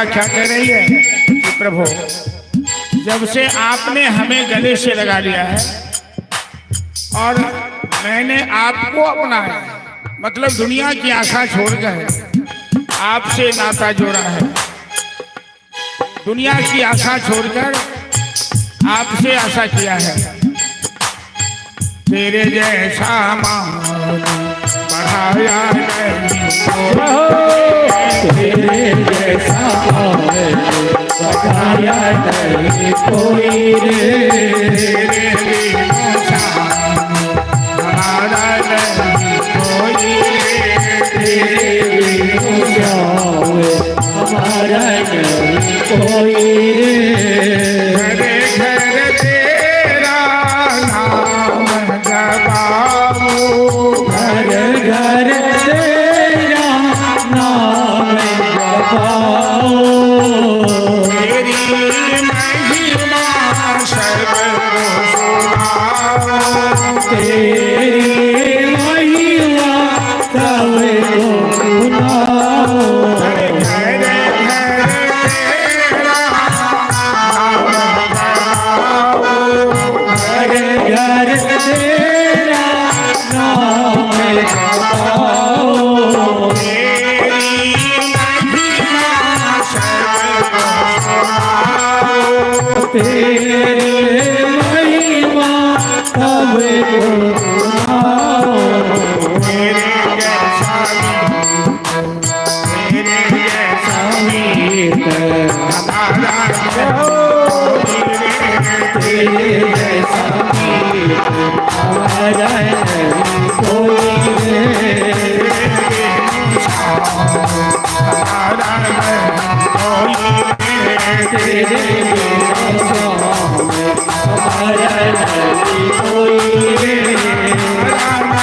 क्या कह रही है कि प्रभु जब से आपने हमें गले से लगा लिया है और मैंने आपको अपनाया, मतलब दुनिया की आशा छोड़कर आपसे नाता जोड़ा है, दुनिया की आशा छोड़कर आपसे आशा किया है। तेरे जैसा मान बढ़ाया
तेरे जैसा बढ़ाया नहीं कोई रे।
हमारा नहीं कोई
हमारा नहीं कोई रे।
घर घर तेरा नाम जपाओ,
घर घर तेरा नाम जपाओ।
तेरी महिमा सबको सुनाओ,
तेरी महिमा सबको सुनाओ।
घर घर तेरा नाम जपाओ,
घर घर तेरा नाम जपाओ।
तेरी महिमा सबको सुनाओ,
तेरे महिमा सबको सुनाओ।
तेरे जैसा
मीत
हमारा
तेरे जैसा मीत हमारा नहीं कोई रे। तेरे जैसा हमारा नहीं कोई रे। हमारा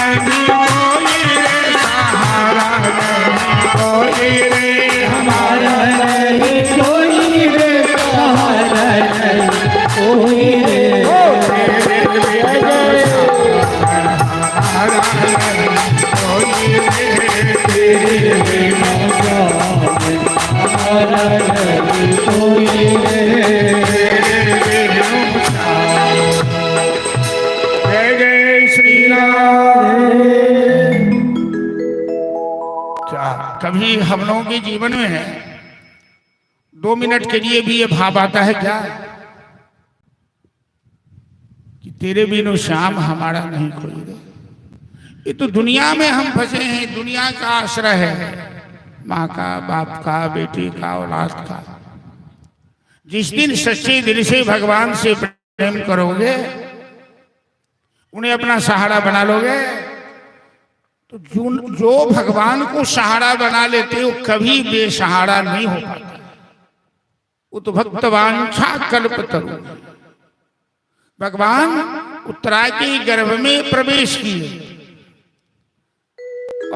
नहीं कोई रे। हमारा नहीं कोई रे। तेरे जैसा हमारा नहीं कोई रे।
जय जय श्री राम। क्या कभी हम लोगों के जीवन में है 2 मिनट के लिए भी ये भाव आता है क्या कि तेरे बिनु श्याम हमारा नहीं कोई रे। ये तो दुनिया में हम फंसे हैं, दुनिया का आश्रय है, माँ का, बाप का, बेटी का, औलाद का। जिस दिन सच्चे दिल से भगवान से प्रेम करोगे, उन्हें अपना सहारा बना लोगे, तो जो भगवान को सहारा बना लेते वो कभी बेसहारा नहीं हो पाता। वो तो भक्तवांछा कल्पतरु। भगवान उत्तरा के गर्भ में प्रवेश किए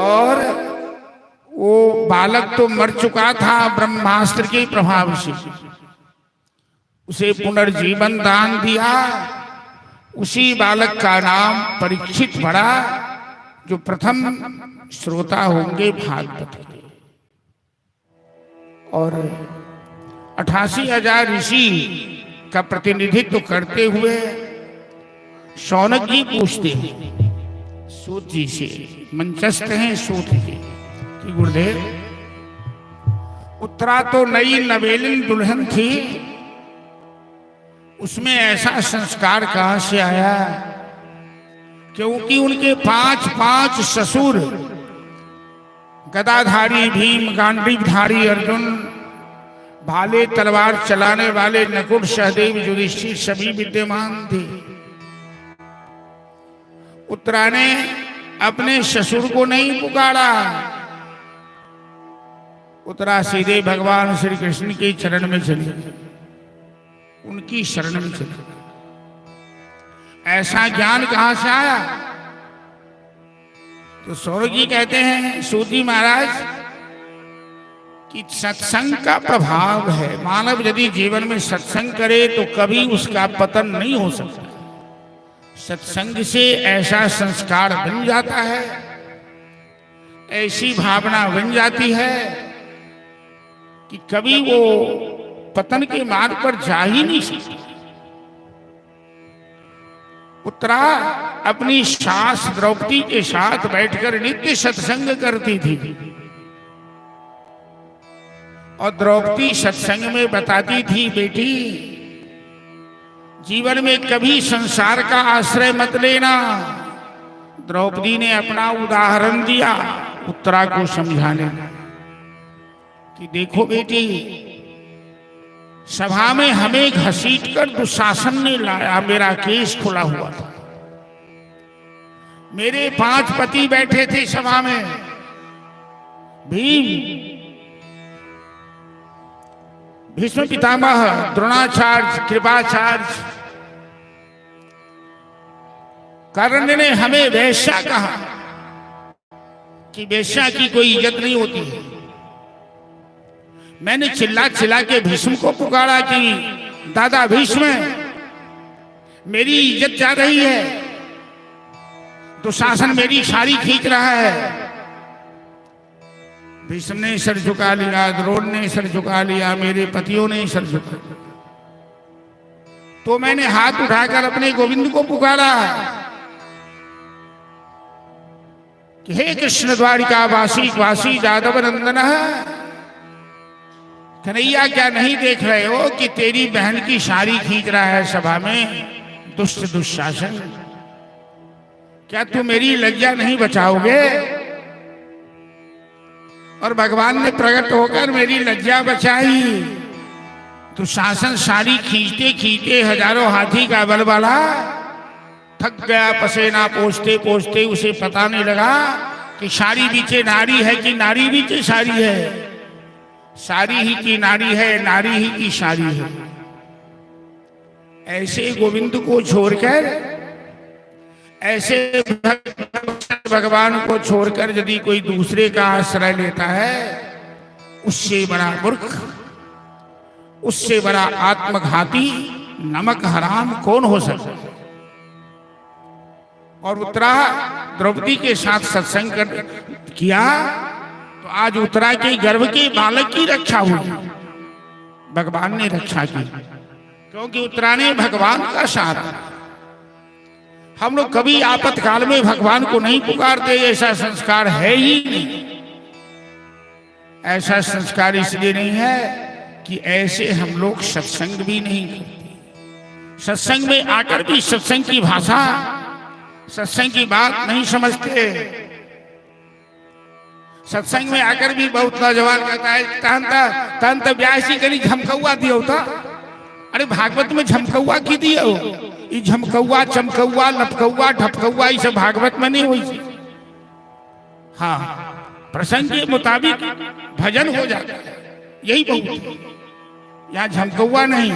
और वो बालक तो मर चुका था ब्रह्मास्त्र के प्रभाव से, उसे पुनर्जीवन दान दिया। उसी बालक का नाम परीक्षित पड़ा, जो प्रथम श्रोता होंगे भागवत के। और 88,000 ऋषि का प्रतिनिधित्व करते हुए शौनक जी पूछते हैं सूत जी से, मंचस्थ हैं सूत जी, कि गुरुदेव, उत्तरा तो नई नवेलिन दुल्हन थी, उसमें ऐसा संस्कार कहां से आया? क्योंकि उनके 5 ससुर, गदाधारी भीम, गांडीवधारी अर्जुन, भाले तलवार चलाने वाले नकुल, सहदेव, युधिष्ठिर सभी विद्यमान थे। उत्तरा ने अपने ससुर को नहीं पुकारा, उत्तरा सीधे भगवान श्री कृष्ण के चरण में चली गई, उनकी शरण में चली गई। ऐसा ज्ञान कहां से आया? तो सौरभ जी कहते हैं, सूती महाराज, कि सत्संग का प्रभाव है। मानव यदि जीवन में सत्संग करे तो कभी उसका पतन नहीं हो सकता। सत्संग से ऐसा संस्कार बन जाता है, ऐसी भावना बन जाती है कि कभी वो पतन के मार्ग पर जा ही नहीं सकता। उत्तरा अपनी सास द्रौपदी के साथ बैठकर नित्य सत्संग करती थी, और द्रौपदी सत्संग में बताती थी, बेटी, जीवन में कभी संसार का आश्रय मत लेना। द्रौपदी ने अपना उदाहरण दिया उत्तरा को समझाने कि देखो बेटी, सभा में हमें घसीटकर दुशासन ने लाया, मेरा केस खुला हुआ था, मेरे 5 पति बैठे थे सभा में, भीम, भीष्म पितामह, द्रोणाचार्य, कृपाचार्य, कर्ण ने हमें वैश्या कहा कि वैश्या की कोई इज्जत नहीं होती है। मैंने चिल्ला चिल्ला के भीष्म को पुकारा कि दादा भीष्म, मेरी इज्जत जा रही है, दुशासन मेरी साड़ी खींच रहा है। भीष्म ने सर झुका लिया, द्रोण ने सर झुका लिया, मेरे पतियों ने सर झुका लिया। तो मैंने हाथ उठाकर अपने गोविंद को पुकारा कि हे कृष्ण द्वारिका वासी जादव नंदन, कन्हैया क्या नहीं देख रहे हो कि तेरी बहन की साड़ी खींच रहा है सभा में दुष्ट दुशासन? क्या तू मेरी लज्जा नहीं बचाओगे? और भगवान ने प्रकट होकर मेरी लज्जा बचाई। दुशासन साड़ी खींचते खींचते हजारों हाथी का बल वाला थक गया, पसीना पोंछते पोंछते उसे पता नहीं लगा कि साड़ी बीचे नारी है कि नारी बीचे साड़ी है। सारी ही की नारी है, नारी ही की साड़ी है। ऐसे गोविंद को छोड़कर, ऐसे भगवान को छोड़कर यदि कोई दूसरे का आश्रय लेता है, उससे बड़ा मूर्ख, उससे बड़ा आत्मघाती, नमक हराम कौन हो सकता है? और उत्तरा द्रौपदी के साथ सत्संग किया तो आज उत्तरा के गर्भ के बालक की रक्षा हुई, भगवान ने रक्षा की, क्योंकि उत्तरा ने भगवान का सहारा। हम लोग कभी आपातकाल में भगवान को नहीं पुकारते, ऐसा संस्कार है ही नहीं। ऐसा संस्कार इसलिए नहीं है कि ऐसे हम लोग सत्संग भी नहीं करते। सत्संग में आकर भी सत्संग की भाषा, सत्संग की बात नहीं समझते। सत्संग में आकर भी बहुत नौजवान कहता है तंत ब्यासी करी झमकौआ दियो था। अरे भागवत में झमकौआ की दियो? ये झमकौआ, चमकौआ, लपकौआ, ढपकौआ ये सब भागवत में नहीं हुई। हाँ, प्रसंग के मुताबिक भजन हो जाता है, यही बहुत। यहाँ झमकौआ नहीं,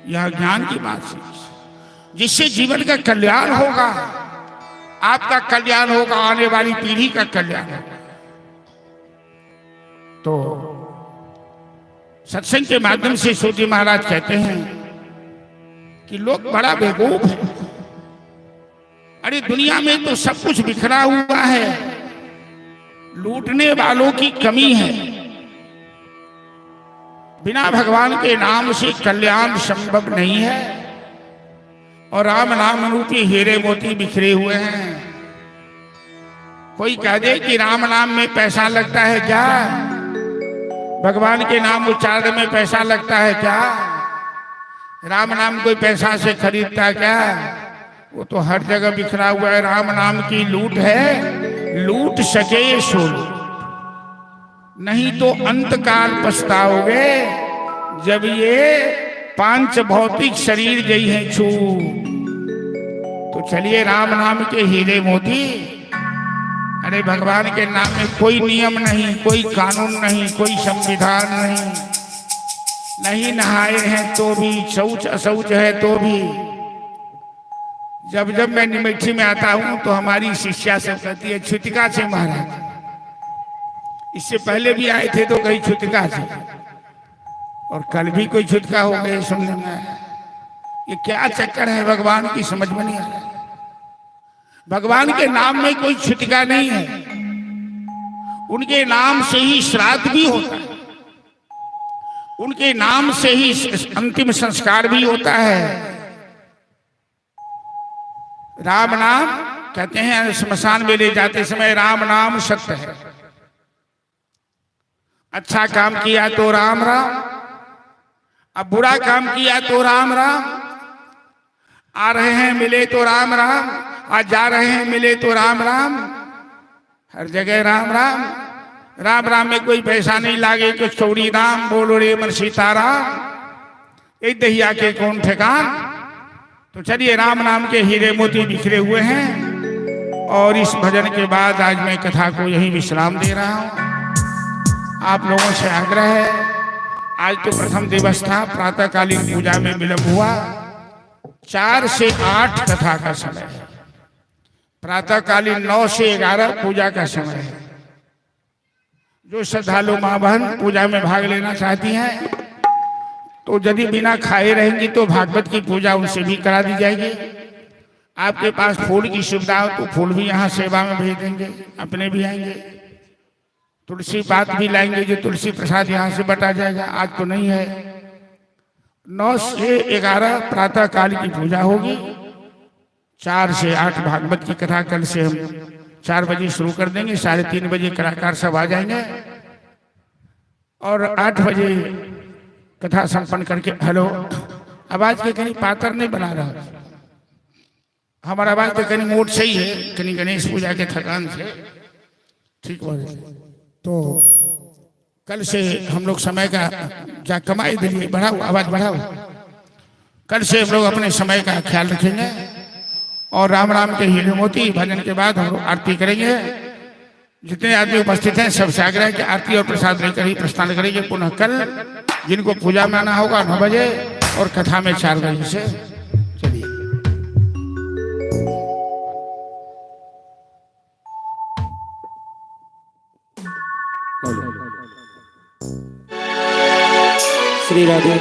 यह ज्ञान की बात है, जिससे जीवन का कल्याण होगा, आपका कल्याण होगा, आने वाली पीढ़ी का कल्याण होगा। तो सत्संग के माध्यम से सूती महाराज कहते हैं कि लोग बड़ा बेवकूफ है। अरे दुनिया में तो सब कुछ बिखरा हुआ है, लूटने वालों की कमी है। बिना भगवान के नाम से कल्याण संभव नहीं है, और राम नाम रूपी हीरे मोती बिखरे हुए हैं। कोई कह दे कि राम नाम में पैसा लगता है क्या, भगवान के नाम उच्चारण में पैसा लगता है क्या, राम नाम कोई पैसा से खरीदता क्या? वो तो हर जगह बिखरा हुआ है। राम नाम की लूट है, लूट सके सो लूट, नहीं तो अंत काल पछताओगे जब ये पांच भौतिक शरीर गई है छूट। तो चलिए राम नाम के हीरे मोती। अरे भगवान के नाम में कोई नियम नहीं, कोई कानून नहीं, कोई संविधान नहीं, नहीं नहाए हैं तो भी, शौच अशौच है तो भी। जब जब मैं निमेठी में आता हूं तो हमारी शिष्या सब कहती है छुतिका से महाराज। इससे पहले भी आए थे तो कहीं छुतिका से, और कल भी कोई छुतका हो गए सुनने में। ये क्या चक्कर है भगवान की, समझ में नहीं आ रहा। भगवान के नाम में कोई छुतका नहीं है, उनके नाम से ही श्राद्ध भी होता है, उनके नाम से ही अंतिम संस्कार भी होता है। राम नाम कहते हैं स्मशान में ले जाते समय राम नाम सत्य है। अच्छा काम किया तो राम राम, अब बुरा काम किया तो राम राम। आ रहे हैं मिले तो राम राम, आज जा रहे हैं मिले तो राम राम, हर जगह राम राम। राम राम में कोई पैसा नहीं लागे तो चौड़ी राम बोलो रे मन सीताराम, एक दहिया के कौन ठेकान। तो चलिए राम नाम के हीरे मोती बिखरे हुए हैं, और इस भजन के बाद आज मैं कथा को यही विश्राम दे रहा हूं। आप लोगों से आग्रह है, आज तो प्रथम दिवस था, प्रातःकालीन पूजा में विलंब हुआ। 4 से 8 कथा का समय है, प्रातःकालीन 9 से 11 पूजा का समय है। जो श्रद्धालु माँ बहन पूजा में भाग लेना चाहती हैं तो यदि बिना खाए रहेंगी तो भागवत की पूजा उनसे भी करा दी जाएगी। आपके पास फूल की सुविधा हो तो फूल भी यहाँ सेवा में भेज देंगे, अपने भी आएंगे। तुलसी पात भी लाएंगे, जो तुलसी प्रसाद यहाँ से बटा जाएगा। आज तो नहीं है। 9 से 11 प्रातः काल की पूजा होगी। 4 से 8 भागवत की कथा कल से हम 4 बजे शुरू कर देंगे, 3:30 बजे कलाकार सब आ जाएंगे, और 8 बजे कथा संपन्न करके। हेलो, आवाज के कहीं पातर नहीं बना रहा, हमारा आवाज तो कहीं मूड सही है, कहीं गणेश पूजा के थकान से ठीक हो रही। तो कल से हम लोग समय का जा कमाई दिलिए, बढ़ाओ आवाज बढ़ाओ। कल से हम लोग अपने समय का ख्याल रखेंगे, और राम राम के हीरे मोती भजन के बाद हम लोग आरती करेंगे। जितने आदमी उपस्थित हैं सबसे आग्रह है कि आरती और प्रसाद लेकर ही प्रस्थान करेंगे। पुनः कल जिनको पूजा में आना होगा 9 बजे, और कथा में 4 बजे से। चलिए
श्री राधे।